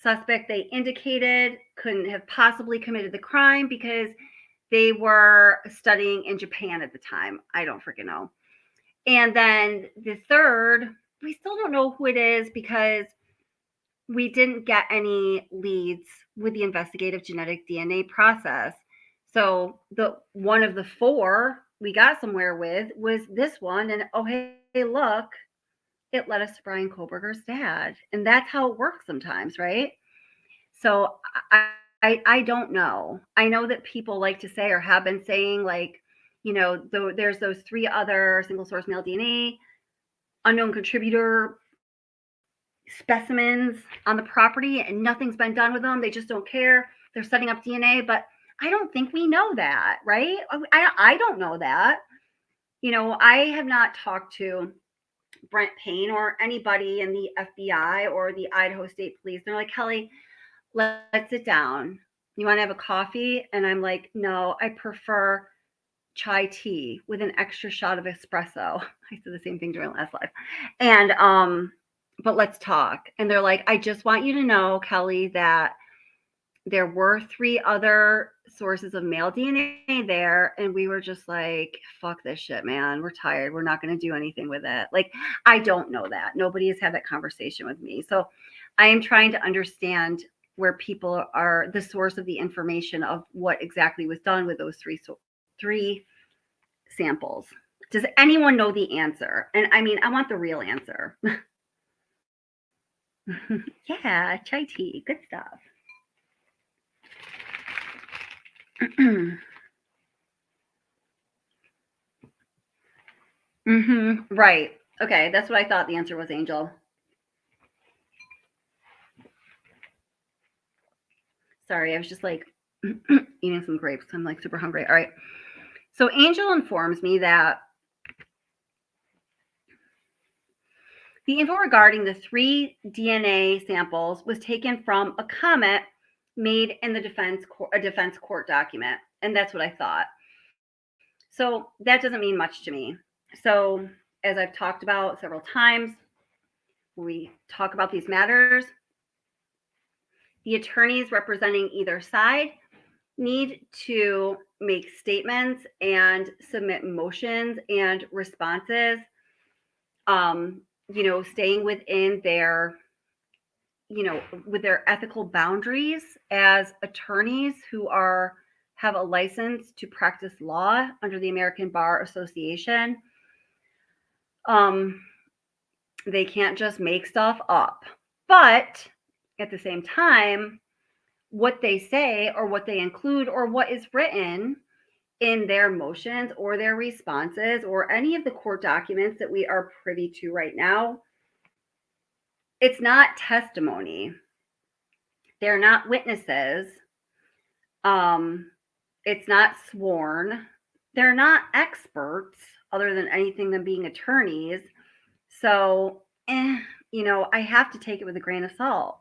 suspect they indicated couldn't have possibly committed the crime because they were studying in Japan at the time. I don't freaking know. And then the third, we still don't know who it is because we didn't get any leads with the investigative genetic DNA process. So the one of the 4 we got somewhere with was this one. And oh, hey, look, it led us to Brian Kohlberger's dad. And that's how it works sometimes, right? So I don't know. I know that people like to say or have been saying, like, you know, there's those 3 other single source male DNA unknown contributor specimens on the property and nothing's been done with them. They just don't care. They're setting up DNA, but I don't think we know that, right? I don't know that. You know, I have not talked to Brent Payne or anybody in the FBI or the Idaho State Police. They're like, Kelly, let's sit down. You want to have a coffee? And I'm like, no, I prefer chai tea with an extra shot of espresso. I said the same thing during last live. And but let's talk. And they're like, I just want you to know, Kelly, that there were 3 other sources of male DNA there. And we were just like, fuck this shit, man. We're tired. We're not going to do anything with it. Like, I don't know that. Nobody has had that conversation with me. So I am trying to understand where people are, the source of the information of what exactly was done with those 3 samples. Does anyone know the answer? And I mean, I want the real answer. Yeah, chai tea, good stuff. Right. Okay, that's what I thought the answer was, Angel. Sorry, I was just like eating some grapes. I'm like super hungry. All right. So Angel informs me that the info regarding the 3 DNA samples was taken from a comment made in the defense court document. And that's what I thought. So that doesn't mean much to me. So as I've talked about several times, when we talk about these matters, the attorneys representing either side need to make statements and submit motions and responses, you know, staying within their, you know, with their ethical boundaries as attorneys who have a license to practice law under the American Bar Association. They can't just make stuff up. But at the same time, what they say or what they include or what is written in their motions or their responses or any of the court documents that we are privy to right now, it's not testimony. They're not witnesses. It's not sworn. They're not experts other than anything than being attorneys. So, you know, I have to take it with a grain of salt.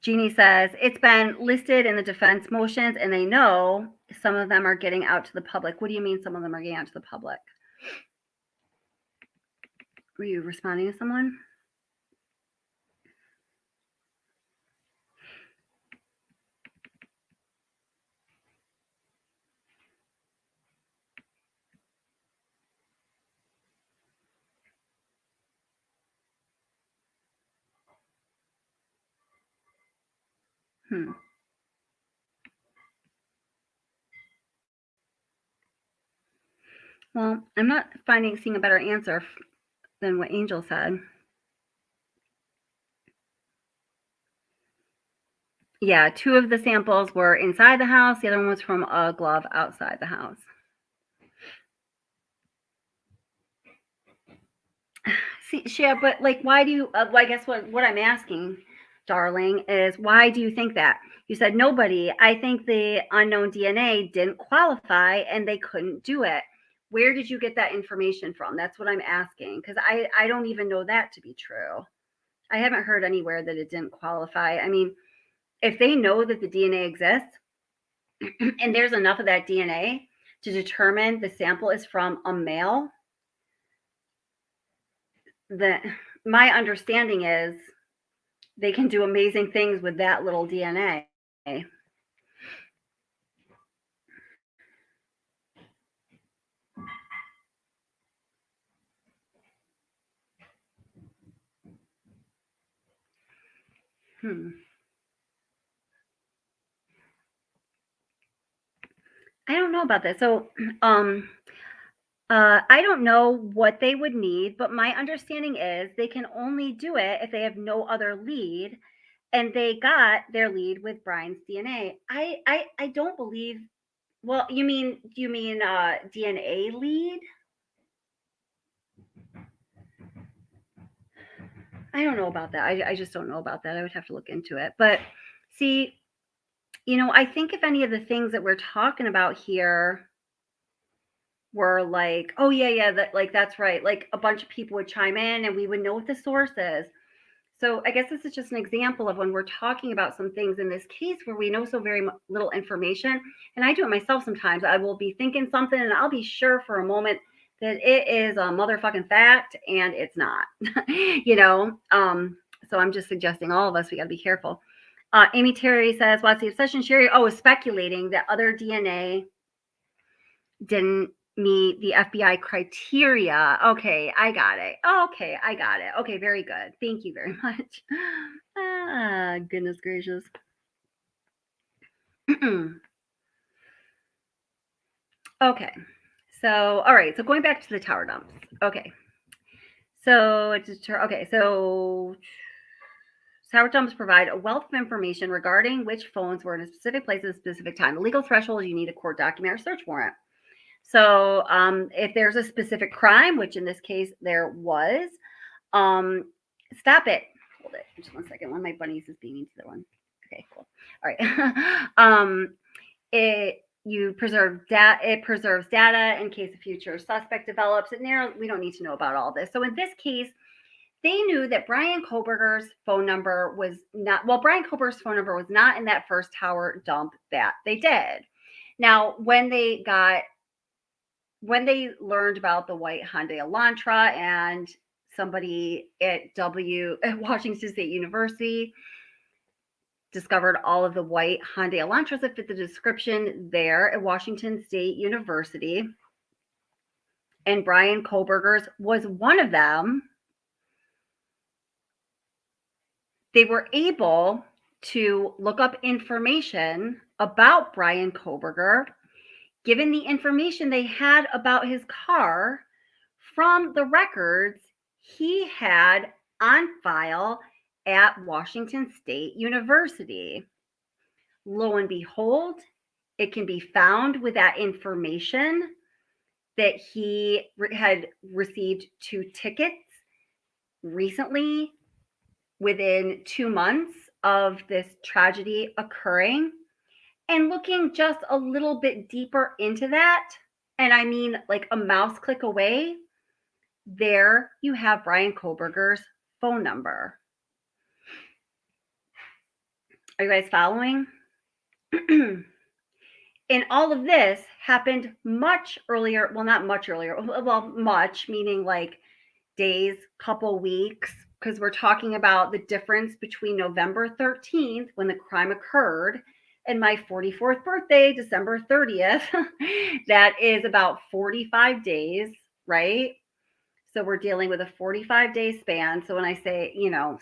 Jeannie says, it's been listed in the defense motions and they know some of them are getting out to the public. What do you mean some of them are getting out to the public? Were you responding to someone? Well, I'm not seeing a better answer than what Angel said. Yeah, 2 of the samples were inside the house. The other one was from a glove outside the house. See, yeah, but like, why do you, well, I guess what I'm asking, darling, is why do you think that? You said nobody. I think the unknown DNA didn't qualify and they couldn't do it. Where did you get that information from? That's what I'm asking, because I don't even know that to be true. I haven't heard anywhere that it didn't qualify. I mean, if they know that the DNA exists and there's enough of that DNA to determine the sample is from a male, that my understanding is they can do amazing things with that little DNA. I don't know about this. So, I don't know what they would need, but my understanding is they can only do it if they have no other lead, and they got their lead with Brian's DNA. I don't believe. Well, you mean DNA lead? I don't know about that. I just don't know about that. I would have to look into it. But see, I think if any of the things that we're talking about here were like, oh yeah, that's right. Like a bunch of people would chime in and we would know what the source is. So I guess this is just an example of when we're talking about some things in this case where we know so very little information. And I do it myself sometimes. I will be thinking something and I'll be sure for a moment that it is a motherfucking fact and it's not, So I'm just suggesting all of us, we got to be careful. Amy Terry says, what's the obsession? Sherry, is speculating that other DNA didn't meet the FBI criteria. Okay, I got it. Okay, I got it. Okay, very good. Thank you very much. Goodness gracious. Okay, so all right, so going back to the tower dumps. Okay, so tower dumps provide a wealth of information regarding which phones were in a specific place at a specific time. The legal threshold, you need a court document or search warrant. So if there's a specific crime, which in this case there was, stop it. Hold it. Just 1 second. One of my bunnies is being into the one. Okay, cool. All right. It preserves data in case a future suspect develops. We don't need to know about all this. So in this case, they knew that Brian Koberger's phone number was not. Well, Brian Koberger's phone number was not in that first tower dump that they did. Now, when they learned about the white Hyundai Elantra and somebody at Washington State University discovered all of the white Hyundai Elantras that fit the description there at Washington State University, and Brian Koberger's was one of them, they were able to look up information about Brian Koberger, given the information they had about his car from the records he had on file at Washington State University. Lo and behold, it can be found with that information that he had received 2 tickets recently within 2 months of this tragedy occurring. And looking just a little bit deeper into that, and I mean like a mouse click away, there you have Brian Koberger's phone number. Are you guys following? And all of this happened much earlier. Well, not much earlier. Well, much, meaning like days, couple weeks, because we're talking about the difference between November 13th, when the crime occurred, and my 44th birthday, December 30th. That is about 45 days, right? So we're dealing with a 45-day span. So when I say,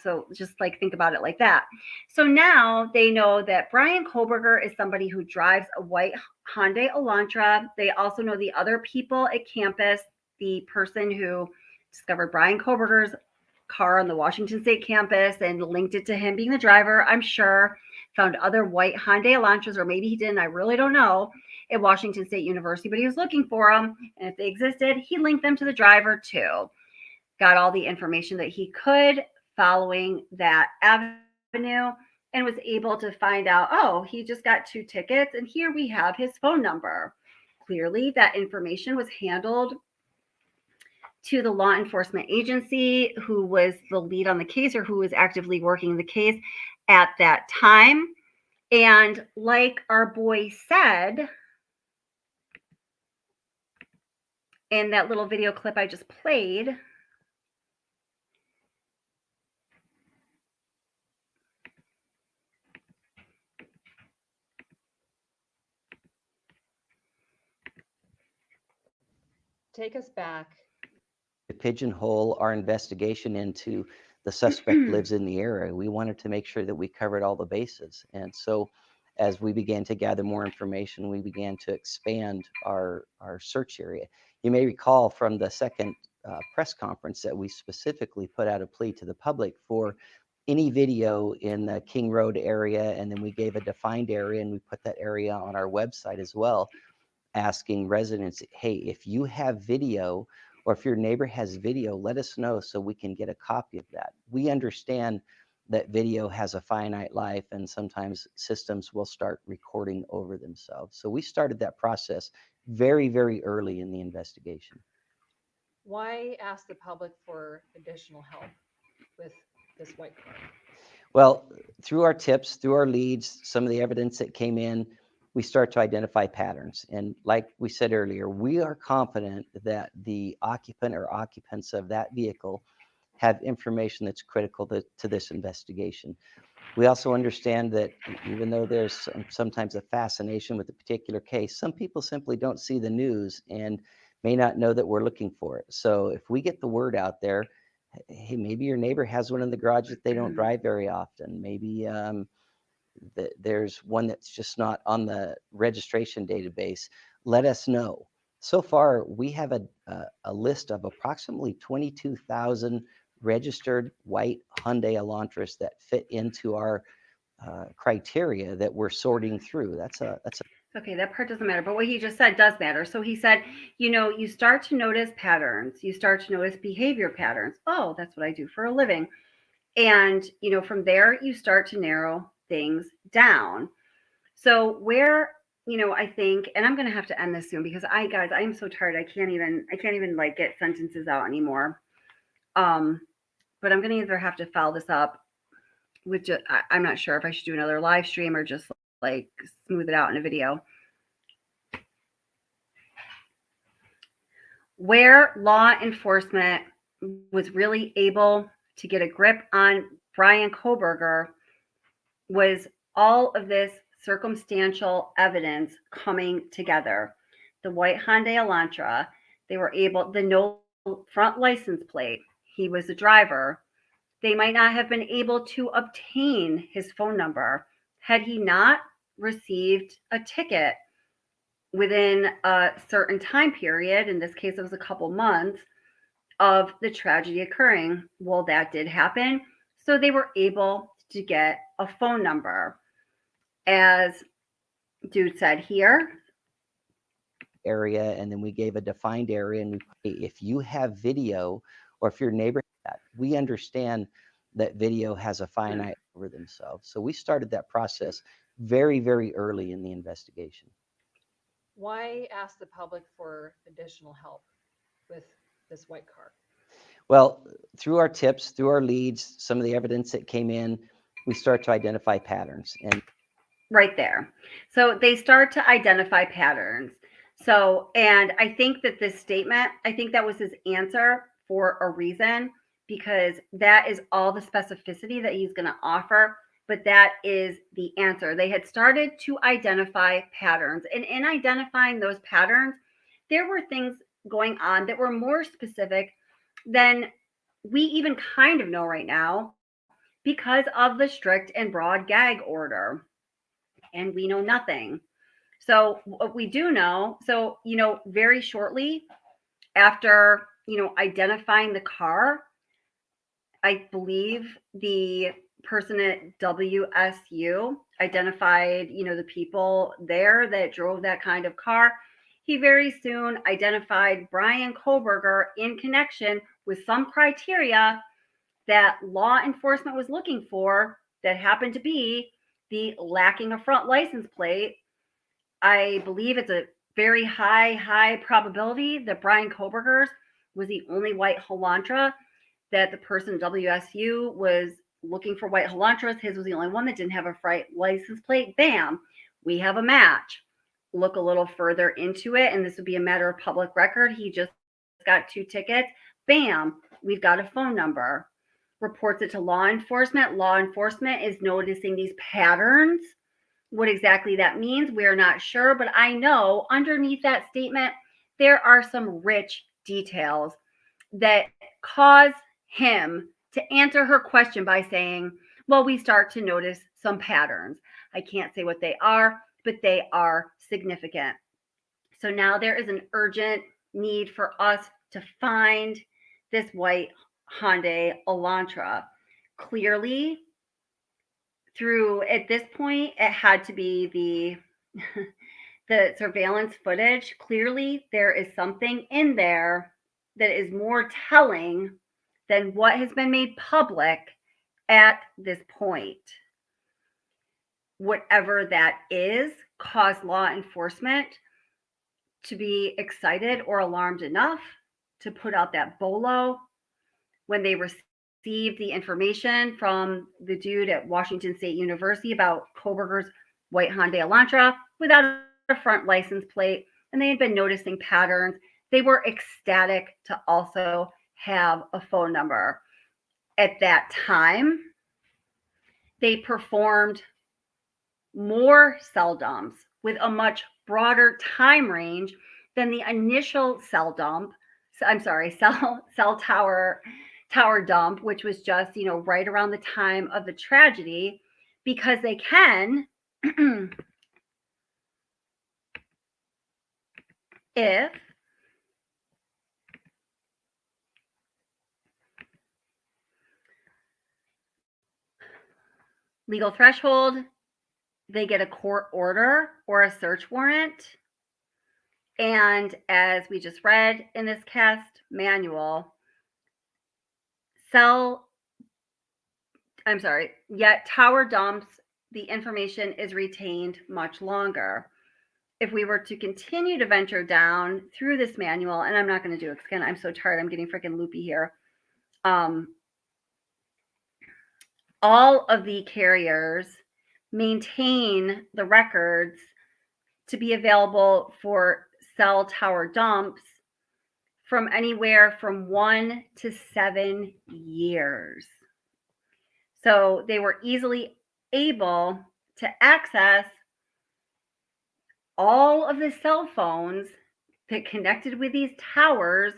so just like think about it like that. So now they know that Brian Koberger is somebody who drives a white Hyundai Elantra. They also know the other people at campus, the person who discovered Brian Koberger's car on the Washington State campus and linked it to him being the driver, I'm sure, found other white Hyundai Elantras, or maybe he didn't, I really don't know, at Washington State University, but he was looking for them. And if they existed, he linked them to the driver too. Got all the information that he could following that avenue and was able to find out, oh, he just got 2 tickets and here we have his phone number. Clearly that information was handled to the law enforcement agency who was the lead on the case or who was actively working the case at that time. And like our boy said in that little video clip I just played, Take us back. To pigeonhole our investigation into the suspect lives in the area. We wanted to make sure that we covered all the bases. And so as we began to gather more information, we began to expand our search area. You may recall from the second press conference that we specifically put out a plea to the public for any video in the King Road area, and then we gave a defined area and we put that area on our website as well, asking residents, hey, if you have video or if your neighbor has video, let us know so we can get a copy of that. We understand that video has a finite life and sometimes systems will start recording over themselves. So we started that process very, very early in the investigation. Why ask the public for additional help with this white car? Well, through our tips, through our leads, some of the evidence that came in, we start to identify patterns. And like we said earlier, we are confident that the occupant or occupants of that vehicle have information that's critical to this investigation. We also understand that even though there's sometimes a fascination with a particular case, some people simply don't see the news and may not know that we're looking for it. So if we get the word out there, hey, maybe your neighbor has one in the garage that they don't drive very often. Maybe there's one that's just not on the registration database, let us know. So far, we have a list of approximately 22,000 registered white Hyundai Elantras that fit into our criteria that we're sorting through. That's a okay, that part doesn't matter, but what he just said does matter. So he said, you know, you start to notice patterns, you start to notice behavior patterns. Oh, that's what I do for a living. And, you know, from there, you start to narrow things down. So where, you know, I think, and I'm going to have to end this soon because guys, I am so tired. I can't even like get sentences out anymore. But I'm going to either have to foul this up with just, I'm not sure if I should do another live stream or just like smooth it out in a video. Where law enforcement was really able to get a grip on Brian Kohberger was all of this circumstantial evidence coming together. The white Hyundai Elantra, they were able, the no front license plate, he was a driver. They might not have been able to obtain his phone number had he not received a ticket within a certain time period. In this case, it was a couple months of the tragedy occurring. Well, that did happen. So they were able to get a phone number. As dude said here, area, and then we gave a defined area, and if you have video or if your neighbor has that, we understand that video has a finite over themselves. So we started that process very, very early in the investigation. Why ask the public for additional help with this white car? Well, through our tips, through our leads, some of the evidence that came in, we start to identify patterns. And right there. So they start to identify patterns. So, and I think that this statement, I think that was his answer for a reason, because that is all the specificity that he's going to offer. But that is the answer. They had started to identify patterns. And in identifying those patterns, there were things going on that were more specific than we even kind of know right now because of the strict and broad gag order. And we know nothing. So what we do know, so, you know, very shortly after, you know, identifying the car, I believe the person at WSU identified, you know, the people there that drove that kind of car. He very soon identified Brian Kohberger in connection with some criteria that law enforcement was looking for that happened to be the lacking a front license plate. I believe it's a very high probability that Brian Kohberger's was the only white Elantra that the person WSU was looking for white Elantras. His was the only one that didn't have a front license plate. Bam, we have a match. Look a little further into it, and this would be a matter of public record. He just got 2 tickets. Bam, we've got a phone number. Reports it to law enforcement. Law enforcement is noticing these patterns. What exactly that means, we're not sure, but I know underneath that statement, there are some rich details that cause him to answer her question by saying, well, we start to notice some patterns. I can't say what they are, but they are significant. So now there is an urgent need for us to find this white Hyundai Elantra. Clearly, through at this point, it had to be the surveillance footage. Clearly, there is something in there that is more telling than what has been made public at this point. Whatever that is caused law enforcement to be excited or alarmed enough to put out that bolo when they received the information from the dude at Washington State University about Kohberger's white Hyundai Elantra without a front license plate, and they had been noticing patterns. They were ecstatic to also have a phone number. At that time, they performed more cell dumps with a much broader time range than the initial cell tower dump, which was just, right around the time of the tragedy, because they can, if legal threshold, they get a court order or a search warrant. And as we just read in this cast manual, yet tower dumps, the information is retained much longer. If we were to continue to venture down through this manual, and I'm not going to do it again, I'm so tired, I'm getting freaking loopy here. All of the carriers maintain the records to be available for cell tower dumps from anywhere from 1 to 7 years. So they were easily able to access all of the cell phones that connected with these towers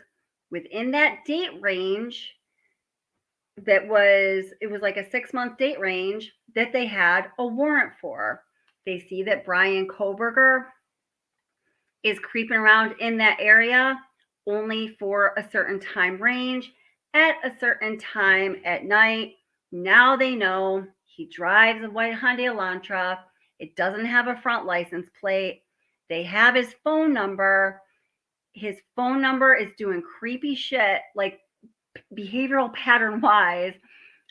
within that date range. It was like a 6-month date range that they had a warrant for. They see that Brian Kohberger is creeping around in that area only for a certain time range at a certain time at night. Now they know he drives a white Hyundai Elantra. It doesn't have a front license plate. They have his phone number. His phone number is doing creepy shit, like behavioral pattern wise,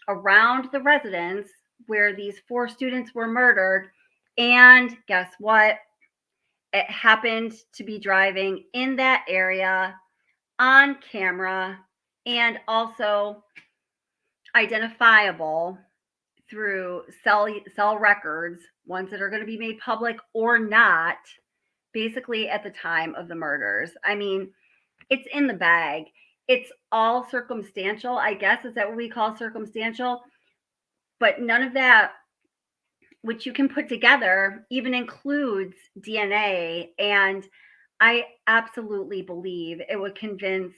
around the residence where these 4 students were murdered. And guess what? It happened to be driving in that area on camera and also identifiable through cell records, ones that are going to be made public or not, basically at the time of the murders. I mean, it's in the bag. It's all circumstantial, I guess. Is that what we call circumstantial? But none of that, which you can put together, even includes DNA. And I absolutely believe it would convince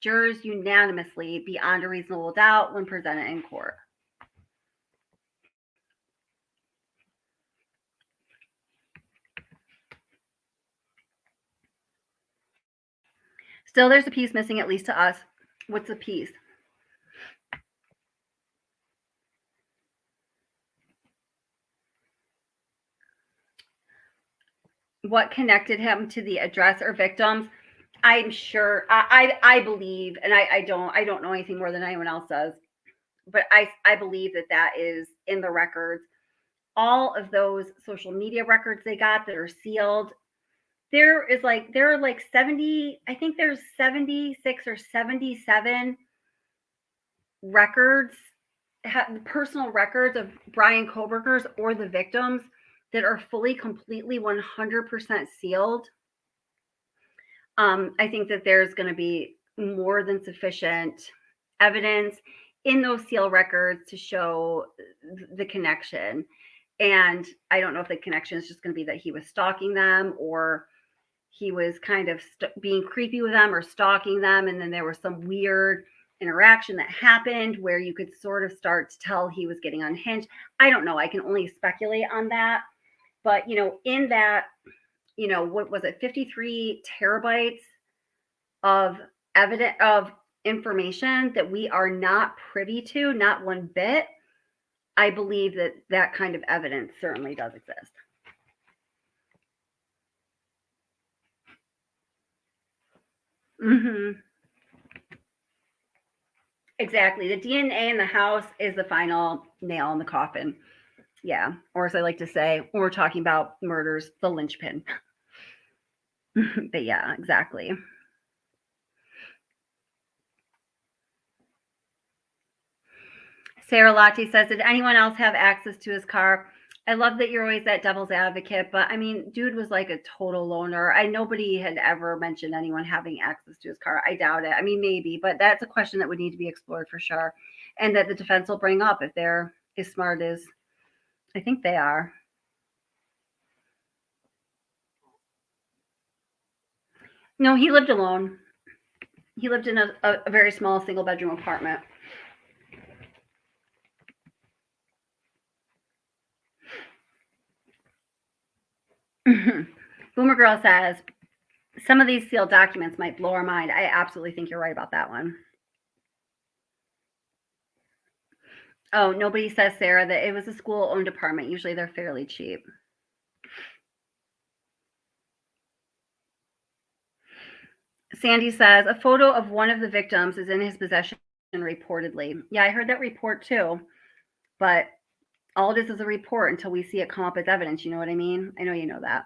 jurors unanimously beyond a reasonable doubt when presented in court. Still, there's a piece missing, at least to us. What's the piece? What connected him to the address or victims? I'm sure, I believe, and I don't know anything more than anyone else does, but I believe that is in the records. All of those social media records they got that are sealed, there are like 70, I think there's 76 or 77 records, personal records of Bryan Kohberger's or the victims that are fully, completely 100% sealed. I think that there's going to be more than sufficient evidence in those seal records to show the connection. And I don't know if the connection is just going to be that he was stalking them, or he was kind of being creepy with them or stalking them. And then there was some weird interaction that happened where you could sort of start to tell he was getting unhinged. I don't know. I can only speculate on that. But, in that, what was it, 53 terabytes of information that we are not privy to, not one bit. I believe that that kind of evidence certainly does exist. Exactly. The DNA in the house is the final nail in the coffin. Yeah. Or as I like to say, when we're talking about murders, the linchpin. But yeah, exactly. Sarah Latte says, did anyone else have access to his car? I love that you're always that devil's advocate, but I mean, dude was like a total loner. Nobody had ever mentioned anyone having access to his car. I doubt it. I mean, maybe, but that's a question that would need to be explored for sure. And that the defense will bring up if they're as smart as I think they are. No, he lived alone. He lived in a very small single bedroom apartment. Boomer Girl says, some of these sealed documents might blow our mind. I absolutely think you're right about that one. Oh, nobody says, Sarah, that it was a school-owned apartment. Usually they're fairly cheap. Sandy says, a photo of one of the victims is in his possession reportedly. Yeah, I heard that report too. But all it is a report until we see it come up as evidence. You know what I mean? I know you know that.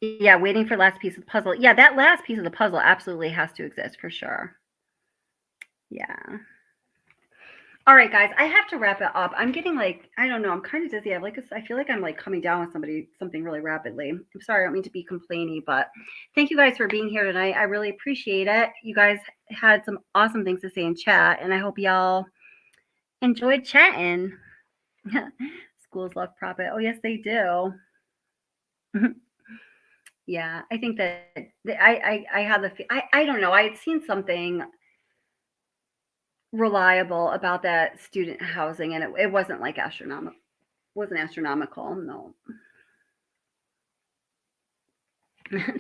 Yeah, waiting for last piece of the puzzle. Yeah, that last piece of the puzzle absolutely has to exist for sure. Yeah. All right, guys, I have to wrap it up. I'm getting like, I don't know, I'm kind of dizzy. I feel like I'm like coming down with something really rapidly. I'm sorry, I don't mean to be complainy, but thank you guys for being here tonight. I really appreciate it. You guys had some awesome things to say in chat, and I hope y'all enjoyed chatting. Schools love profit. Oh, yes, they do. Yeah, I think that I have I don't know. I had seen something reliable about that student housing, and it wasn't like astronomical. Wasn't astronomical, no.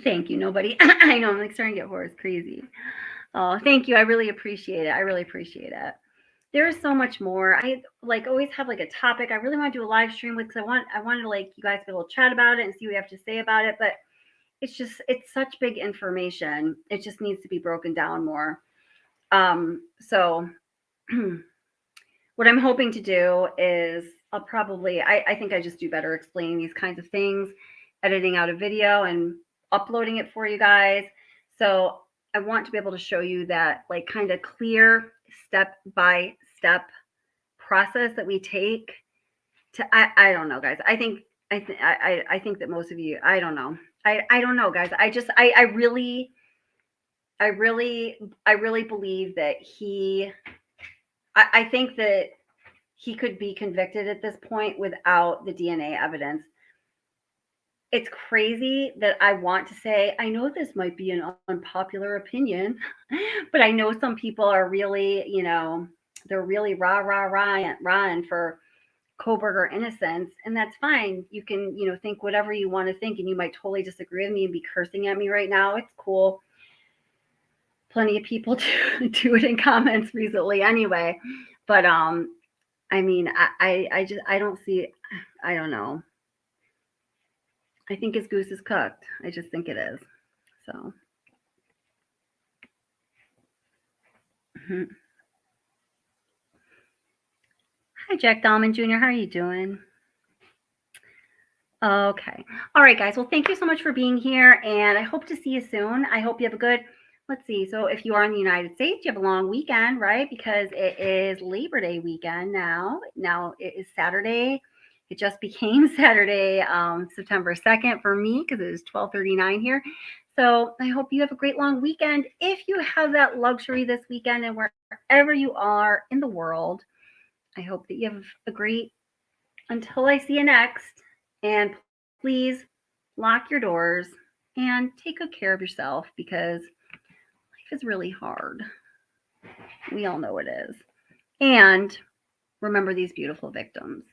Thank you, nobody. I know I'm like starting to get horse crazy. Oh, thank you. I really appreciate it. I really appreciate it. There is so much more. I like always have like a topic I really want to do a live stream with, because I wanted to like you guys to be able to chat about it and see what you have to say about it, but it's such big information. It just needs to be broken down more. So what I'm hoping to do is I think I just do better explaining these kinds of things, editing out a video and uploading it for you guys. So I want to be able to show you that like kind of clear step-by-step process that we take to, I don't know, guys. I think that most of you, I don't know. I don't know, guys. I really believe that I think that he could be convicted at this point without the DNA evidence. It's crazy that I want to say, I know this might be an unpopular opinion, but I know some people are really, they're really rah for Kohberger innocence, and that's fine. You can, think whatever you want to think, and you might totally disagree with me and be cursing at me right now. It's cool. Plenty of people do it in comments recently anyway. But I mean, I don't see, I don't know. I think his goose is cooked. I just think it is. So. Hi, Jack Dahlman Jr. How are you doing? Okay. All right, guys. Well, thank you so much for being here, and I hope to see you soon. I hope you have a good, let's see. So if you are in the United States, you have a long weekend, right? Because it is Labor Day weekend now. Now it is Saturday. It just became Saturday, September 2nd for me because it is 12:39 here. So I hope you have a great long weekend. If you have that luxury this weekend and wherever you are in the world, I hope that you have a great, until I see you next. And please lock your doors and take good care of yourself because life is really hard. We all know it is. And remember these beautiful victims.